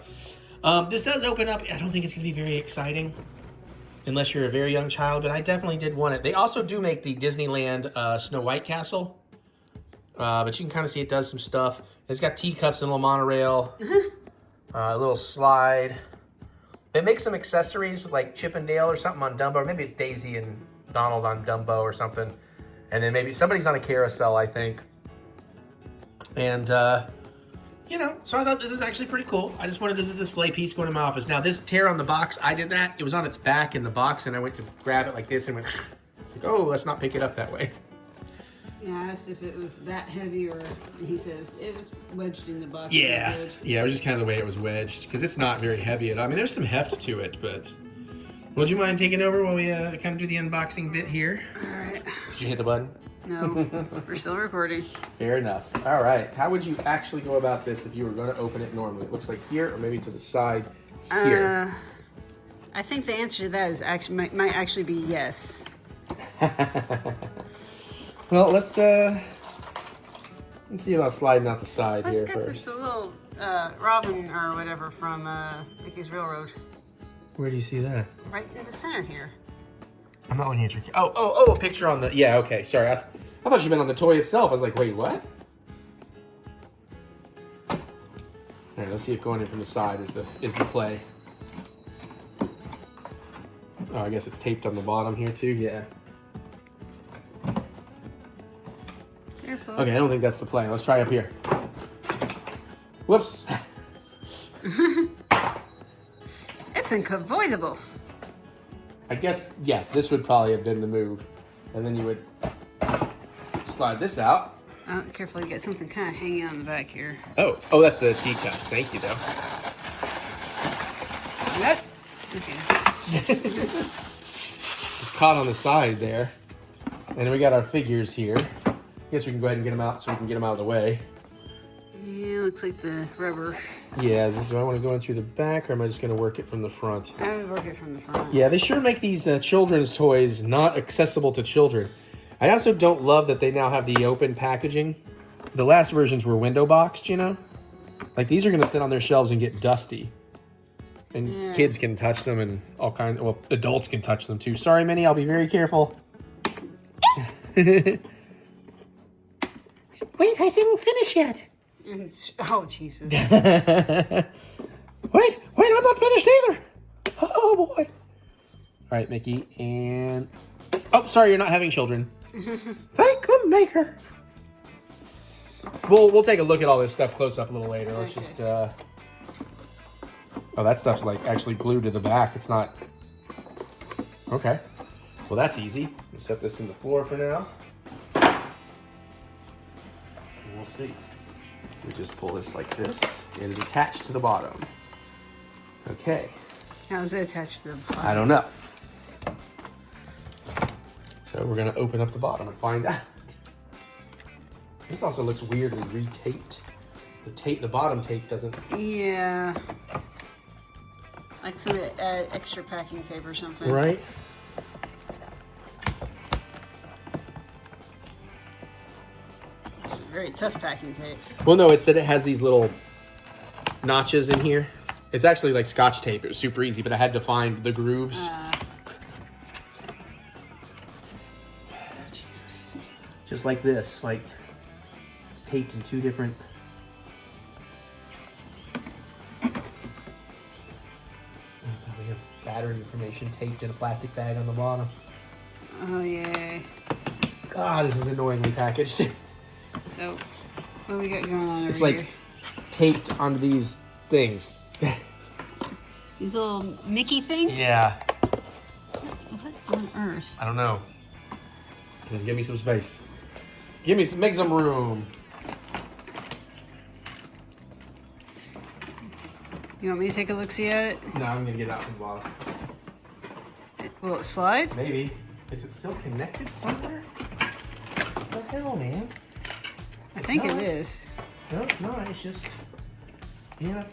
this does open up. I don't think it's going to be very exciting unless you're a very young child, but I definitely did want it. They also do make the Disneyland Snow White Castle, but you can kind of see it does some stuff. It's got teacups and a little monorail, a little slide. It makes some accessories with like Chip and Dale or something on Dumbo, or maybe it's Daisy and Donald on Dumbo or something. And then maybe somebody's on a carousel, I think. And, you know, so I thought this is actually pretty cool. I just wanted this as a display piece going to my office. Now, this tear on the box, I did that. It was on its back in the box, and I went to grab it like this and went, it's like, oh, let's not pick it up that way. Yeah, I asked if it was that heavy, or he says it was wedged in the box. Yeah, it was just kind of the way it was wedged, because it's not very heavy at all. I mean, there's some heft to it, but... Would you mind taking over while we kind of do the unboxing bit here? All right. Did you hit the button? No, we're still recording. Fair enough. All right. How would you actually go about this if you were going to open it normally? It looks like here, or maybe to the side here. I think the answer to that is actually might actually be yes. Well, let's see about sliding out the side here Let's get first. the little Robin or whatever from Mickey's Railroad. Where do you see that? Right in the center here. I'm not looking at your... Oh, a picture on the... Yeah, okay, sorry. I thought you meant on the toy itself. I was like, wait, what? All right, let's see if going in from the side is the play. Oh, I guess it's taped on the bottom here too. Yeah. Careful. Okay, I don't think that's the play. Let's try up here. Whoops. It's unavoidable. I guess, yeah, this would probably have been the move. And then you would slide this out. Oh, careful, you got something kind of hanging on the back here. Oh, that's the teacups. Thank you, though. What? Okay. It's caught on the side there. And then we got our figures here. I guess we can go ahead and get them out so we can get them out of the way. Yeah, looks like the rubber. Yeah, do I want to go in through the back, or am I just going to work it from the front? I would work it from the front. Yeah, they sure make these children's toys not accessible to children. I also don't love that they now have the open packaging. The last versions were window boxed, you know? Like, these are going to sit on their shelves and get dusty. And kids can touch them, and all kinds. Well, adults can touch them too. Sorry, Minnie, I'll be very careful. Wait, I didn't finish yet. Oh, Jesus. Wait, I'm not finished either. Oh, boy. All right, Mickey, and... Oh, sorry, you're not having children. Thank the maker. We'll take a look at all this stuff close up a little later. Let's just... Oh, that stuff's, like, actually glued to the back. It's not... Okay. Well, that's easy. We'll set this in the floor for now. see. We just pull this like this. It is attached to the bottom. Okay. How is it attached to the bottom? I don't know. So we're gonna open up the bottom and find out. This also looks weirdly retaped. The bottom tape doesn't. Yeah. Like some extra packing tape or something. Right. It's very tough packing tape. Well, no, it's that it has these little notches in here. It's actually like Scotch tape. It was super easy, but I had to find the grooves. Jesus. Just like this. Like, it's taped in two different... We have battery information taped in a plastic bag on the bottom. Oh, yeah. God, this is annoyingly packaged. So, what do we got going on over It's here? like taped onto these things. These little Mickey things? Yeah. What on earth? I don't know. Give me some space. Make some room. You want me to take a look-see at it? No, I'm gonna get it out from the bottom. Will it slide? Maybe. Is it still connected somewhere? What the hell, man? I think not. it is. No, it's not. It's just... Yeah.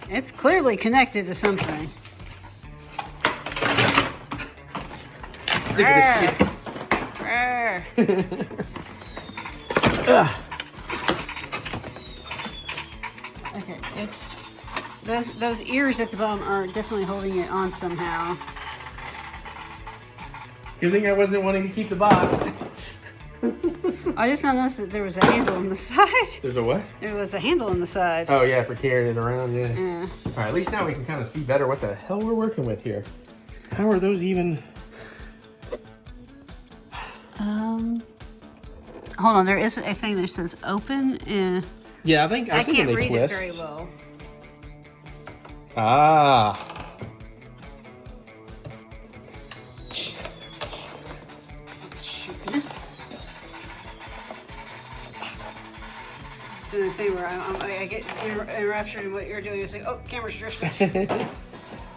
It's clearly connected to something. Sick of this shit. Arr. Okay, it's... Those ears at the bottom are definitely holding it on somehow. Good thing I wasn't wanting to keep the box. I just now noticed that there was a handle on the side. There's a what? There was a handle on the side. Oh, yeah, for carrying it around, yeah. Yeah. All right, at least now we can kind of see better what the hell we're working with here. How are those even... Hold on, there is a thing that says open. Yeah, I think I can't they read twist. it very well. Ah. Doing a thing where I get enraptured in what you're doing. It's like, oh, camera's drifting.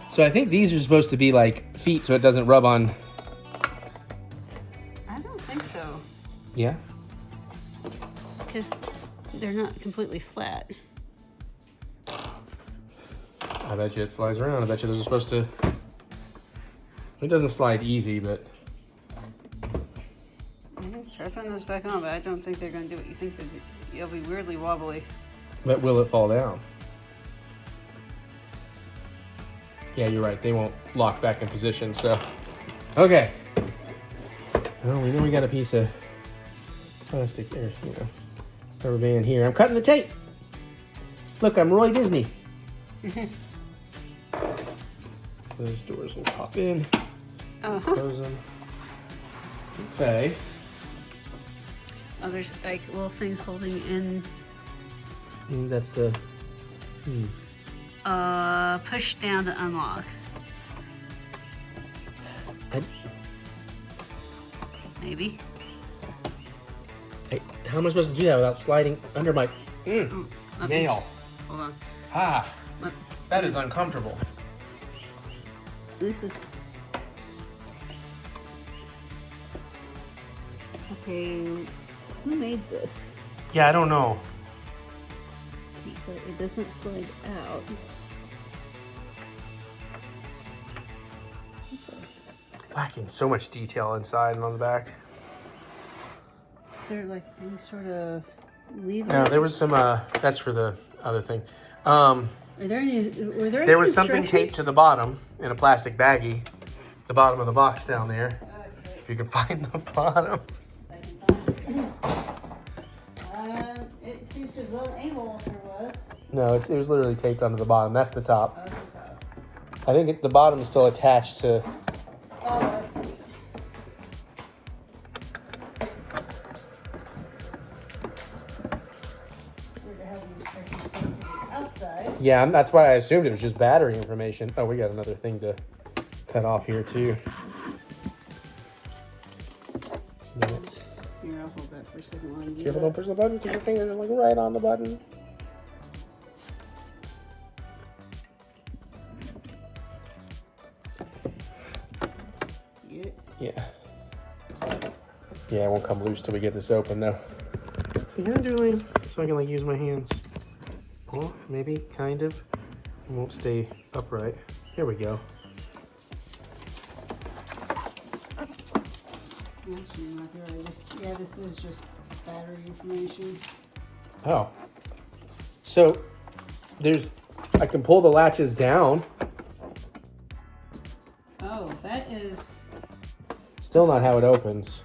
So I think these are supposed to be like feet so it doesn't rub on. I don't think so. Yeah? Because they're not completely flat. I bet you it slides around. I bet you those are supposed to... It doesn't slide easy, but... Try putting those back on, but I don't think they're going to do what you think they do. It'll be weirdly wobbly. But will it fall down? Yeah, you're right. They won't lock back in position, so... Okay. Well, we know we got a piece of plastic there, you know, rubber band here. I'm cutting the tape. Look, I'm Roy Disney. Those doors will pop in. Close them. Okay. Oh, there's like little things holding in. That's the... Push down to unlock. Maybe. Hey, how am I supposed to do that without sliding under my nail? Hold on. That is uncomfortable. This is... Okay, who made this? Yeah, I don't know. So it doesn't slide out. It's lacking so much detail inside and on the back. Is there like any sort of lever? No, there was some, that's for the other thing. Were there any There was something taped to the bottom in a plastic baggie. The bottom of the box down there. Okay. If you can find the bottom. It seems to have blown a hole if there was. No, it was literally taped onto the bottom. That's the top. Oh, the top. I think the bottom is still attached to... Oh, I see. Outside. Yeah, that's why I assumed it was just battery information. Oh, we got another thing to cut off here too. Yeah, Here, I'll hold that for a second while you do Careful, that. don't push the button because your fingers are like right on the button. Get it? Yeah. Yeah, it won't come loose till we get this open though. See how I'm doing so I can like use my hands. Oh, maybe, kind of. It won't stay upright. Here we go. Actually, you might be right. This is just battery information. Oh. So I can pull the latches down. Oh, that is. Still not how it opens.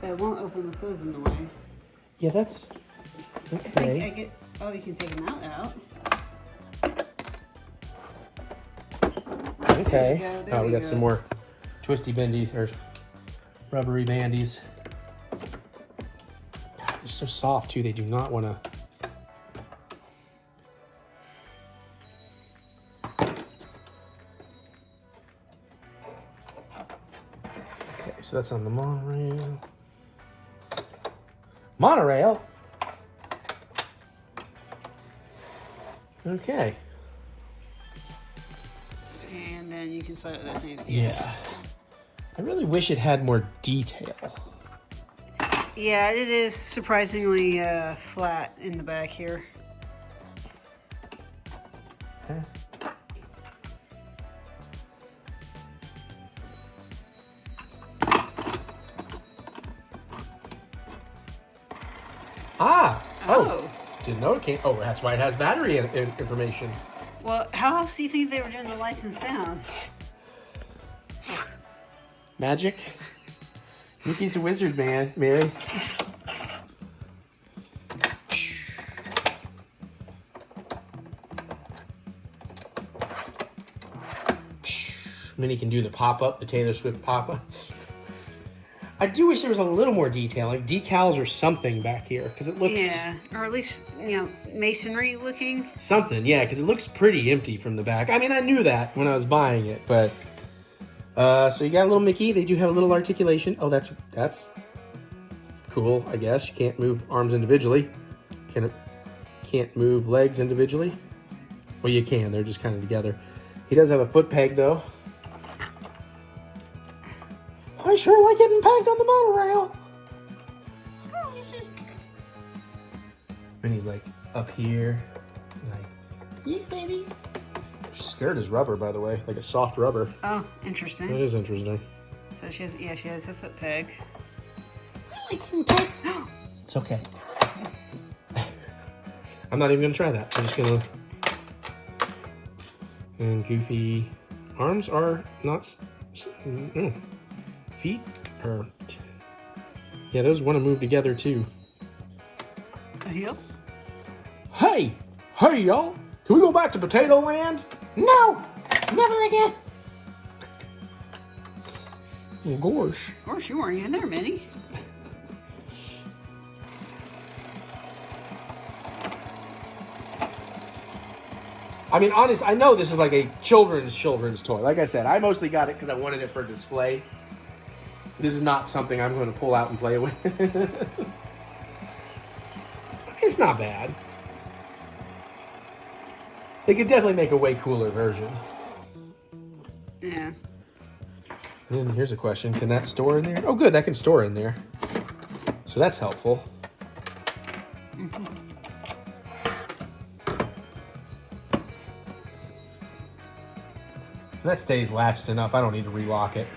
That won't open with those in the way. Yeah, that's I think okay. Oh, you can take them out. Okay. There Oh, we we got go. some more twisty bendies or rubbery bandies. They're so soft too. They do not want to. Okay, so that's on the monorail. Monorail. Okay. And then you can slide that thing. Yeah. I really wish it had more detail. Yeah, it is surprisingly flat in the back here. Okay. Ah! Oh! Didn't know it came. Oh, that's why it has battery information. Well, how else do you think they were doing the lights and sound? Magic? Mickey's a wizard, man, Mary. Minnie can do the pop-up, the Taylor Swift pop-up. I do wish there was a little more detail, like decals or something back here, because it looks... Yeah, or at least, masonry looking. Something, yeah, because it looks pretty empty from the back. I mean, I knew that when I was buying it, but... so you got a little Mickey. They do have a little articulation. Oh, that's cool, I guess. You can't move arms individually. Can't move legs individually. Well, you can. They're just kind of together. He does have a foot peg, though. I sure like getting pegged on the monorail. Minnie's like up here. Like, yeah, baby. Her skirt is rubber, by the way. Like a soft rubber. Oh, interesting. That is interesting. So she has a foot peg. I like getting pegged. It's okay. I'm not even going to try that. I'm just going to... And Goofy... Arms are not... Feet are... Yeah, those want to move together, too. A heel? Hey! Hey, y'all! Can we go back to Potato Land? No! Never again! Oh, gosh. Of course, you weren't even there, Minnie. I mean, honest, I know this is like a children's toy. Like I said, I mostly got it because I wanted it for display. This is not something I'm going to pull out and play with. It's not bad. They could definitely make a way cooler version. Yeah. And then here's a question. Can that store in there? Oh, good. That can store in there. So that's helpful. If that stays latched enough, I don't need to relock it.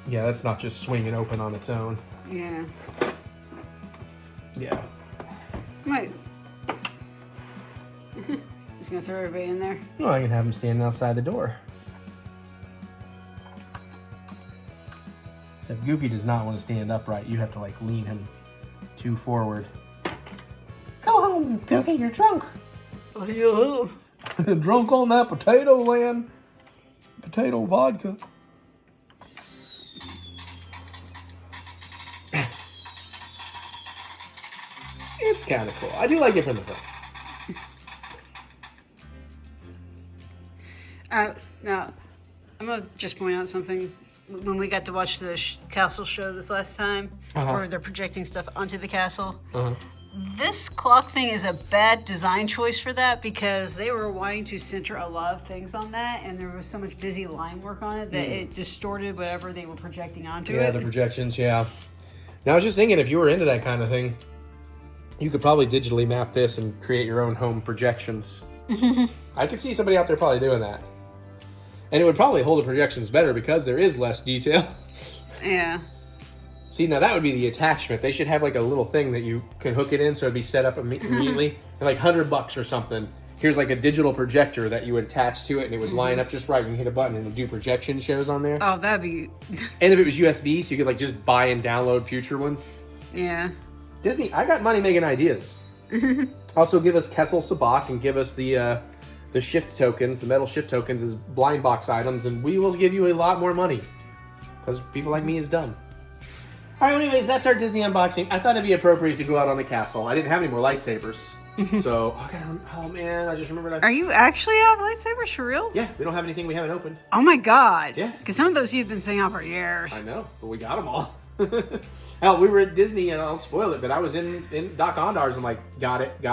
Yeah, that's not just swinging open on its own. Yeah. Yeah. Might. Just gonna throw everybody in there. Well, I can have him standing outside the door. Except Goofy does not want to stand upright. You have to like lean him too forward. Go home, Goofy. You're drunk. Drunk on that potato land. Potato vodka. It's kind of cool. I do like it from the front. Now, I'm gonna just point out something. when we got to watch the castle show this last time, where they're projecting stuff onto the castle. This clock thing is a bad design choice for that because they were wanting to center a lot of things on that, and there was so much busy line work on it that it distorted whatever they were projecting onto it. Yeah, the projections, yeah. Now, I was just thinking, if you were into that kind of thing, you could probably digitally map this and create your own home projections. I could see somebody out there probably doing that. And it would probably hold the projections better because there is less detail. Yeah. See, now that would be the attachment. They should have like a little thing that you can hook it in so it'd be set up immediately. And like $100 or something. Here's like a digital projector that you would attach to it and it would line up just right. You can hit a button and it'll do projection shows on there. Oh, that'd be... And if it was USB, so you could like just buy and download future ones. Yeah. Disney, I got money making ideas. Also give us Kessel Sabak and give us the shift tokens, the metal shift tokens as blind box items, and we will give you a lot more money. Because people like me is dumb. Alright, anyways, that's our Disney unboxing. I thought it'd be appropriate to go out on the castle. I didn't have any more lightsabers. So, oh man, I just remembered. Are you actually out of lightsabers for real? Yeah, we don't have anything we haven't opened. Oh my god. Yeah. Because some of those you've been saying out for years. I know, but we got them all. Hell, we were at Disney, and I'll spoil it, but I was in Doc Ondar's. I'm like, got it. The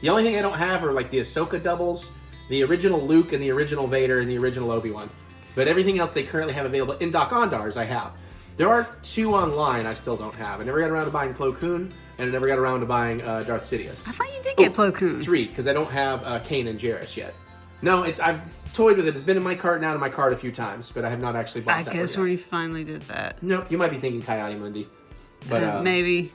only thing I don't have are like the Ahsoka doubles, the original Luke and the original Vader and the original Obi-Wan. But everything else they currently have available in Doc Ondar's, I have. There are 2 online I still don't have. I never got around to buying Plo Koon, and I never got around to buying Darth Sidious. I thought you did get Plo Koon. 3, because I don't have Kane and Jarrus yet. No, I've toyed with it. It's been in my cart and out of my cart a few times, but I have not actually bought that. I guess when you finally did that. Nope, you might be thinking Coyote Mundi. But maybe.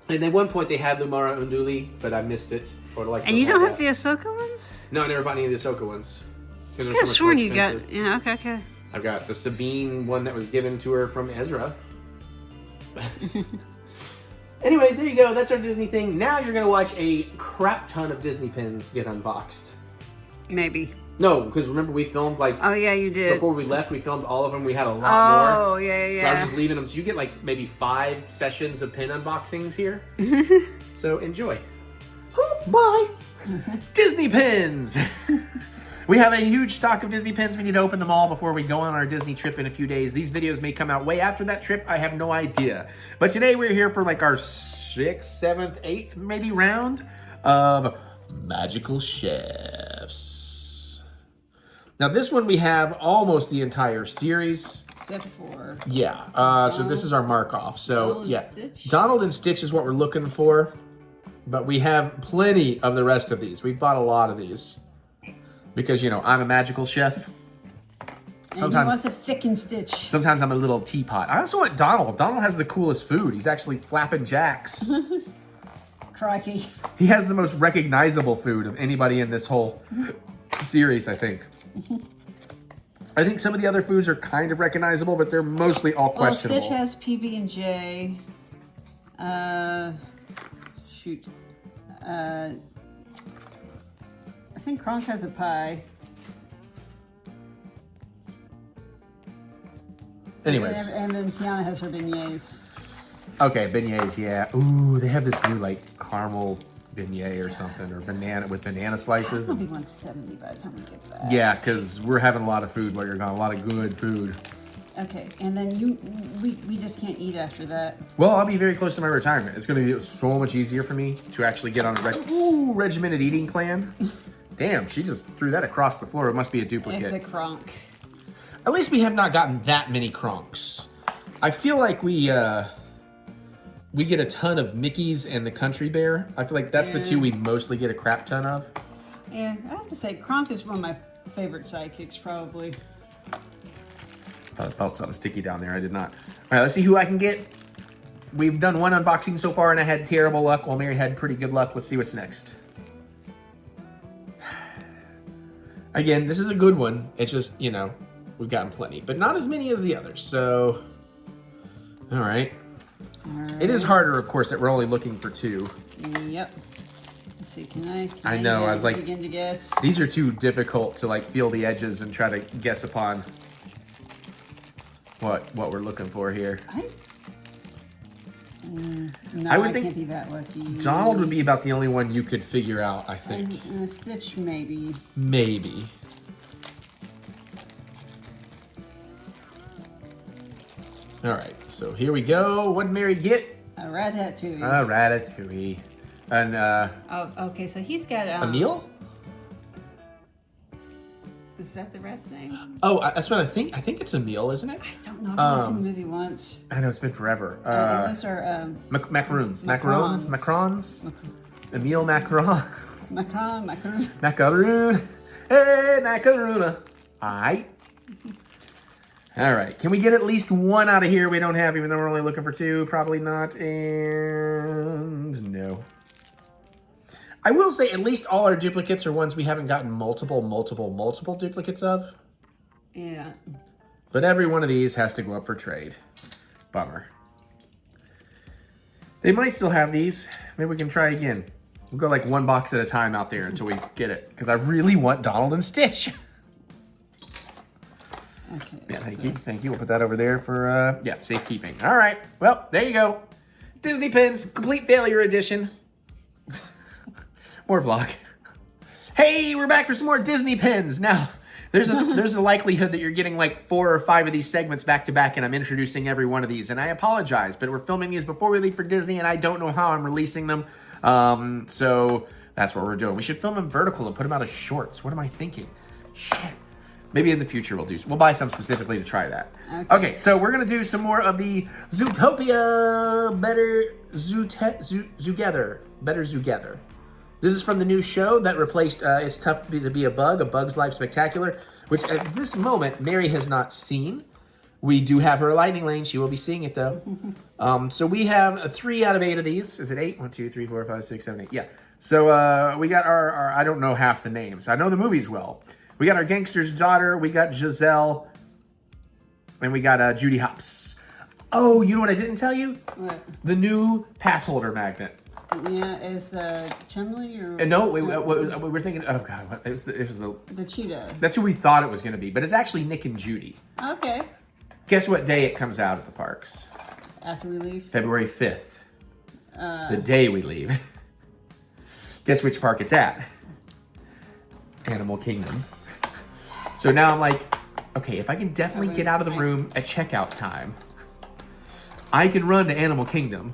And at one point they had Lumara Unduli, but I missed it. And you don't have the Ahsoka ones? No, I never bought any of the Ahsoka ones. I could have sworn you got... Yeah, okay. I've got the Sabine one that was given to her from Ezra. Anyways, there you go. That's our Disney thing. Now you're going to watch a crap ton of Disney pins get unboxed. Maybe. No, because remember we filmed like... Oh, yeah, you did. Before we left, we filmed all of them. We had a lot more. Oh, yeah. So I was just leaving them. So you get like maybe 5 sessions of pin unboxings here. So enjoy. Oh, bye. Disney pins. We have a huge stock of Disney pins. We need to open them all before we go on our Disney trip in a few days. These videos may come out way after that trip. I have no idea. But today we're here for like our 6th, 7th, 8th maybe round of Magical Chefs. Now this one we have almost the entire series. Except for... Yeah. So this is our mark-off. So yeah, Donald and Stitch is what we're looking for. But we have plenty of the rest of these. We've bought a lot of these. Because, you know, I'm a magical chef. Sometimes he wants a thick and Stitch. Sometimes I'm a little teapot. I also want Donald. Donald has the coolest food. He's actually flapping jacks. Crikey. He has the most recognizable food of anybody in this whole series, I think. I think some of the other foods are kind of recognizable, but they're mostly all questionable. Stitch has PB&J. Shoot. I think Kronk has a pie. Anyways. And then Tiana has her beignets. Okay, beignets, yeah. Ooh, they have this new, like, caramel beignet or something, or banana with banana slices. It'll be 170 by the time we get back. Yeah, because we're having a lot of food while you're gone. A lot of good food. Okay, and then we just can't eat after that. Well, I'll be very close to my retirement. It's going to be so much easier for me to actually get on a regimented eating plan. Damn, she just threw that across the floor. It must be a duplicate. It's a Kronk. At least we have not gotten that many Kronks. I feel like we get a ton of Mickeys and the Country Bear. I feel like that's the 2 we mostly get a crap ton of. Yeah, I have to say, Kronk is one of my favorite sidekicks, probably. I felt something sticky down there. I did not. All right, let's see who I can get. We've done 1 unboxing so far, and I had terrible luck, while Mary had pretty good luck. Let's see what's next. Again, this is a good one. It's just, you know, we've gotten plenty, but not as many as the others. So, all right. It is harder, of course, that we're only looking for 2. Yep. Let's see, can I know, I was like, begin to guess? These are too difficult to like feel the edges and try to guess upon what we're looking for here. No, I would can't think be that lucky. Donald would be about the only one you could figure out, I think. Stitch, maybe. Maybe. All right, so here we go. What did Mary get? A ratatouille. A ratatouille. And Oh, okay. So he's got a meal? Is that the rest name? Oh, that's what I think. I think it's a meal, isn't it? I don't know. I've only seen the movie once. I know, it's been forever. Those are macaroons. Macarons. Macarons. Emile Macaron. macaron. Macaroon. Hey, macarona. All right. All right. Can we get at least one out of here we don't have, even though we're only looking for two? Probably not. And no. I will say at least all our duplicates are ones we haven't gotten multiple duplicates of. Yeah. But every one of these has to go up for trade. Bummer. They might still have these. Maybe we can try again. We'll go like one box at a time out there until we get it. Because I really want Donald and Stitch. Okay. Yeah, thank you. Thank you. We'll put that over there for, safekeeping. All right. Well, there you go. Disney Pins, complete failure edition. More vlog. Hey, we're back for some more Disney Pins. Now, there's a likelihood that you're getting like 4 or 5 of these segments back to back, and I'm introducing every one of these. And I apologize, but we're filming these before we leave for Disney, and I don't know how I'm releasing them. So that's what we're doing. We should film them vertical and put them out as shorts. What am I thinking? Shit. Maybe in the future we'll buy some specifically to try that. Okay, so we're gonna do some more of the Zootopia Better Zootopia. This is from the new show that replaced It's Tough to Be a Bug, A Bug's Life Spectacular, which at this moment Mary has not seen. We do have her lightning lane. She will be seeing it though. So we have 3 out of 8 of these. Is it 8? 1, 2, 3, 4, 5, 6, 7, 8. Yeah. So we got our I don't know half the names. I know the movies well. We got our Gangster's Daughter. We got Giselle. And we got Judy Hopps. Oh, you know what I didn't tell you? What? The new pass holder magnet. Yeah, is the Chun-Li or... No, we were thinking, oh God, what, it was the cheetah. That's who we thought it was going to be, but it's actually Nick and Judy. Okay. Guess what day it comes out at the parks? After we leave? February 5th. The day we leave. Guess which park it's at? Animal Kingdom. So now I'm like, okay, if I can definitely get out of the room at checkout time, I can run to Animal Kingdom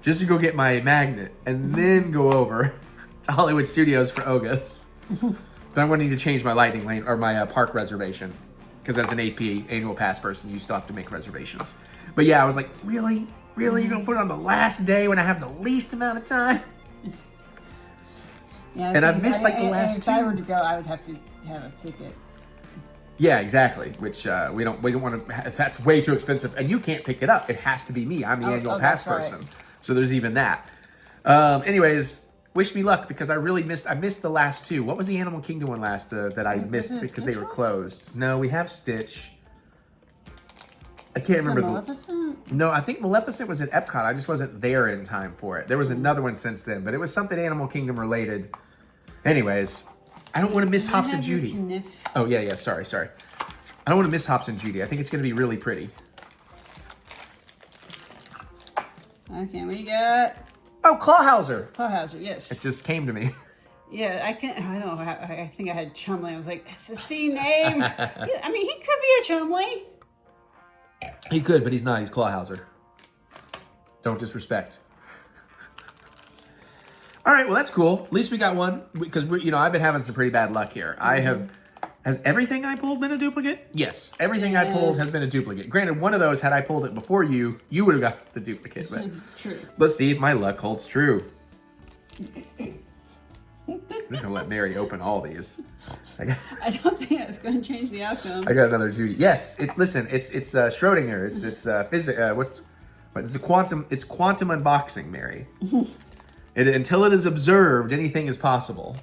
just to go get my magnet and then go over to Hollywood Studios for Ogas. But I'm going to need to change my lightning lane or my park reservation because as an AP annual pass person, you still have to make reservations. But yeah, I was like, really? Really? You're going to put it on the last day when I have the least amount of time? Yeah, and I've missed like the last 2. If I were to go, I would have to have a ticket. Yeah, exactly. Which we don't want to. That's way too expensive, and you can't pick it up. It has to be me. I'm the annual pass person, right. So there's even that. Anyways, wish me luck because I really missed. I missed the last 2. What was the Animal Kingdom one last that I missed because they were closed? No, we have Stitch. I can't remember. Maleficent? No, I think Maleficent was at Epcot. I just wasn't there in time for it. There was another one since then, but it was something Animal Kingdom related. Anyways. I don't want to miss Hops and Judy. Oh, yeah, sorry. I don't want to miss Hops and Judy. I think it's going to be really pretty. Okay, what you got? Oh, Clawhauser. Clawhauser, yes. It just came to me. Yeah, I don't know. I think I had Chumley. I was like, it's a C name. I mean, he could be a Chumley. He could, but he's not. He's Clawhauser. Don't disrespect. All right, well, that's cool. At least we got one because I've been having some pretty bad luck here. Has everything I pulled been a duplicate? Yes, everything I pulled has been a duplicate. Granted, one of those, had I pulled it before you would have got the duplicate. But true. Let's see if my luck holds true. I'm just gonna let Mary open all these. I don't think that's going to change the outcome. I got another Judy. Yes, it's Schrodinger. It's physics. It's quantum. It's quantum unboxing, Mary. Until it is observed, anything is possible.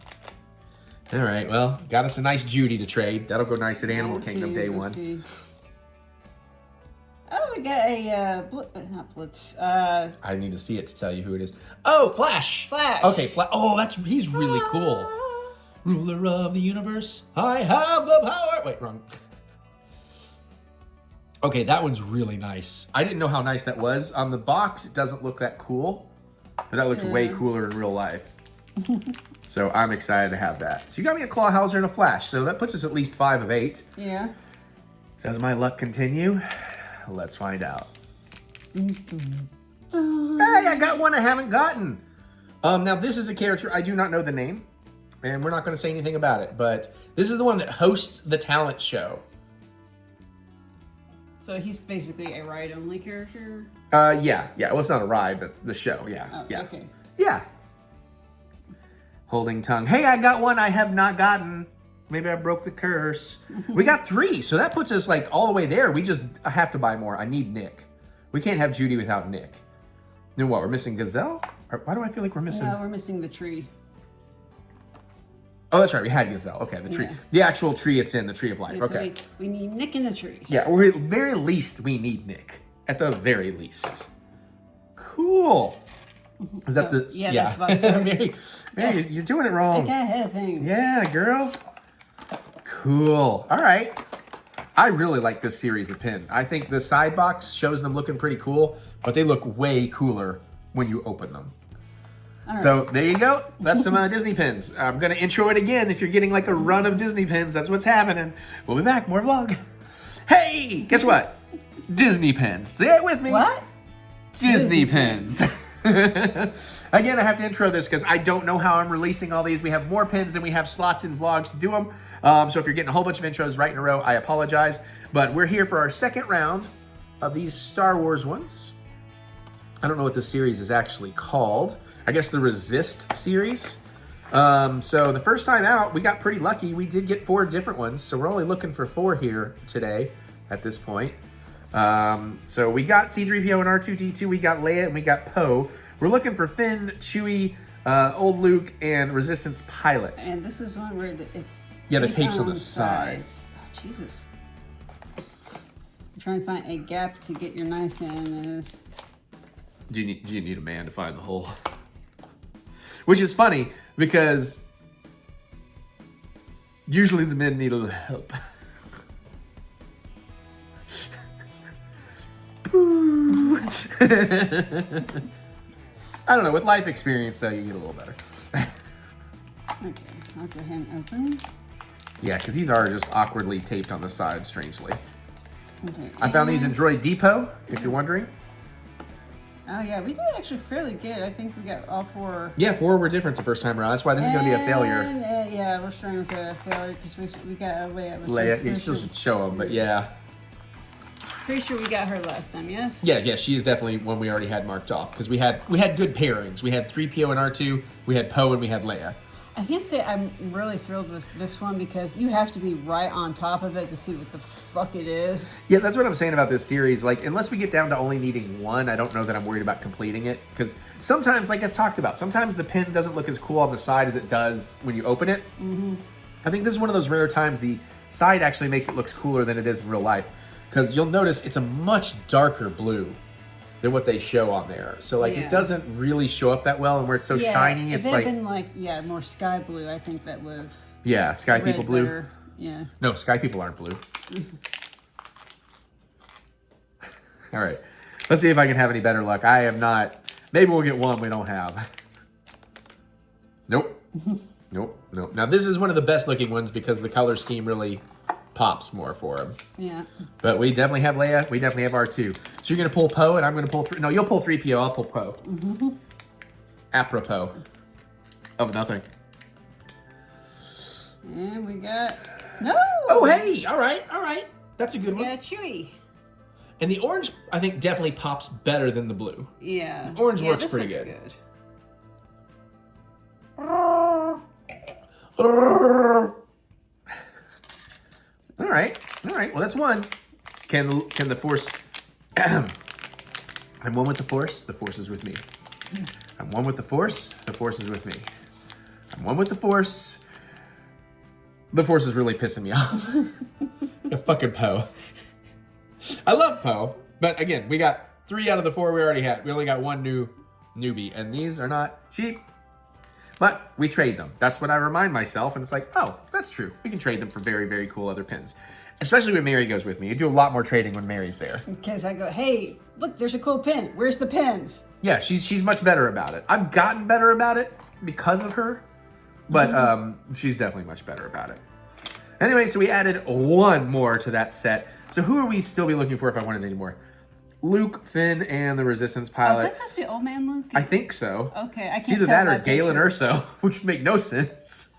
All right, well, got us a nice Judy to trade. That'll go nice at Animal Kingdom day 1. See. Oh, we got a not Blitz. I need to see it to tell you who it is. Oh, Flash. Okay, Oh, he's really cool. Ruler of the universe, I have the power. Wait, wrong. Okay, that one's really nice. I didn't know how nice that was. On the box, it doesn't look that cool. But that looks way cooler in real life. So I'm excited to have that. So you got me a Clawhauser and a Flash. So that puts us at least 5 of 8. Yeah. Does my luck continue? Let's find out. Hey, I got one I haven't gotten. Now this is a character I do not know the name, and we're not going to say anything about it. But this is the one that hosts the talent show. So he's basically a ride-only character? Yeah. Well, it's not a ride, but the show, yeah. Oh, yeah. okay. Yeah. Holding tongue. Hey, I got one I have not gotten. Maybe I broke the curse. We got 3, so that puts us like all the way there. We just have to buy more. I need Nick. We can't have Judy without Nick. Then what, we're missing Gazelle? Or why do I feel like we're missing? No, we're missing the tree. Oh, that's right. We had Gazelle. Okay, the tree. Yeah. The actual tree it's in, the tree of life. Okay, Okay. so we need Nick in the tree. Yeah, or at the very least, we need Nick. At the very least. Cool. Is that the... Yeah, that's about Mary, you're doing it I wrong. got ahead of things. Yeah, girl. Cool. All right. I really like this series of pin. I think the side box shows them looking pretty cool, but they look way cooler when you open them. So there you go. That's some Disney pins. I'm going to intro it again. If you're getting like a run of Disney pins, that's what's happening. We'll be back. More vlog. Hey, guess what? Disney pins. Say it with me. What? Disney pins. Again, I have to intro this because I don't know how I'm releasing all these. We have more pins than we have slots in vlogs to do them. So if you're getting a whole bunch of intros right in a row, I apologize. But we're here for our second round of these Star Wars ones. I don't know what this series is actually called. I guess the Resist series. So the first time out, we got pretty lucky. We did get 4 different ones. So we're only looking for 4 here today at this point. So we got C-3PO and R2-D2. We got Leia and we got Poe. We're looking for Finn, Chewie, Old Luke, and Resistance Pilot. And this is one where it's... Yeah, the tape's on the side. Oh, Jesus. I'm trying to find a gap to get your knife in. Do you need a man to find the hole? Which is funny because usually the men need a little help. I don't know. With life experience, though, you get a little better. Okay, I'll go ahead and open. Yeah, because these are just awkwardly taped on the side, strangely. Okay. I found these in Droid Depot, if you're wondering. Oh yeah, we did actually fairly good. I think we got all 4. Yeah, 4 were different the first time around. That's why this is going to be a failure. Yeah, we're starting with a failure because we got a Leia. Leia, you still should show them, but yeah. Pretty sure we got her last time, yes? Yeah, she is definitely one we already had marked off because we had good pairings. We had 3PO and R2, we had Poe, and we had Leia. I can't say I'm really thrilled with this one because you have to be right on top of it to see what the fuck it is. Yeah, that's what I'm saying about this series. Like, unless we get down to only needing 1, I don't know that I'm worried about completing it. Because sometimes, like I've talked about, sometimes the pin doesn't look as cool on the side as it does when you open it. Mm-hmm. I think this is one of those rare times the side actually makes it look cooler than it is in real life. Because you'll notice it's a much darker blue than what they show on there. So like it doesn't really show up that well, and where it's so shiny, it's like... If it had been like, more sky blue, I think that would have... Yeah, sky people blue. Better. Yeah. No, sky people aren't blue. All right, let's see if I can have any better luck. I have not... Maybe we'll get one we don't have. Nope. Nope. Now this is one of the best looking ones because the color scheme really pops more for him. Yeah. But we definitely have Leia. We definitely have R2. So you're going to pull Poe, and I'm going to pull... No, you'll pull 3PO. I'll pull Poe. Mm-hmm. Apropos of nothing. And we got... No! Oh, hey! All right. That's a good one. We got Chewie. And the orange, I think, definitely pops better than the blue. Yeah. Orange works pretty good. All right. Well, that's one. Can the Force... I'm one with the Force is with me. I'm one with the Force is with me. I'm one with the Force is really pissing me off. The fucking Poe. I love Poe, but again, we got 3 out of the 4 we already had. We only got 1 newbie, and these are not cheap. But we trade them. That's what I remind myself, and it's like, oh, that's true. We can trade them for very, very cool other pins. Especially when Mary goes with me. You do a lot more trading when Mary's there. Because I go, hey, look, there's a cool pin. Where's the pins? Yeah, she's much better about it. I've gotten better about it because of her, but she's definitely much better about it. Anyway, so we added 1 more to that set. So who are we still be looking for if I wanted any more? Luke, Finn, and the Resistance Oh, is pilot. that supposed to be Old Man Luke? I think so. Okay, I can't It's either tell that or by Galen pictures. Urso, which would make no sense.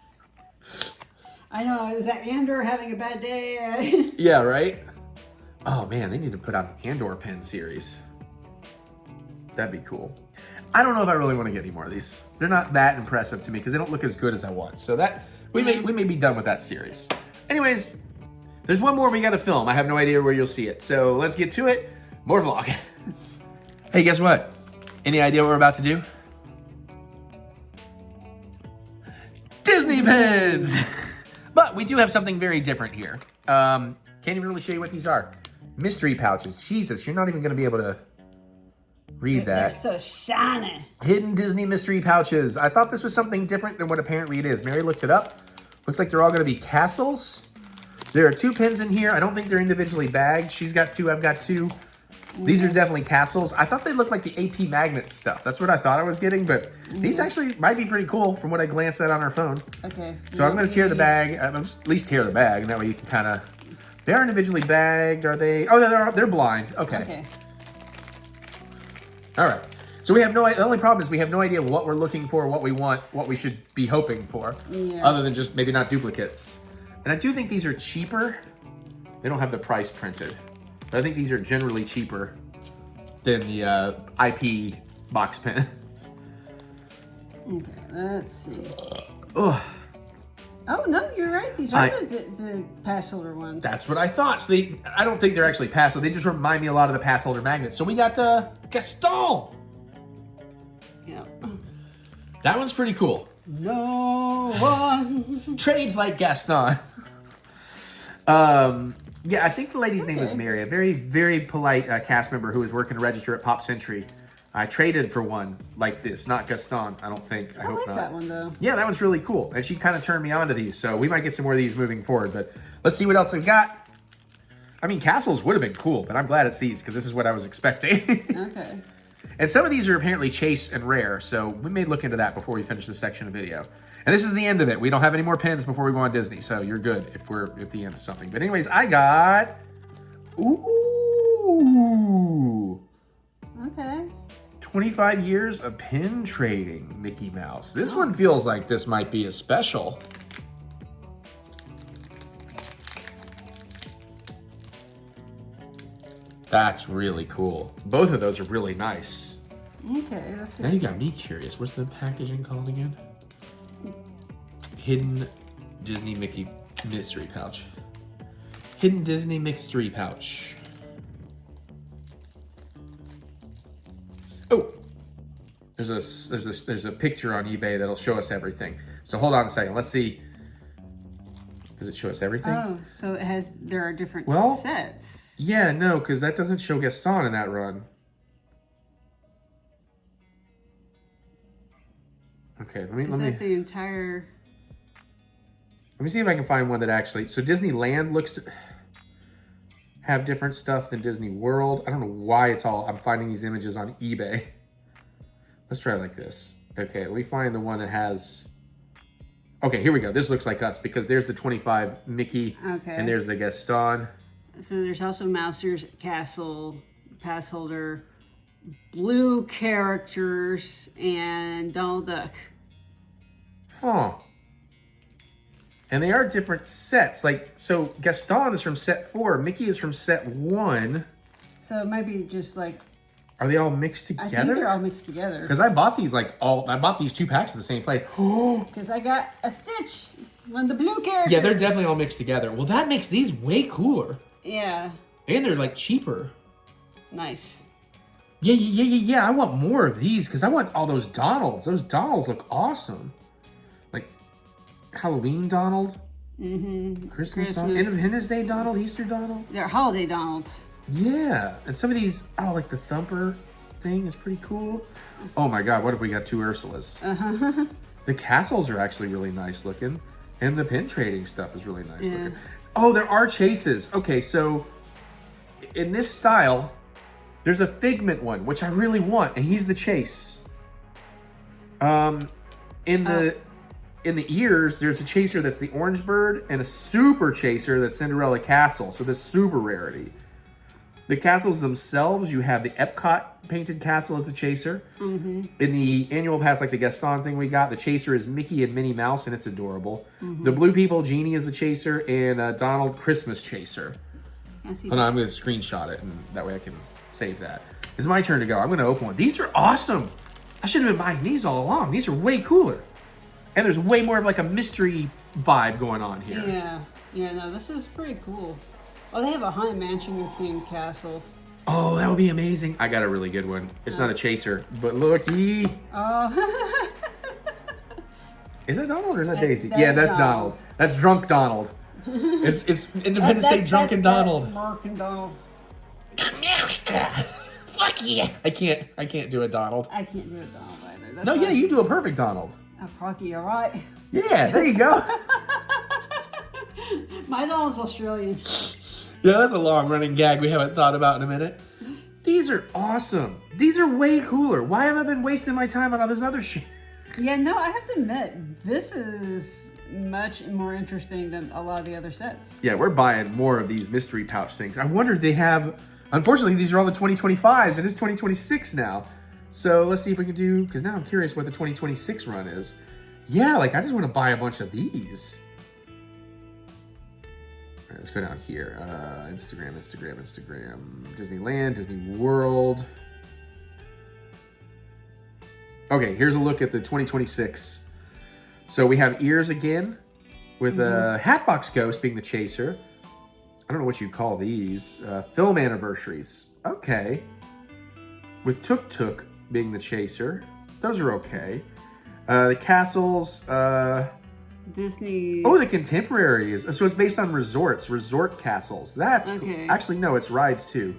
I know. Is that Andor having a bad day? Yeah, right? Oh man, they need to put out an Andor pen series. That'd be cool. I don't know if I really want to get any more of these. They're not that impressive to me because they don't look as good as I want. So that we may be done with that series. Anyways, there's one more we got to film. I have no idea where you'll see it. So let's get to it. More vlog. Hey, guess what? Any idea what we're about to do? Disney pins! But we do have something very different here. Can't even really show you what these are. Mystery pouches. Jesus, you're not even going to be able to read They're that. so shiny. Hidden Disney mystery pouches. I thought this was something different than what apparently it is. Mary looked it up. Looks like they're all going to be castles. There are 2 pins in here. I don't think they're individually bagged. She's got 2, I've got 2. These are definitely castles. I thought they looked like the AP Magnet stuff. That's what I thought I was getting, but these actually might be pretty cool from what I glanced at on her phone. Okay. So I'm going to tear the bag. I'm just at least tear the bag, and that way you can kind of... They are individually bagged. Are they? Oh, they're blind. Okay. All right. So we have no... The only problem is we have no idea what we're looking for, what we want, what we should be hoping for. Yeah. Other than just maybe not duplicates. And I do think these are cheaper. They don't have the price printed. But I think these are generally cheaper than the IP box pins. Okay, let's see. Ugh. Oh, no, you're right. These are the pass holder ones. That's what I thought. So I don't think they're actually pass holder. They just remind me a lot of the pass holder magnets. So we got Gaston. Yeah. That one's pretty cool. No one. Trades like Gaston. Yeah, I think the lady's name was Mary, a very, very polite cast member who was working to register at Pop Century. I traded for one like this, not Gaston, I don't think. I hope like not. that one, though. Yeah, that one's really cool. And she kind of turned me on to these, so we might get some more of these moving forward. But let's see what else we've got. I mean, castles would have been cool, but I'm glad it's these because this is what I was expecting. Okay. And some of these are apparently chase and rare, so we may look into that before we finish this section of video. And this is the end of it. We don't have any more pins before we go on Disney, so you're good if we're at the end of something. But anyways, I got... Ooh! Okay. 25 years of pin trading, Mickey Mouse. This one feels like this might be a special. That's really cool. Both of those are really nice. Okay, let's see. Now you got me curious. What's the packaging called again? Hidden Disney Mickey Mystery Pouch. Hidden Disney Mystery Pouch. Oh, there's a picture on eBay that'll show us everything. So hold on a second. Let's see. Does it show us everything? Oh, so there are different sets. Yeah, no, because that doesn't show Gaston in that run. Okay, let me The entire... Let me see if I can find one that actually... So Disneyland looks to have different stuff than Disney World. I don't know why it's all... I'm finding these images on eBay. Let's try it like this. Okay, let me find the one that has... Okay, here we go. This looks like us because there's the 25 Mickey and there's the Gaston. So there's also Mouser's Castle, pass holder, blue characters, and Donald Duck. Huh. And they are different sets. Like, so Gaston is from set 4. Mickey is from set 1. So it might be just like... Are they all mixed together? I think they're all mixed together. Because I bought these I bought these 2 packs at the same place. Because I got a Stitch, one of the blue characters. Yeah, they're definitely all mixed together. Well, that makes these way cooler. Yeah. And they're like cheaper. Nice. Yeah. I want more of these because I want all those Donalds. Those Donalds look awesome. Like Halloween Donald. Mm-hmm. Christmas Donald. Independence Day Donald. Easter Donald. They're holiday Donalds. Yeah. And some of these, like the Thumper thing is pretty cool. Oh my God, what if we got 2 Ursulas? Uh-huh. The castles are actually really nice looking. And the pin trading stuff is really nice looking. Oh, there are chases. Okay, so in this style, there's a Figment one, which I really want, and he's the chase. In the ears, there's a chaser that's the Orange Bird, and a super chaser that's Cinderella Castle. So this super rarity. The castles themselves, you have the Epcot painted castle as the chaser. In the annual pass, like the Gaston thing we got, the chaser is Mickey and Minnie Mouse, and it's adorable. The Blue People, Genie is the chaser, and Donald Christmas chaser. Hold on, I'm going to screenshot it, and that way I can save that. It's my turn to go. I'm going to open one. These are awesome. I should have been buying these all along. These are way cooler. And there's way more of like a mystery vibe going on here. Yeah, no, this is pretty cool. Oh, they have a Haunted Mansion themed castle. Oh, that would be amazing. I got a really good one. It's not a chaser, but looky. Oh. Is that Donald or is that Daisy? Yeah, that's Donald. That's Drunk Donald. It's Independence Day Drunken Donald. That's Mark and Donald. America. Fuck yeah. I can't do a Donald. I can't do a Donald either. That's no, yeah, you do a perfect Donald. Oh, Crocky, all right. Yeah, there you go. My Donald's Australian. Yeah, that's a long running gag we haven't thought about in a minute. These are awesome. These are way cooler. Why have I been wasting my time on all this other shit? Yeah, no, I have to admit, this is much more interesting than a lot of the other sets. Yeah, we're buying more of these mystery pouch things. I wonder if they have... Unfortunately, these are all the 2025s, and it's 2026 now. So let's see if we can do... Because now I'm curious what the 2026 run is. Yeah, like, I just want to buy a bunch of these. All right, let's go down here. Instagram. Disneyland, Disney World. Okay, here's a look at the 2026. So we have ears again, with a Hatbox Ghost being the chaser. I don't know what you call these. Film anniversaries. Okay. With Tuk Tuk being the chaser. Those are okay. The castles. Disney. Oh, the contemporaries. So it's based on resorts, resort castles. That's okay. Cool. Actually, no, it's rides too.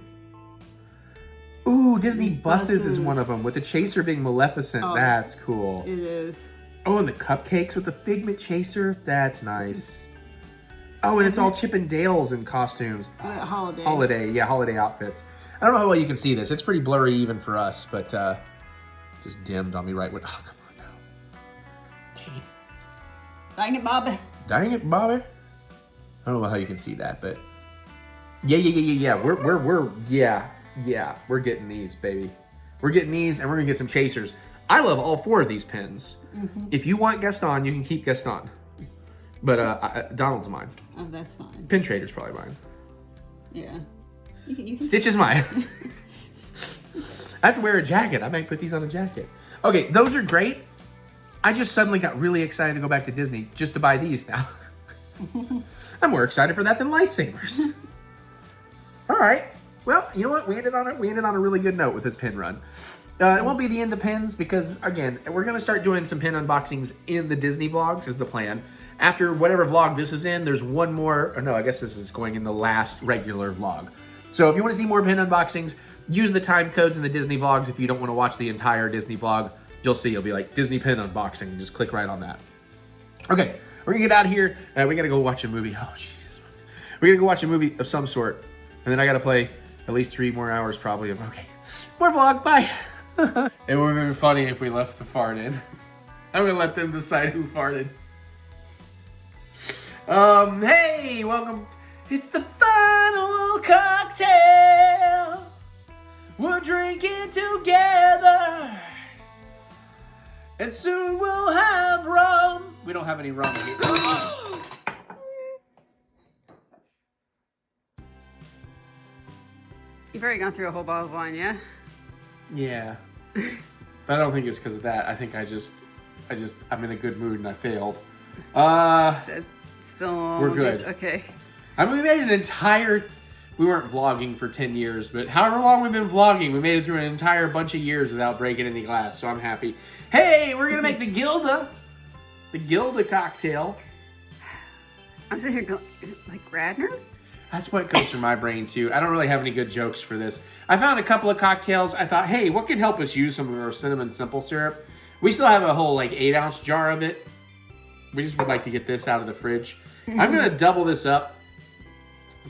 Ooh, Disney buses is one of them, with the chaser being Maleficent. Oh, that's cool. It is. Oh, and the cupcakes with the Figment chaser. That's nice. Oh, and it's all Chip and Dale's in costumes. Holiday. Yeah, holiday outfits. I don't know how well you can see this. It's pretty blurry even for us, but just dimmed on me right when... Oh, come on now. Dang it. Dang it, Bobby. Dang it, Bobby. I don't know how you can see that, but... Yeah. We're getting these, baby. We're getting these, and we're going to get some chasers. I love all four of these pins. If you want Gaston, you can keep Gaston. But Donald's mine. Oh, that's fine. Pin Trader's probably mine. Yeah. You can Stitch is mine. I have to wear a jacket. I might put these on a jacket. Okay, those are great. I just suddenly got really excited to go back to Disney just to buy these now. I'm more excited for that than lightsabers. All right. Well, you know what? We ended on a really good note with this pin run. It won't be the end of pins because, again, we're going to start doing some pin unboxings in the Disney vlogs is the plan. After whatever vlog this is in, there's one more, or no, I guess this is going in the last regular vlog. So if you want to see more pin unboxings, use the time codes in the Disney vlogs. If you don't want to watch the entire Disney vlog, you'll see, it'll be like Disney pin unboxing. Just click right on that. Okay, we're going to get out of here. We got to go watch a movie. Oh, Jesus. We're going to go watch a movie of some sort. And then I got to play at least 3 more hours probably of, okay, more vlog, bye. It would have been funny if we left the fart in. I'm going to let them decide who farted. Hey, welcome. It's the final cocktail. We're drinking together. And soon we'll have rum. We don't have any rum here. You've already gone through a whole bottle of wine, yeah? Yeah. But I don't think it's because of that. I think I'm in a good mood and I failed. Still, we're good. Okay. I mean, we made an entire... We weren't vlogging for 10 years, but however long we've been vlogging, we made it through an entire bunch of years without breaking any glass, so I'm happy. Hey, we're going to make the Gilda cocktail. I'm sitting here going, like Radner? That's what goes through my brain, too. I don't really have any good jokes for this. I found a couple of cocktails. I thought, hey, what can help us use some of our cinnamon simple syrup? We still have a whole, 8-ounce jar of it. We just would like to get this out of the fridge. I'm going to double this up.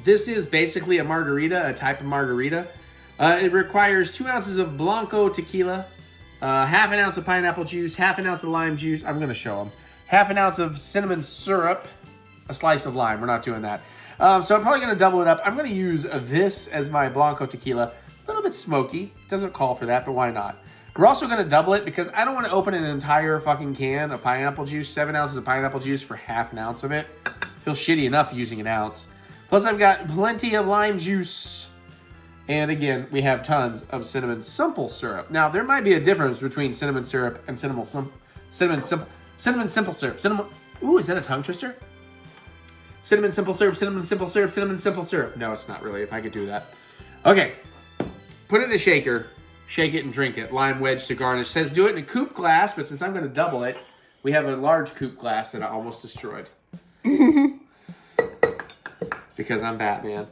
This is basically a margarita, a type of margarita. It requires 2 ounces of Blanco tequila, half an ounce of pineapple juice, half an ounce of lime juice. I'm going to show them. Half an ounce of cinnamon syrup, a slice of lime. We're not doing that. So I'm probably going to double it up. I'm going to use this as my Blanco tequila. A little bit smoky. Doesn't call for that, but why not? We're also going to double it because I don't want to open an entire fucking can of pineapple juice. 7 ounces of pineapple juice for half an ounce of it. Feels shitty enough using an ounce. Plus I've got plenty of lime juice. And again, we have tons of cinnamon simple syrup. Now, there might be a difference between cinnamon syrup and cinnamon simple syrup. Ooh, is that a tongue twister? Cinnamon simple syrup, cinnamon simple syrup, cinnamon simple syrup. No, it's not really, if I could do that. Okay, put it in a shaker, shake it and drink it. Lime wedge to garnish. Says do it in a coupe glass, but since I'm going to double it, we have a large coupe glass that I almost destroyed. Because I'm Batman.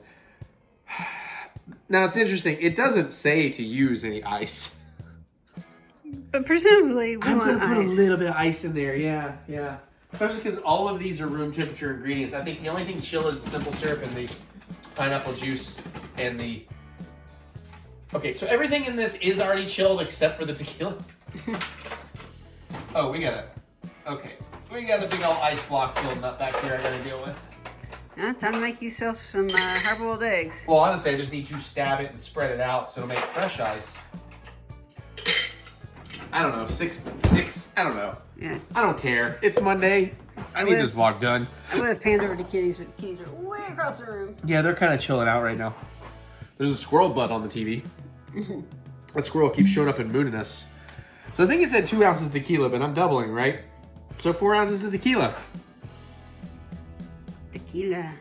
Now, it's interesting. It doesn't say to use any ice. But presumably, I'm going to put a little bit of ice in there. Yeah. Especially because all of these are room temperature ingredients. I think the only thing chill is the simple syrup and the pineapple juice and the... Okay, so everything in this is already chilled except for the tequila. Oh, we got it. Okay. We got a big old ice block building up back here I gotta deal with. Time to make yourself some hard-boiled eggs. Well, honestly, I just need to stab it and spread it out so it'll make fresh ice. I don't know, six, I don't know. Yeah. I don't care. It's Monday. I need this vlog done. I would have panned over to kitties, but the kitties are way across the room. Yeah, they're kind of chilling out right now. There's a squirrel butt on the TV. That squirrel keeps showing up and mooning us. So I think it said 2 ounces of tequila, but I'm doubling, right? So 4 ounces of tequila. Tequila.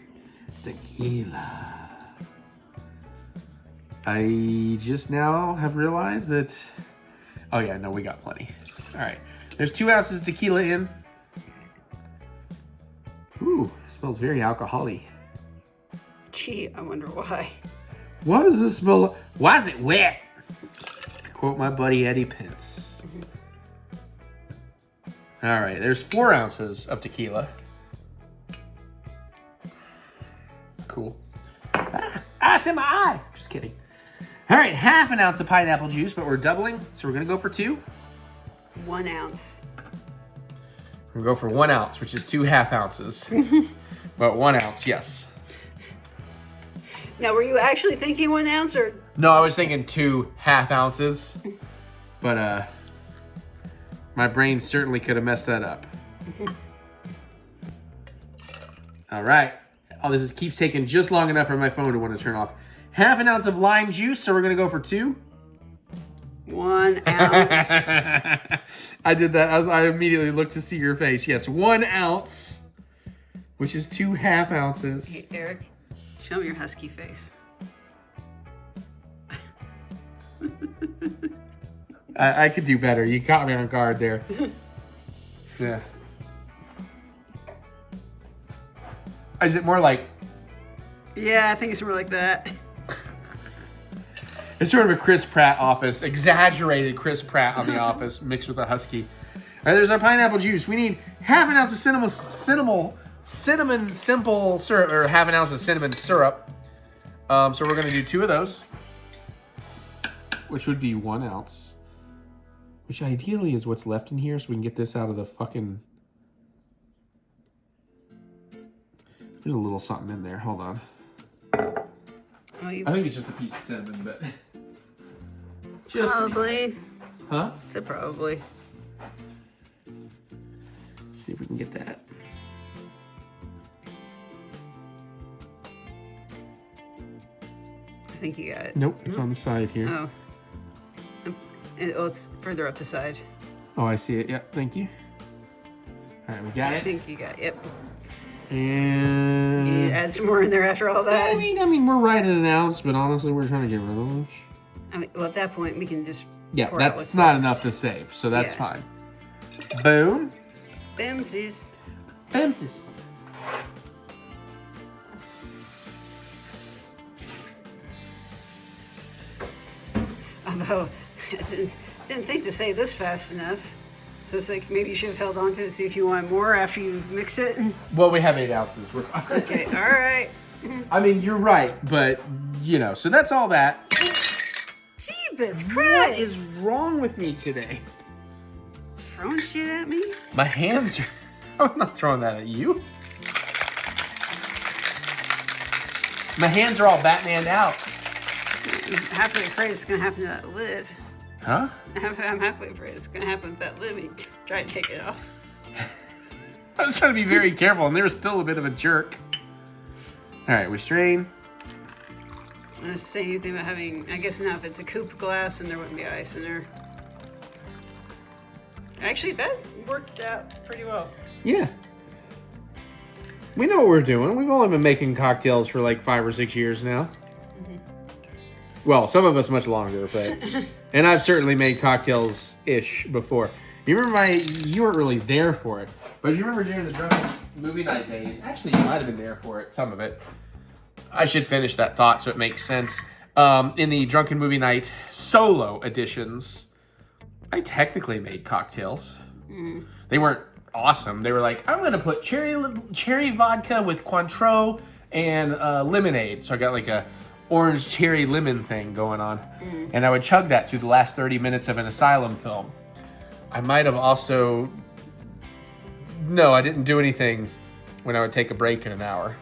I just now have realized that... Oh yeah, no, we got plenty. All right. There's 2 ounces of tequila in. Ooh, it smells very alcoholic. Gee, I wonder why. What does this smell like? Why is it wet? Quote my buddy Eddie Pence. All right, there's 4 ounces of tequila. Cool. It's in my eye. Just kidding. All right, half an ounce of pineapple juice, but we're doubling, so we're gonna go for 2. 1 ounce. We're gonna go for 1 ounce, which is 2 half ounces. But 1 ounce, yes. Now, were you actually thinking 1 ounce or? No, I was thinking 2 half ounces, but my brain certainly could have messed that up. All right. Oh, this keeps taking just long enough for my phone to want to turn off. Half an ounce of lime juice, so we're gonna go for 2. 1 ounce. I did that as I immediately looked to see your face. Yes, 1 ounce, which is 2 half ounces. Hey, Eric, show me your husky face. I could do better. You caught me on guard there. Yeah. Is it more like... Yeah, I think it's more like that. It's sort of a Chris Pratt office, exaggerated Chris Pratt on The Office mixed with a husky. All right, there's our pineapple juice. We need half an ounce of cinnamon simple syrup, or half an ounce of cinnamon syrup. So we're gonna do 2 of those, which would be 1 ounce, which ideally is what's left in here, so we can get this out of the fucking... There's a little something in there. Hold on. Oh, I think it's just a piece of cinnamon, but... Just probably. Huh? It's a probably. Let's see if we can get that. I think you got it. Nope, it's on the side here. Oh. It's further up the side. Oh, I see it. Yep, thank you. All right, we got it. I think you got it. Yep. And... You add some more in there after all that? I mean, we're right at an ounce, but honestly, we're trying to get rid of them. Well, at that point, we can just pour out that's what's not left. enough to save, so that's Yeah. fine. Boom. Bimsies. Bimsies. Although, I didn't think to say this fast enough. So it's like maybe you should have held on to it to see if you want more after you mix it. Well, we have 8 ounces. We're fine. Okay, all right. I mean, you're right, but, you know, so that's all that. Jeebus Christ. What is wrong with me today? Throwing shit at me? My hands are... I'm not throwing that at you. My hands are all Batmaned out. Halfway afraid it's gonna happen to that lid. Huh? I'm halfway afraid it's gonna happen with that lid when you try to take it off. I was trying to be very careful, and there's still a bit of a jerk. All right, we strain. I didn't say anything about having, I guess now if it's a coupe glass, then there wouldn't be ice in there. Actually, that worked out pretty well. Yeah. We know what we're doing. We've only been making cocktails for like 5 or 6 years now. Well, some of us much longer, but... And I've certainly made cocktails-ish before. You remember you weren't really there for it, but you remember during the drunken movie night days, actually you might have been there for it, some of it. I should finish that thought so it makes sense. In the drunken movie night solo editions, I technically made cocktails. They weren't awesome. They were like, I'm going to put cherry vodka with Cointreau and lemonade. So I got like a orange cherry lemon thing going on. And I would chug that through the last 30 minutes of an Asylum film. I might have also... No, I didn't do anything when I would take a break in an hour.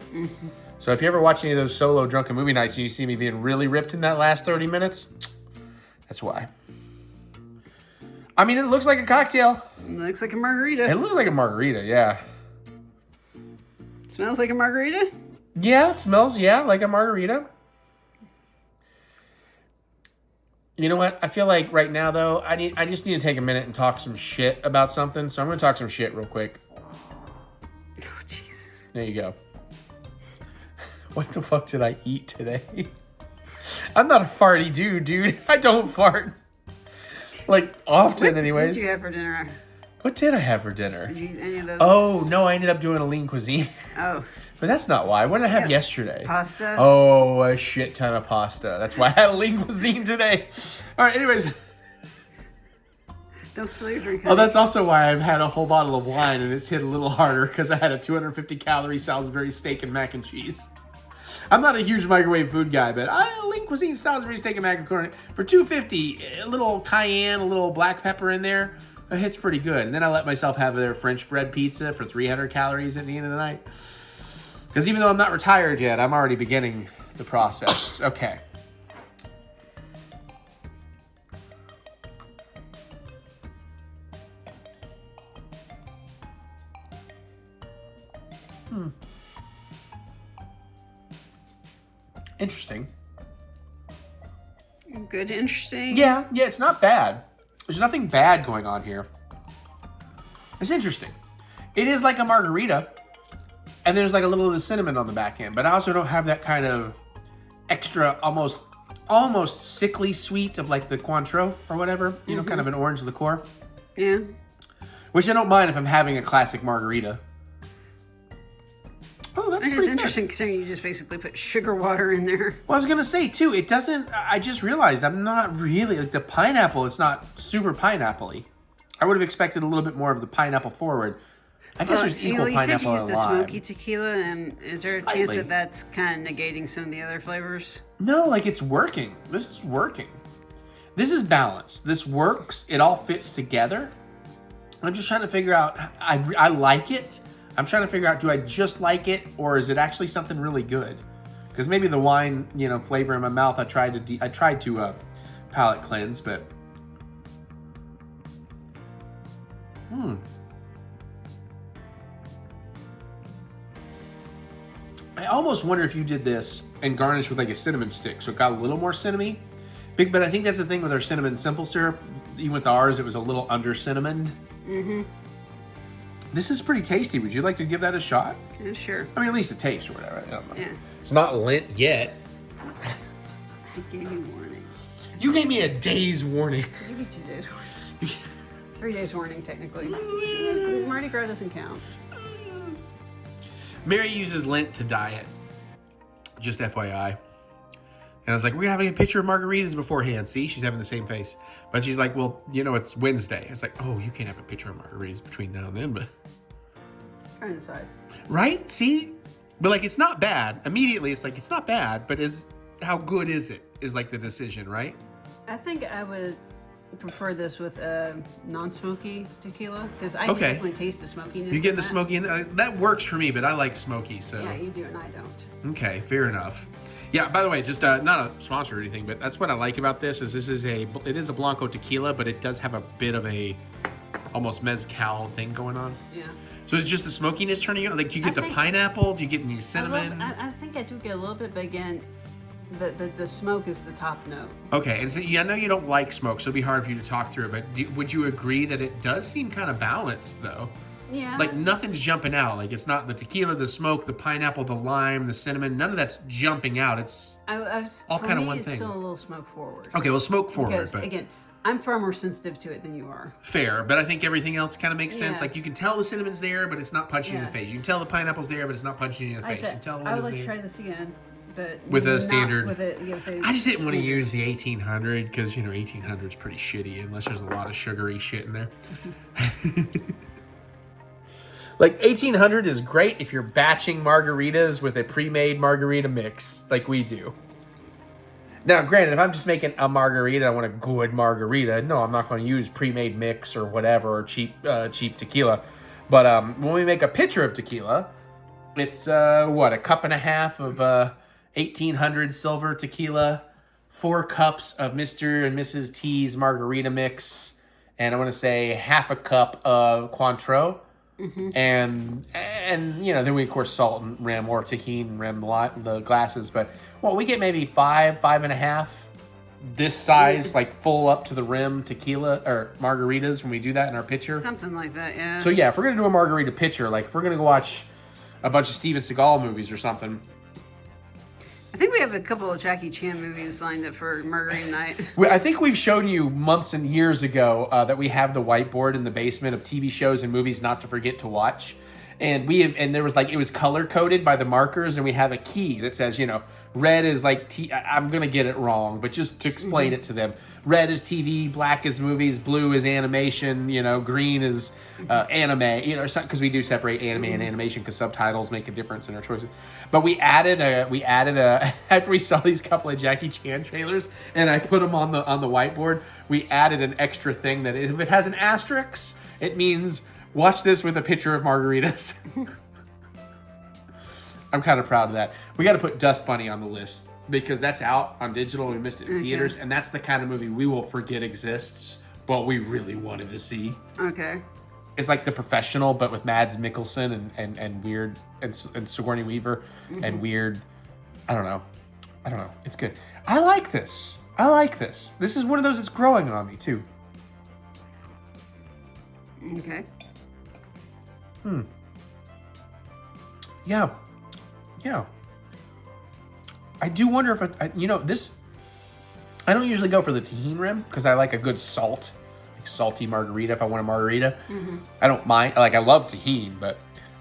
So if you ever watch any of those solo drunken movie nights and you see me being really ripped in that last 30 minutes, that's why. I mean, it looks like a cocktail. It looks like a margarita. It looks like a margarita, yeah. Smells like a margarita? Yeah, it smells, like a margarita. You know what? I feel like right now, though, I just need to take a minute and talk some shit about something. So I'm going to talk some shit real quick. Oh, Jesus. There you go. What the fuck did I eat today? I'm not a farty dude. I don't fart. Like, often, anyways. What did you have for dinner? What did I have for dinner? Did you eat any of those? Oh, no, I ended up doing a lean cuisine. Oh. But that's not why. What did I have yesterday? Pasta? Oh, a shit ton of pasta. That's why I had a lean cuisine today. All right, anyways. Don't spill your drink. Oh, that's also why I've had a whole bottle of wine and it's hit a little harder because I had a 250-calorie Salisbury steak and mac and cheese. I'm not a huge microwave food guy, but lean cuisine Salisbury steak and macaroni for $2.50. A little cayenne, a little black pepper in there. It hits pretty good. And then I let myself have their French bread pizza for 300 calories at the end of the night. Because even though I'm not retired yet, I'm already beginning the process. Okay. Interesting. Good, interesting. Yeah, it's not bad. There's nothing bad going on here. It's interesting. It is like a margarita, and there's like a little of the cinnamon on the back end, but I also don't have that kind of extra, almost sickly sweet of like the Cointreau or whatever, you know, kind of an orange liqueur. Yeah. Which I don't mind if I'm having a classic margarita. Oh, that's just interesting considering you just basically put sugar water in there. Well, I was going to say, too, it doesn't... I just realized I'm not really... Like, the pineapple, it's not super pineapple-y. I would have expected a little bit more of the pineapple forward. I guess there's equal pineapple and lime. You said you used a smoky tequila, and is there a chance that that's kind of negating some of the other flavors? No, like, it's working. This is working. This is balanced. This works. It all fits together. I'm just trying to figure out... I like it. I'm trying to figure out, do I just like it, or is it actually something really good? Because maybe the wine, you know, flavor in my mouth, I tried to palate cleanse, but... I almost wonder if you did this and garnished with like a cinnamon stick, so it got a little more cinnamony. But I think that's the thing with our cinnamon simple syrup. Even with ours, it was a little under cinnamoned. This is pretty tasty. Would you like to give that a shot? Yeah, sure. I mean, at least a taste or whatever. I don't know. Yeah. It's not Lent yet. I gave you warning. You gave me a day's warning. I gave you 2 days warning. 3 days warning, technically. Mardi Gras doesn't count. Mary uses Lent to diet. Just FYI. And I was like, we're having a picture of margaritas beforehand. See, she's having the same face. But she's like, well, you know, it's Wednesday. It's like, oh, you can't have a picture of margaritas between now and then, but... Trying to decide. Right? See? But, like, it's not bad. Immediately, it's like, it's not bad, but how good is it? Is, like, the decision, right? I think I would prefer this with non-smoky tequila because I Okay. definitely taste the smokiness. You get the in smoky, and that works for me, but I like smoky, so. that. Yeah, you do, and I don't. Okay, fair enough. Yeah, by the way, just not a sponsor or anything, but that's what I like about this is it is a Blanco tequila, but it does have a bit of a almost mezcal thing going on. Yeah. So is it just the smokiness turning you on? Like, do you get the pineapple? Do you get any cinnamon? I think I do get a little bit, but again, the smoke is the top note. Okay, and so I know you don't like smoke, so it'll be hard for you to talk through it, but would you agree that it does seem kind of balanced, though? Yeah. Like, nothing's jumping out. Like, it's not the tequila, the smoke, the pineapple, the lime, the cinnamon. None of that's jumping out. It's all kind of one it's thing. still a little smoke forward. Okay, well, smoke forward. Because, But again, I'm far more sensitive to it than you are. fair, but I think everything else kind of makes sense. Yeah. Like, you can tell the cinnamon's there, but it's not punching you in the face. You can tell the pineapple's there, but it's not punching you in the face. You can tell the I would lemon's like to there. try this again, but With a not standard- With a I just didn't want to use the 1800 because, 1800 is pretty shitty unless there's a lot of sugary shit in there. Like 1800 is great if you're batching margaritas with a pre-made margarita mix like we do. Now, granted, if I'm just making a margarita, I want a good margarita. No, I'm not going to use pre-made mix or whatever or cheap tequila. But when we make a pitcher of tequila, it's a cup and a half of 1800 silver tequila, 4 cups of Mr. and Mrs. T's margarita mix, and I want to say half a cup of Cointreau. Mm-hmm. And then we of course salt and rim or tahini and rim the glasses, but we get maybe 5.5 this size, like full up to the rim tequila or margaritas when we do that in our pitcher. Something like that, yeah. So yeah, if we're gonna do a margarita pitcher, like if we're gonna go watch a bunch of Steven Seagal movies or something. I think we have a couple of Jackie Chan movies lined up for Margarita Night. I think we've shown you months and years ago that we have the whiteboard in the basement of TV shows and movies not to forget to watch. And there was it was color coded by the markers, and we have a key that says, red is I'm going to get it wrong, but just to explain it to them. Red is TV, black is movies, blue is animation, green is anime, because we do separate anime and animation because subtitles make a difference in our choices. But we added a after we saw these couple of Jackie Chan trailers and I put them on the whiteboard, we added an extra thing that if it has an asterisk, it means watch this with a picture of margaritas. I'm kind of proud of that. We got to put Dust Bunny on the list because that's out on digital. We missed it in theaters, and that's the kind of movie we will forget exists, but we really wanted to see. Okay. It's like The Professional, but with Mads Mikkelsen and weird and Sigourney Weaver and weird. I don't know. It's good. I like this. This is one of those that's growing on me too. Okay. Yeah. I do wonder if this. I don't usually go for the tahini rim because I like a good salty margarita. If I want a margarita, I don't mind. I love tahini, but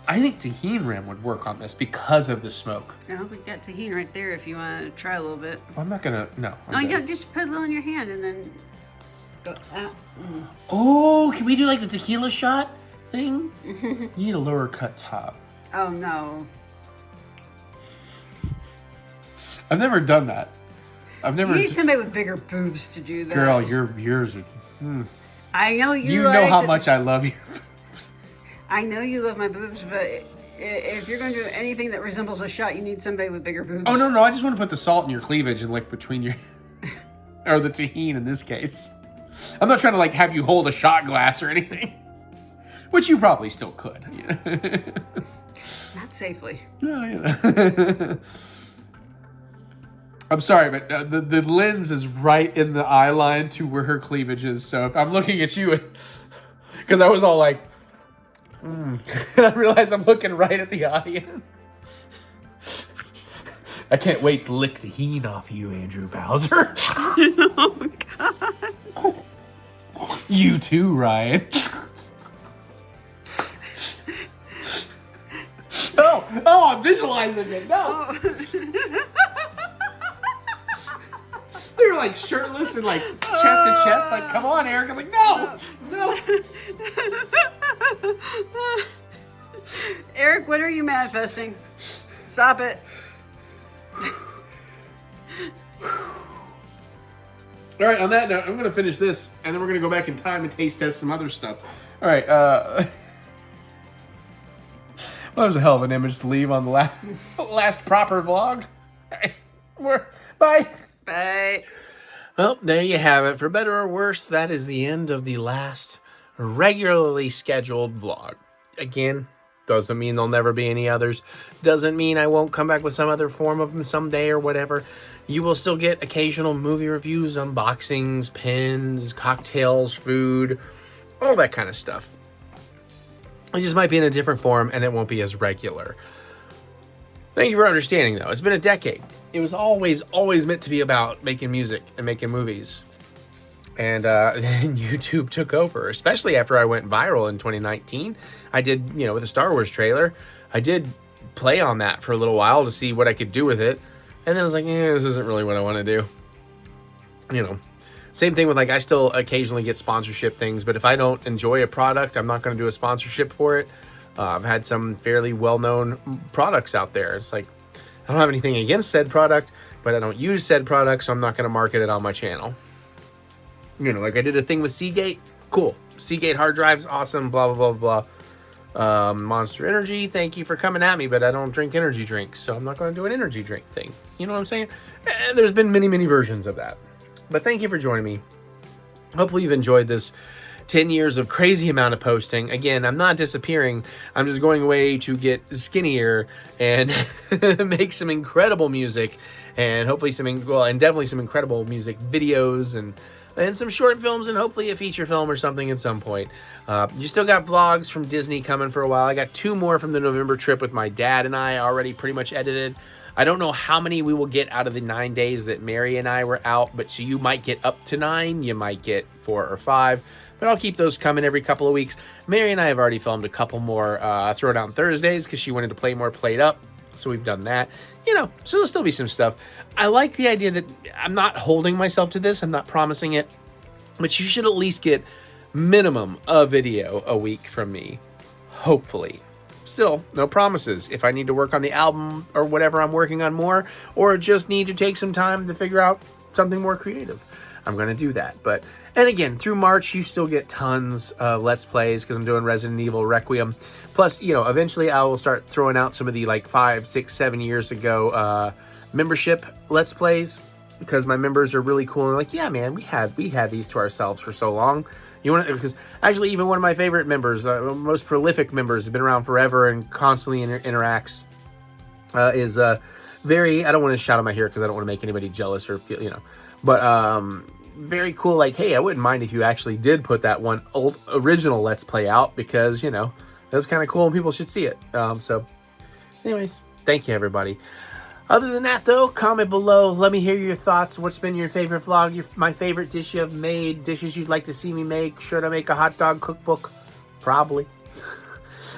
I think tahini rim would work on this because of the smoke. I hope we got tahini right there if you want to try a little bit. Well, I'm not gonna. No. Just put a little in your hand and then go out. Oh, can we do the tequila shot thing? You need a lower cut top. Oh no. I've never done that. You need somebody with bigger boobs to do that. Girl, yours are. I know you. You know how much I love you. I know you love my boobs, but if you're going to do anything that resembles a shot, you need somebody with bigger boobs. Oh no! I just want to put the salt in your cleavage and lick between your, or the tahini in this case. I'm not trying to have you hold a shot glass or anything, which you probably still could. Not safely. No, I'm sorry, but the lens is right in the eye line to where her cleavage is. So if I'm looking at you, because I was all like, and I realized I'm looking right at the audience. I can't wait to lick tahini off you, Andrew Bowser. Oh, God. You too, Ryan. Oh, I'm visualizing it. No. They were shirtless and chest to chest. Come on, Eric. I'm like, no. Eric, what are you manifesting? Stop it. All right, on that note, I'm going to finish this, and then we're going to go back in time and taste test some other stuff. All right, well, that was a hell of an image to leave on the last proper vlog. All right, bye. Bye. Well, there you have it. For better or worse, that is the end of the last regularly scheduled vlog. Again, doesn't mean there'll never be any others. Doesn't mean I won't come back with some other form of them someday or whatever. You will still get occasional movie reviews, unboxings, pins, cocktails, food, all that kind of stuff. It just might be in a different form and it won't be as regular. Thank you for understanding, though. It's been a decade. It was always meant to be about making music and making movies. And then YouTube took over, especially after I went viral in 2019. I did, with a Star Wars trailer, I did play on that for a little while to see what I could do with it. And then I was like, this isn't really what I want to do. Same thing with I still occasionally get sponsorship things, but if I don't enjoy a product, I'm not going to do a sponsorship for it. I've had some fairly well-known products out there. It's like, I don't have anything against said product, but I don't use said product, so I'm not going to market it on my channel. I did a thing with Seagate. Cool. Seagate hard drives, awesome, blah, blah, blah, blah. Monster Energy, thank you for coming at me, but I don't drink energy drinks, so I'm not going to do an energy drink thing. You know what I'm saying? And there's been many, many versions of that. But thank you for joining me. Hopefully you've enjoyed this 10 years of crazy amount of posting. Again, I'm not disappearing. I'm just going away to get skinnier and make some incredible music, and hopefully and definitely some incredible music videos and some short films, and hopefully a feature film or something at some point. You still got vlogs from Disney coming for a while. I got 2 more from the November trip with my dad and I already pretty much edited. I don't know how many we will get out of the 9 days that Mary and I were out, but so you might get up to 9, you might get 4 or 5, but I'll keep those coming every couple of weeks. Mary and I have already filmed a couple more Throw Down Thursdays because she wanted to play more Played Up, so we've done that. So there'll still be some stuff. I like the idea that I'm not holding myself to this, I'm not promising it, but you should at least get minimum a video a week from me, hopefully. Still, no promises. If I need to work on the album or whatever I'm working on more, or just need to take some time to figure out something more creative, I'm going to do that. And again, through March, you still get tons of Let's Plays because I'm doing Resident Evil Requiem. Plus, eventually I will start throwing out some of the 5, 6, 7 years ago membership Let's Plays, because my members are really cool and yeah, man, we had these to ourselves for so long. Because actually even one of my favorite members, most prolific members, has been around forever and constantly interacts, is very, I don't want to shout on my hair because I don't want to make anybody jealous or feel, but very cool. Hey, I wouldn't mind if you actually did put that one original Let's Play out, because that's kind of cool and people should see it. So anyways, thank you everybody. Other than that, though, comment below. Let me hear your thoughts. What's been your favorite vlog? My favorite dish you've made? Dishes you'd like to see me make? Should I make a hot dog cookbook? Probably.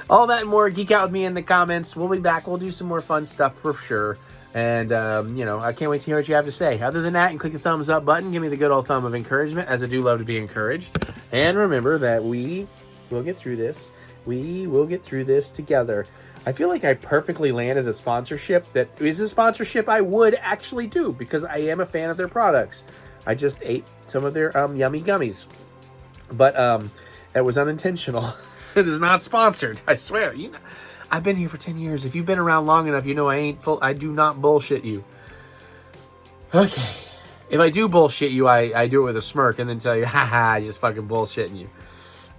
All that and more. Geek out with me in the comments. We'll be back. We'll do some more fun stuff for sure. And, I can't wait to hear what you have to say. Other than that, and click the thumbs up button. Give me the good old thumb of encouragement, as I do love to be encouraged. And remember that we will get through this. We will get through this together. I feel like I perfectly landed a sponsorship that is a sponsorship I would actually do, because I am a fan of their products. I just ate some of their yummy gummies. But that was unintentional. It is not sponsored, I swear. I've been here for 10 years. If you've been around long enough, I do not bullshit you. Okay. If I do bullshit you, I do it with a smirk and then tell you, haha, I just fucking bullshitting you.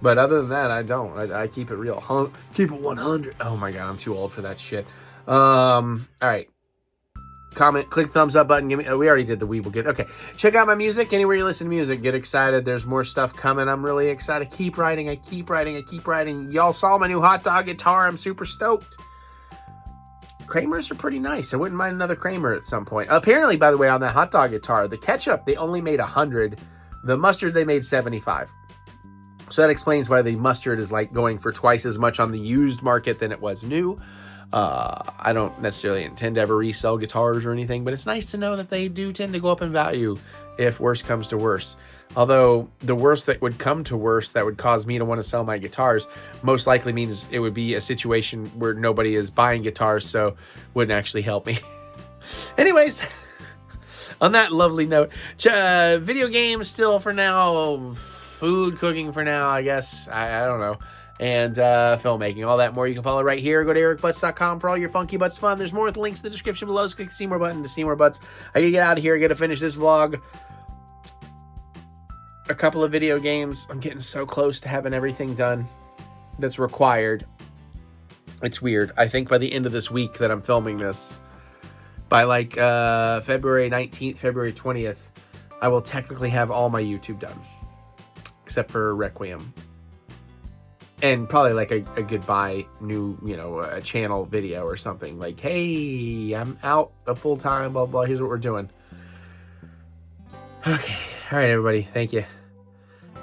But other than that, I don't. I keep it real. Keep it 100. Oh my god, I'm too old for that shit. All right. Comment, click thumbs up button. Give me. We already did the Weeble Get. Okay. Check out my music. Anywhere you listen to music, get excited. There's more stuff coming. I'm really excited. Keep writing. I keep writing. Y'all saw my new hot dog guitar. I'm super stoked. Kramers are pretty nice. I wouldn't mind another Kramer at some point. Apparently, by the way, on that hot dog guitar, the ketchup, they only made 100. The mustard, they made 75. So that explains why the mustard is going for twice as much on the used market than it was new. I don't necessarily intend to ever resell guitars or anything, but it's nice to know that they do tend to go up in value if worse comes to worse. Although the worst that would come to worst that would cause me to want to sell my guitars most likely means it would be a situation where nobody is buying guitars, so wouldn't actually help me. Anyways, On that lovely note, video games still for now, food cooking for now, I guess. I don't know. And filmmaking, all that more you can follow right here. Go to TheEricButts.com for all your funky butts fun. There's more with links in the description below. Just click the see more button to see more butts. I gotta get out of here. I gotta finish this vlog. A couple of video games. I'm getting so close to having everything done that's required. It's weird. I think by the end of this week that I'm filming this, by like February 19th, February 20th, I will technically have all my YouTube done. Except for Requiem. And probably like a goodbye new, a channel video or something. Like, hey, I'm out a full time, blah, blah. Here's what we're doing. Okay. All right, everybody. Thank you.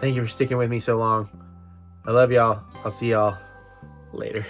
Thank you for sticking with me so long. I love y'all. I'll see y'all later.